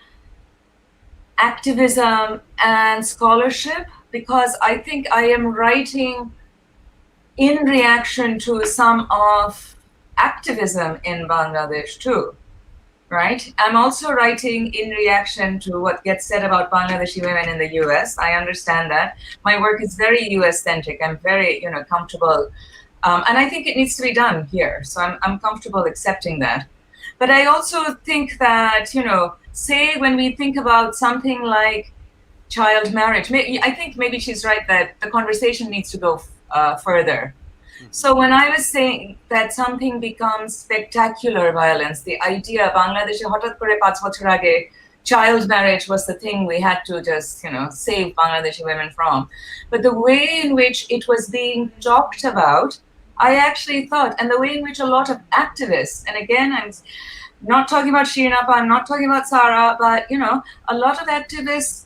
activism and scholarship, because I think I am writing in reaction to some of activism in Bangladesh too, right? I'm also writing in reaction to what gets said about Bangladeshi women in the US. I understand that. My work is very US-centric. I'm very, comfortable. And I think it needs to be done here. So I'm comfortable accepting that. But I also think that, say when we think about something like child marriage, I think maybe she's right that the conversation needs to go further. So when I was saying that something becomes spectacular violence, the idea Bangladesh hotat kore 5 বছর আগে child marriage was the thing we had to just, save Bangladeshi women from. But the way in which it was being talked about, I actually thought, and the way in which a lot of activists, and again, I'm not talking about Shirin Appa, I'm not talking about Sarah, but, a lot of activists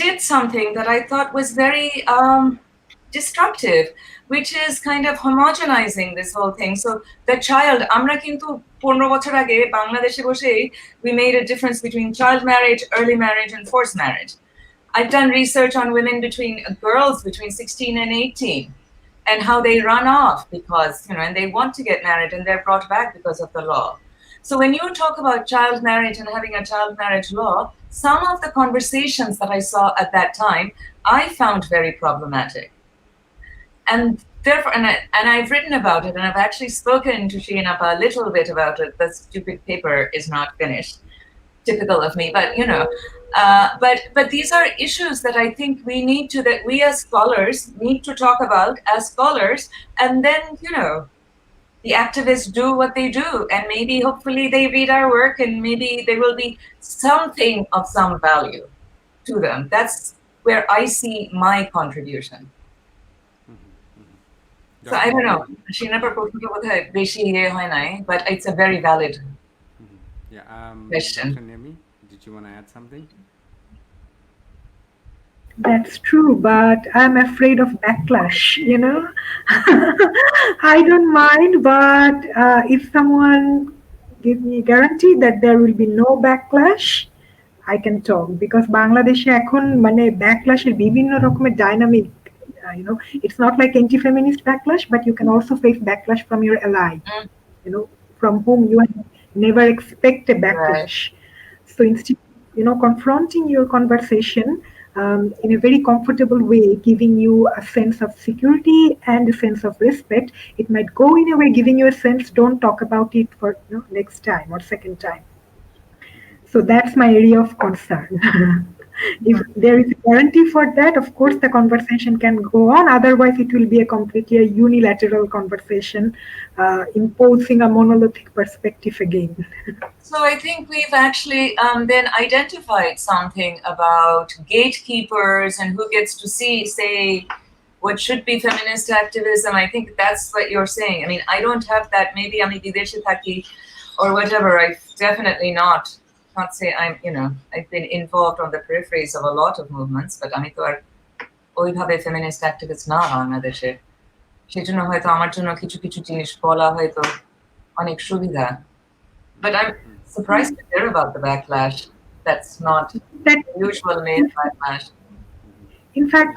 did something that I thought was very destructive, which is kind of homogenizing this whole thing. So the child, আমরা কিন্তু 15 বছর আগে বাংলাদেশে বসেই we made a difference between child marriage, early marriage, and forced marriage. I've done research on women girls between 16 and 18, and how they run off because, and they want to get married and they're brought back because of the law. So when you talk about child marriage and having a child marriage law, some of the conversations that I saw at that time, I found very problematic. And therefore, and I've written about it, and I've actually spoken to Shirin Appa a little bit about it. The stupid paper is not finished, typical of me. But but these are issues that I think that we as scholars need to talk about as scholars, and then the activists do what they do, and maybe hopefully they read our work, and maybe there will be something of some value to them. That's where I see my contribution. So I don't know. Shinaper প্রশ্নটা বোধহয় বেশি হয় নাই, but it's a very valid question. Dr. Naomi, did you want to add something? That's true, but I'm afraid of backlash, I don't mind, but if someone gives me a guarantee that there will be no backlash, I can talk, because Bangladeshe এখন মানে ব্যাকল্যাশের বিভিন্ন রকমের dynamic, it's not like anti-feminist backlash, but you can also face backlash from your ally, from whom you never expect a backlash. Right. So instead, confronting your conversation in a very comfortable way, giving you a sense of security and a sense of respect, it might go in a way giving you a sense, don't talk about it for next time or second time. So that's my area of concern. If there is a guarantee for that, of course the conversation can go on. Otherwise, it will be a completely unilateral conversation, imposing a monolithic perspective again. So I think we've actually then identified something about gatekeepers and who gets to say what should be feminist activism. I think that's what you're saying. I mean, I don't have that. Maybe I'm bideshe thaki or whatever. I've definitely not say I've been involved on the peripheries of a lot of movements, but আমি তো আর ওইভাবে feminist activist না বাংলাদেশে, সেজন্য হয়তো আমার জন্য কিছু কিছু জিনিস বলা হয়তো অনেক সুবিধা. But I'm surprised to hear about the backlash. That's not the usual male backlash. In fact,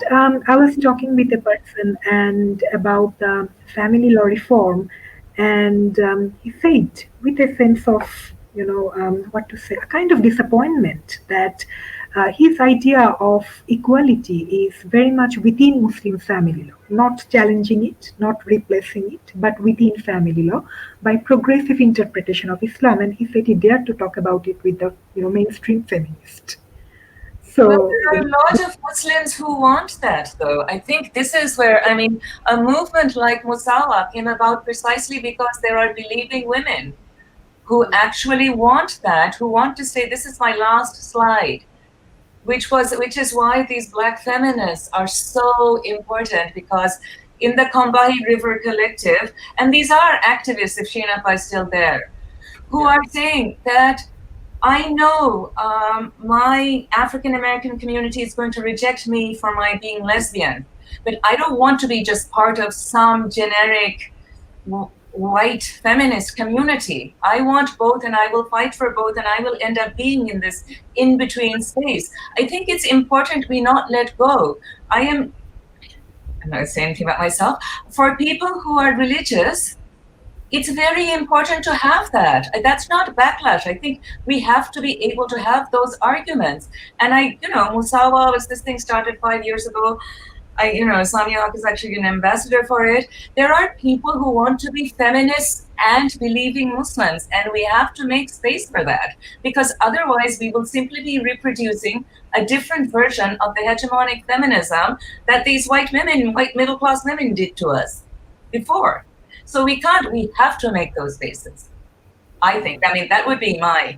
I was talking with a person and about the family law reform, and he said with a sense of what to say, a kind of disappointment that his idea of equality is very much within Muslim family law, not challenging it, not replacing it, but within family law by progressive interpretation of Islam. And he said he dared to talk about it with the mainstream feminist. Well, So there are a lot of Muslims who want that, though. I think this is where, I mean, a movement like Musawa came about precisely because there are believing women who actually want that, who want to say, this is my last slide, which is why these Black feminists are so important, because in the Kambahi River Collective, and these are activists, if Shinapa is still there, who are saying that I know my African American community is going to reject me for my being lesbian, but I don't want to be just part of some generic white feminist community. I want both, and I will fight for both, and I will end up being in this in-between space. I think it's important we not let go. I'm not saying anything about myself. For people who are religious, it's very important to have that. That's not backlash. I think we have to be able to have those arguments. And Musawa was this thing started 5 years ago. Samia Haq is actually an ambassador for it. There are people who want to be feminists and believing Muslims, and we have to make space for that, because otherwise we will simply be reproducing a different version of the hegemonic feminism that these white middle class women did to us before. So we have to make those spaces, I think. I mean, that would be my,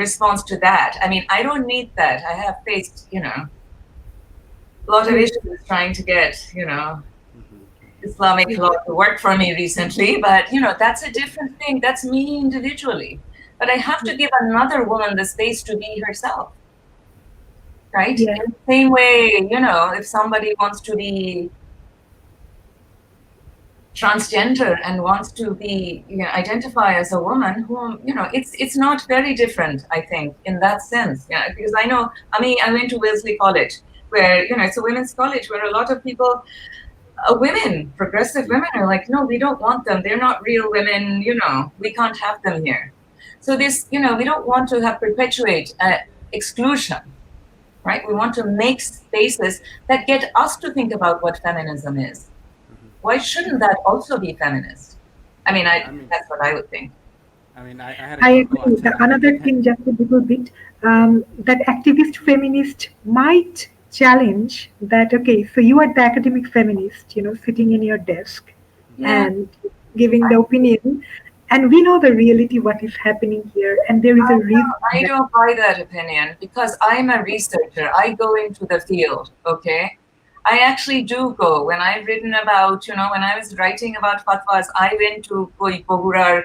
response to that. I mean, I don't need that. I have faced, a lot of issues trying to get, Islamic law to work for me recently, but, that's a different thing. That's me individually. But I have to give another woman the space to be herself, right? Yeah. In the same way, if somebody wants to be transgender and wants to be identify as a woman, it's not very different, I think, in that sense. Because I went to Wellesley College, where it's a women's college, where a lot of people, women, progressive women, are like, no, we don't want them, they're not real women, we can't have them here. So this, we don't want to have perpetuate exclusion, right? We want to make spaces that get us to think about what feminism is. Why shouldn't that also be feminist? I mean, that's what I would think. I mean, I had I a agree. Another thing, just a little bit, that activist feminist might challenge that. Okay, so you are the academic feminist, sitting in your desk and giving the opinion, and we know the reality, what is happening here, and there is a reason. I don't buy that opinion, because I'm a researcher. I go into the field, okay? I actually do go. When I've written about, when I was writing about fatwas, I went to Bogurar,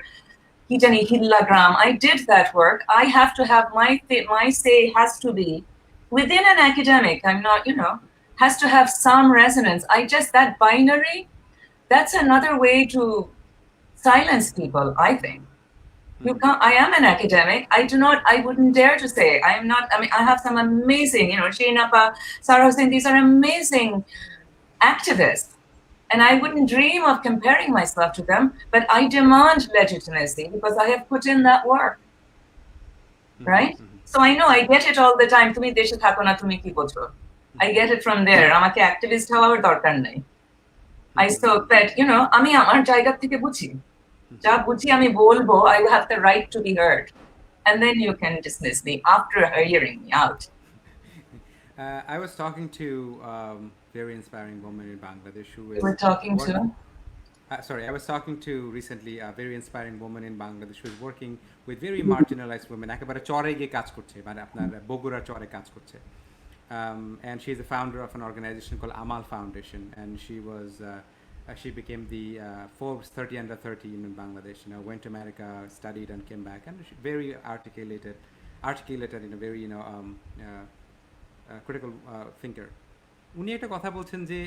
Hitani Hillagram. I did that work. I have to have my say has to be within an academic. I'm not, has to have some resonance. That binary, that's another way to silence people, I think. I am an academic. I wouldn't dare to say. I am not, I have some amazing, Shinapa, Sarah Hussain, these are amazing activists. And I wouldn't dream of comparing myself to them, but I demand legitimacy because I have put in that work. Right? So I know, I get it all the time. Tumi deshe thako na, tumi ki bocho. I get it from there. Amake activist hawar dorkar nei. I so that, ami amar jayga theke buঝি. যা বুঝি আমি বলবো, I have the right to be heard. And then you can dismiss me after hearing me out. I was talking to very inspiring woman in Bangladesh who is. We're talking to? I was talking to recently a very inspiring woman in Bangladesh who is working with very marginalized women. একেবারে চরে গিয়ে কাজ করছে, মানে আপনার বগুড়া চরে কাজ করছে. And she's the founder of an organization called Amal Foundation, and she became the Forbes 30 under 30 in Bangladesh. Went to America, studied, and came back, and very articulated in a very critical thinker. উনি একটা কথা বলছেন যে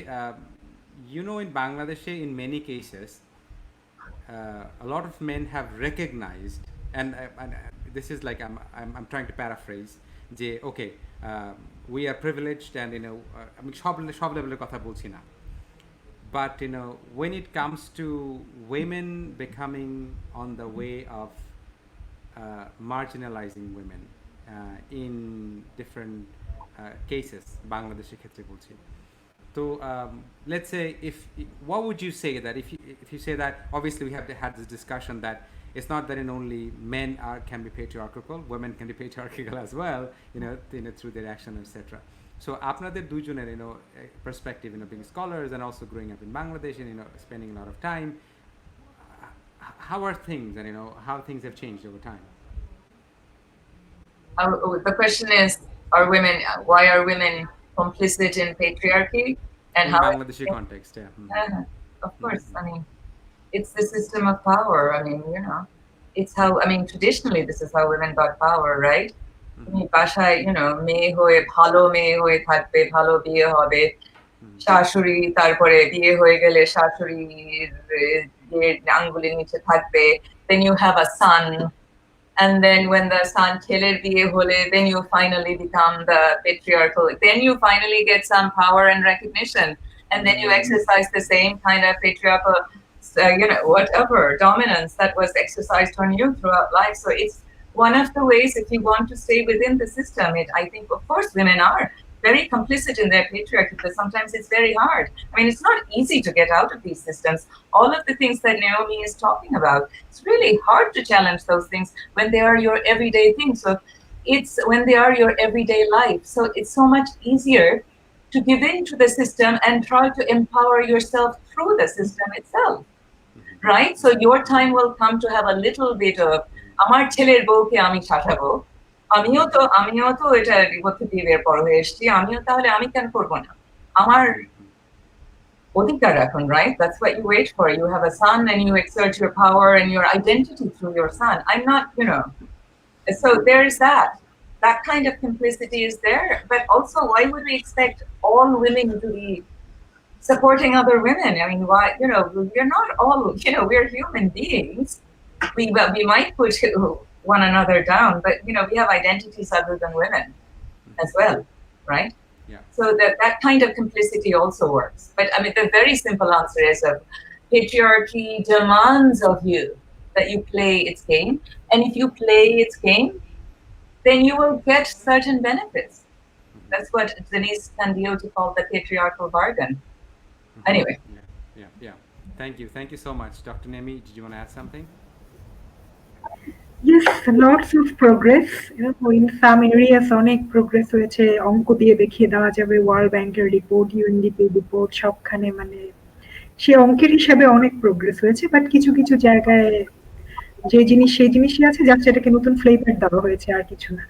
in Bangladesh, in many cases, a lot of men have recognized, and this is like I'm trying to paraphrase, যে okay, we are privileged, and আমি সব লেভেলের কথা বলছি না, but when it comes to women becoming on the way of marginalizing women in different cases, বাংলাদেশের ক্ষেত্রে বলছি। So let's say, what would you say that if you say that obviously we have had this discussion that it's not that in only men can be patriarchal, women can be patriarchal as well, through their action, etc. So আপনাদের দুইজনের perspective, being scholars and also growing up in Bangladesh and spending a lot of time, how are things and how things have changed over time? The question is, why are women complicit in patriarchy? And in how Bangladeshi context, yeah. Of course. I mean, it's the system of power. I mean, it's how, traditionally this is how women got power, right? বাসায় মেয়ে হয়ে ভালো মেয়ে হয়ে থাকবে, ভালো বিয়ে হবে, শাশুড়ি তারপরে বিয়ে হয়ে গেলে শাশুড়ির আঙ্গুলের নিচে থাকবে, then you have a son, and then when the son ছেলের বিয়ে হলে, then you finally become the patriarchal, then you finally get some power and recognition, and then you exercise the same kind of patriarchal whatever dominance that was exercised on you throughout life. So it's one of the ways, if you want to stay within the system. I think, of course, women are very complicit in their patriarchy, because sometimes it's very hard. I mean, it's not easy to get out of these systems. All of the things that Naomi is talking about, it's really hard to challenge those things when they are your everyday things. So it's when they are your everyday life. So it's so much easier to give in to the system and try to empower yourself through the system itself, right? So your time will come to have a little bit of আমার ছেলের বউকে আমি শাসাবো, আমিও তো এটা বিপত্তি দিয়ে বড় হয়ে এসেছি, আমিও তাহলে আমি কেন করবো না, আমার অধিকার এখন, right? That's what you wait for. You have a son and you exert your power and your identity through your son. I'm not, so there's that kind of complicity is there. But also, why would we expect all women to be supporting other women? I mean, why, we're not all, we're human beings. We might put one another down, but we have identities other than women as well, right? Yeah. So that kind of complicity also works. But I mean, the very simple answer is patriarchy demands of you that you play its game, and if you play its game, then you will get certain benefits. That's what Denise Candioti called the patriarchal bargain. Anyway. Yeah. Thank you so much. Dr. Naomi, did you want to add something? Yes, lots of progress. In some areas অনেক progress হয়েছে, অঙ্ক দিয়ে দেখিয়ে দেওয়া যাবে, world ব্যাংকের report, UNDP report, সবখানে সে অঙ্কের হিসাবে অনেক progress হয়েছে, বাট কিছু কিছু জায়গায় যে জিনিস সেই জিনিসই আছে, যার সেটাকে নতুন ফ্লেভার দেওয়া হয়েছে, আর কিছু না।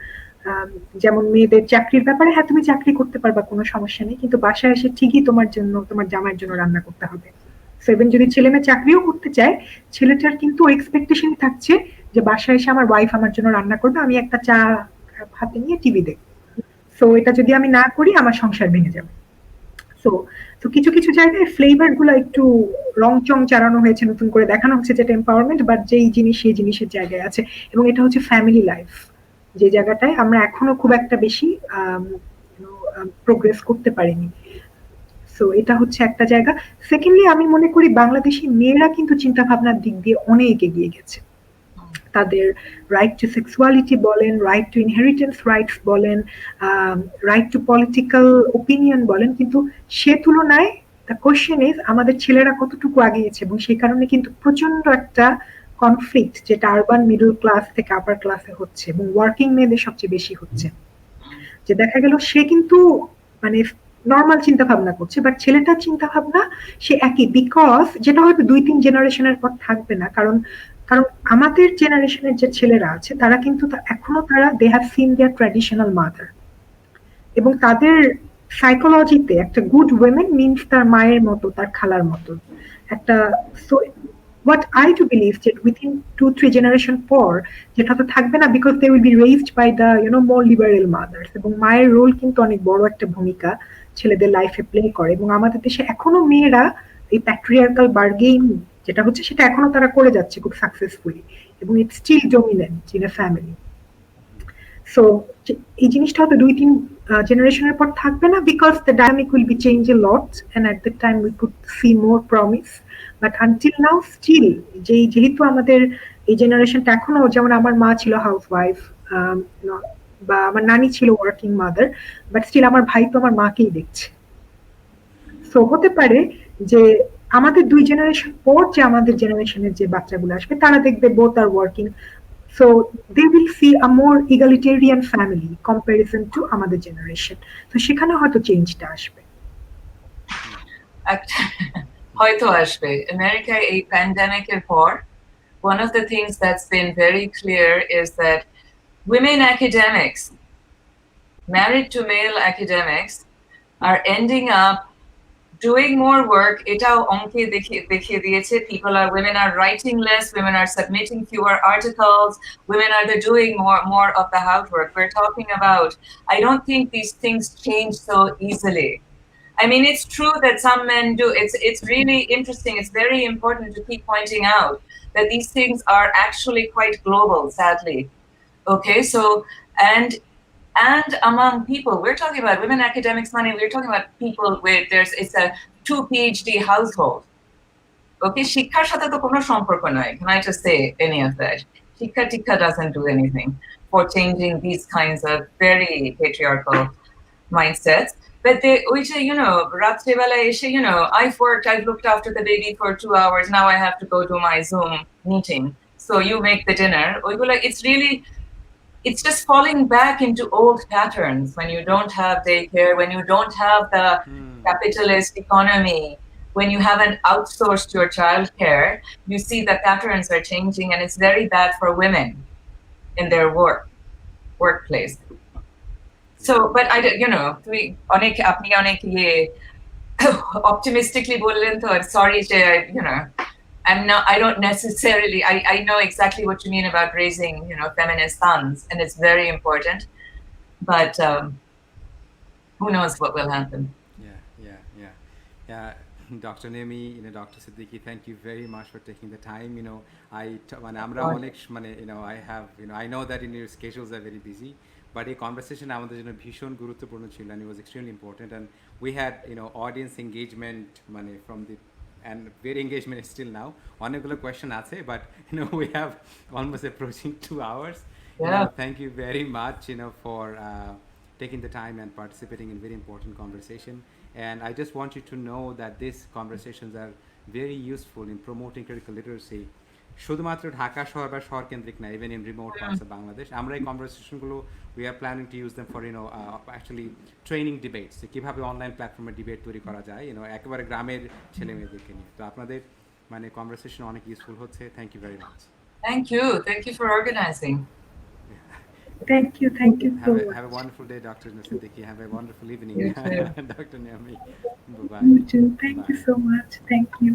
যেমন মেয়েদের চাকরির ব্যাপারে, হ্যাঁ তুমি চাকরি করতে পারবা, কোনো সমস্যা নেই, কিন্তু বাসায় এসে ঠিকই তোমার জন্য, তোমার জামাইয়ের জন্য রান্না করতে হবে। সেভেন যদি ছেলে মেয়ে চাকরিও করতে চায়, ছেলেটার কিন্তু এক্সপেকটেশন থাকছে যে বাসায় এসে আমার ওয়াইফ আমার জন্য রান্না করবে, আমি একটা চা হাতে নিয়ে টিভি দেখব। সো এটা যদি আমি না করি, আমার সংসার ভেঙে যাবে। সো কিছু কিছু জায়গায় ফ্লেভার গুলো একটু রং চং চালানো হয়েছে, নতুন করে দেখানো হচ্ছে যেটা এম্পাওয়ারমেন্ট, বাট যেই জিনিস সেই জিনিসের জায়গায় আছে। এবং এটা হচ্ছে ফ্যামিলি লাইফ, যে জায়গাটায় আমরা এখনো খুব একটা বেশি প্রোগ্রেস করতে পারিনি। সো এটা হচ্ছে একটা জায়গা। সেকেন্ডলি, আমি মনে করি বাংলাদেশি মেয়েরা কিন্তু চিন্তা ভাবনার দিক দিয়ে অনেক এগিয়ে গেছে। তাদের রাইট টু সেক্সুয়ালিটি বলেন, রাইট টু ইনহেরিটেন্স রাইটস বলেন, রাইট টু পলিটিক্যাল ওপিনিয়ন বলেন, কিন্তু সে তুলনায় দ্য কোয়েশ্চেন ইজ আমাদের ছেলেরা কতটুকু আগিয়েছে। এবং সেই কারণে কিন্তু প্রচন্ড একটা কনফ্লিক্ট, যেটা আরবান মিডল ক্লাস থেকে আপার ক্লাসে হচ্ছে, এবং ওয়ার্কিং মেয়েদের সবচেয়ে বেশি হচ্ছে। যে দেখা গেল সে কিন্তু নর্মাল চিন্তা ভাবনা করছে, বাট ছেলেটার চিন্তা ভাবনা সে একই, বিকজ যেটা হয়তো 2-3 জেনারেশনের পর থাকবে না। কারণ আমাদের জেনারেশনের যে ছেলেরা আছে, তারা কিন্তু এখনো they have seen their traditional mother, এবং তাদের সাইকোলজিতে একটা গুড ওয়েমেন মিনস তার মায়ের মতো, তার খালার মতো একটা। So what I do believe that within 2-3 generation পর যেটা তো থাকবে না, because they will be raised by the more liberal mothers, এবং মায়ের রোল কিন্তু অনেক বড় একটা ভূমিকা ছেলেদের লাইফে প্লে করে। এবং আমাদের দেশে এখনো মেয়েরা এই প্যাট্রিয়ার্কাল বার্গেইন যেটা হচ্ছে, সেটা এখনো তারা করে যাচ্ছে খুব সাকসেসফুলি, এবং it's still dominant in a family. So এই জিনিসটা হয়তো 2-3 জেনারেশনের পর থাকবে না, because the dynamic will be change a lot, and at that time we could see more promise. But until now still যেহেতু আমাদের এই জেনারেশনটা এখনো, যেমন আমার মা ছিল হাউস ওয়াইফ, বা আমার নানি ছিল ওয়ার্কিং মাদার, বাট স্টিল আমার ভাই তো আমার মাকেই দেখছে। সো হতে পারে যে আমাদের 2 জেনারেশন পর যে আমাদের জেনারেশনের যে বাচ্চাগুলো আসবে তারা দেখবে both are working, so they will see a more egalitarian family comparison to আমাদের জেনারেশন। তো সেখানে হয়তো চেঞ্জটা আসবে। হয়তো আসবে। আমেরিকায় এই প্যান্ডেমিকের পর one of the things that's been very clear is that women academics, married to male academics, are ending up doing more work. Etao onke dekhiye diyeche. Women are writing less, women are submitting fewer articles, women are doing more of the housework. We're talking about, I don't think these things change so easily. I mean, it's true that some men do. It's really interesting. It's very important to keep pointing out that these things are actually quite global, sadly. Okay, so and among people, we're talking about women academics money. We're talking about people where it's a 2 PhD household. Okay, শিক্ষার সাথে তো কোনো সম্পর্ক নাই. Can I just say any of that? Tikka doesn't do anything for changing these kinds of very patriarchal mindsets. But they, which, ratribala eshe, I've worked, I've looked after the baby for 2 hours. Now I have to go to my Zoom meeting. So you make the dinner. It's really, it's just falling back into old patterns when you don't have daycare, when you don't have the capitalist economy, when you haven't outsourced your childcare. You see the patterns are changing, and it's very bad for women in their workplace. So, but I don't, তুমি আপনি অনেক optimistically বললেন তো, I'm sorry to, I don't necessarily, I know exactly what you mean about raising, feminist sons, and it's very important, but who knows what will happen. Yeah. Dr. Naomi, Dr. Siddiqi, thank you very much for taking the time. I have, I know that in your schedules are very busy, but a conversation আমাদের জন্য ভীষণ গুরুত্বপূর্ণ ছিল, and it was extremely important, and we had audience engagement from the, and very engagement is still now অনেকগুলো question আছে, but we have almost approaching 2 hours. Thank you very much for taking the time and participating in very important conversation. And I just want you to know that these conversations are very useful in promoting critical literacy. শুধুমাত্র ঢাকা শহর বা শহর কেন্দ্রিক না, even in remote parts of Bangladesh. আমরা এই কনভারসেশনগুলো we are planning to use them for actually training debates, কিভাবে online প্ল্যাটফর্মে ডিবেট তৈরি করা যায় একেবারে গ্রামের ছেলেমেয়েদেরকে নিয়ে। তো আপনাদের কনভারসেশন অনেক ইউজফুল হচ্ছে। Thank you very much. Thank you for organizing. Thank you so much. Have a wonderful day, Dr. Siddiqi. Have a wonderful evening, You too. Dr. Naomi. Bye-bye. You too. Thank you so much. Thank you.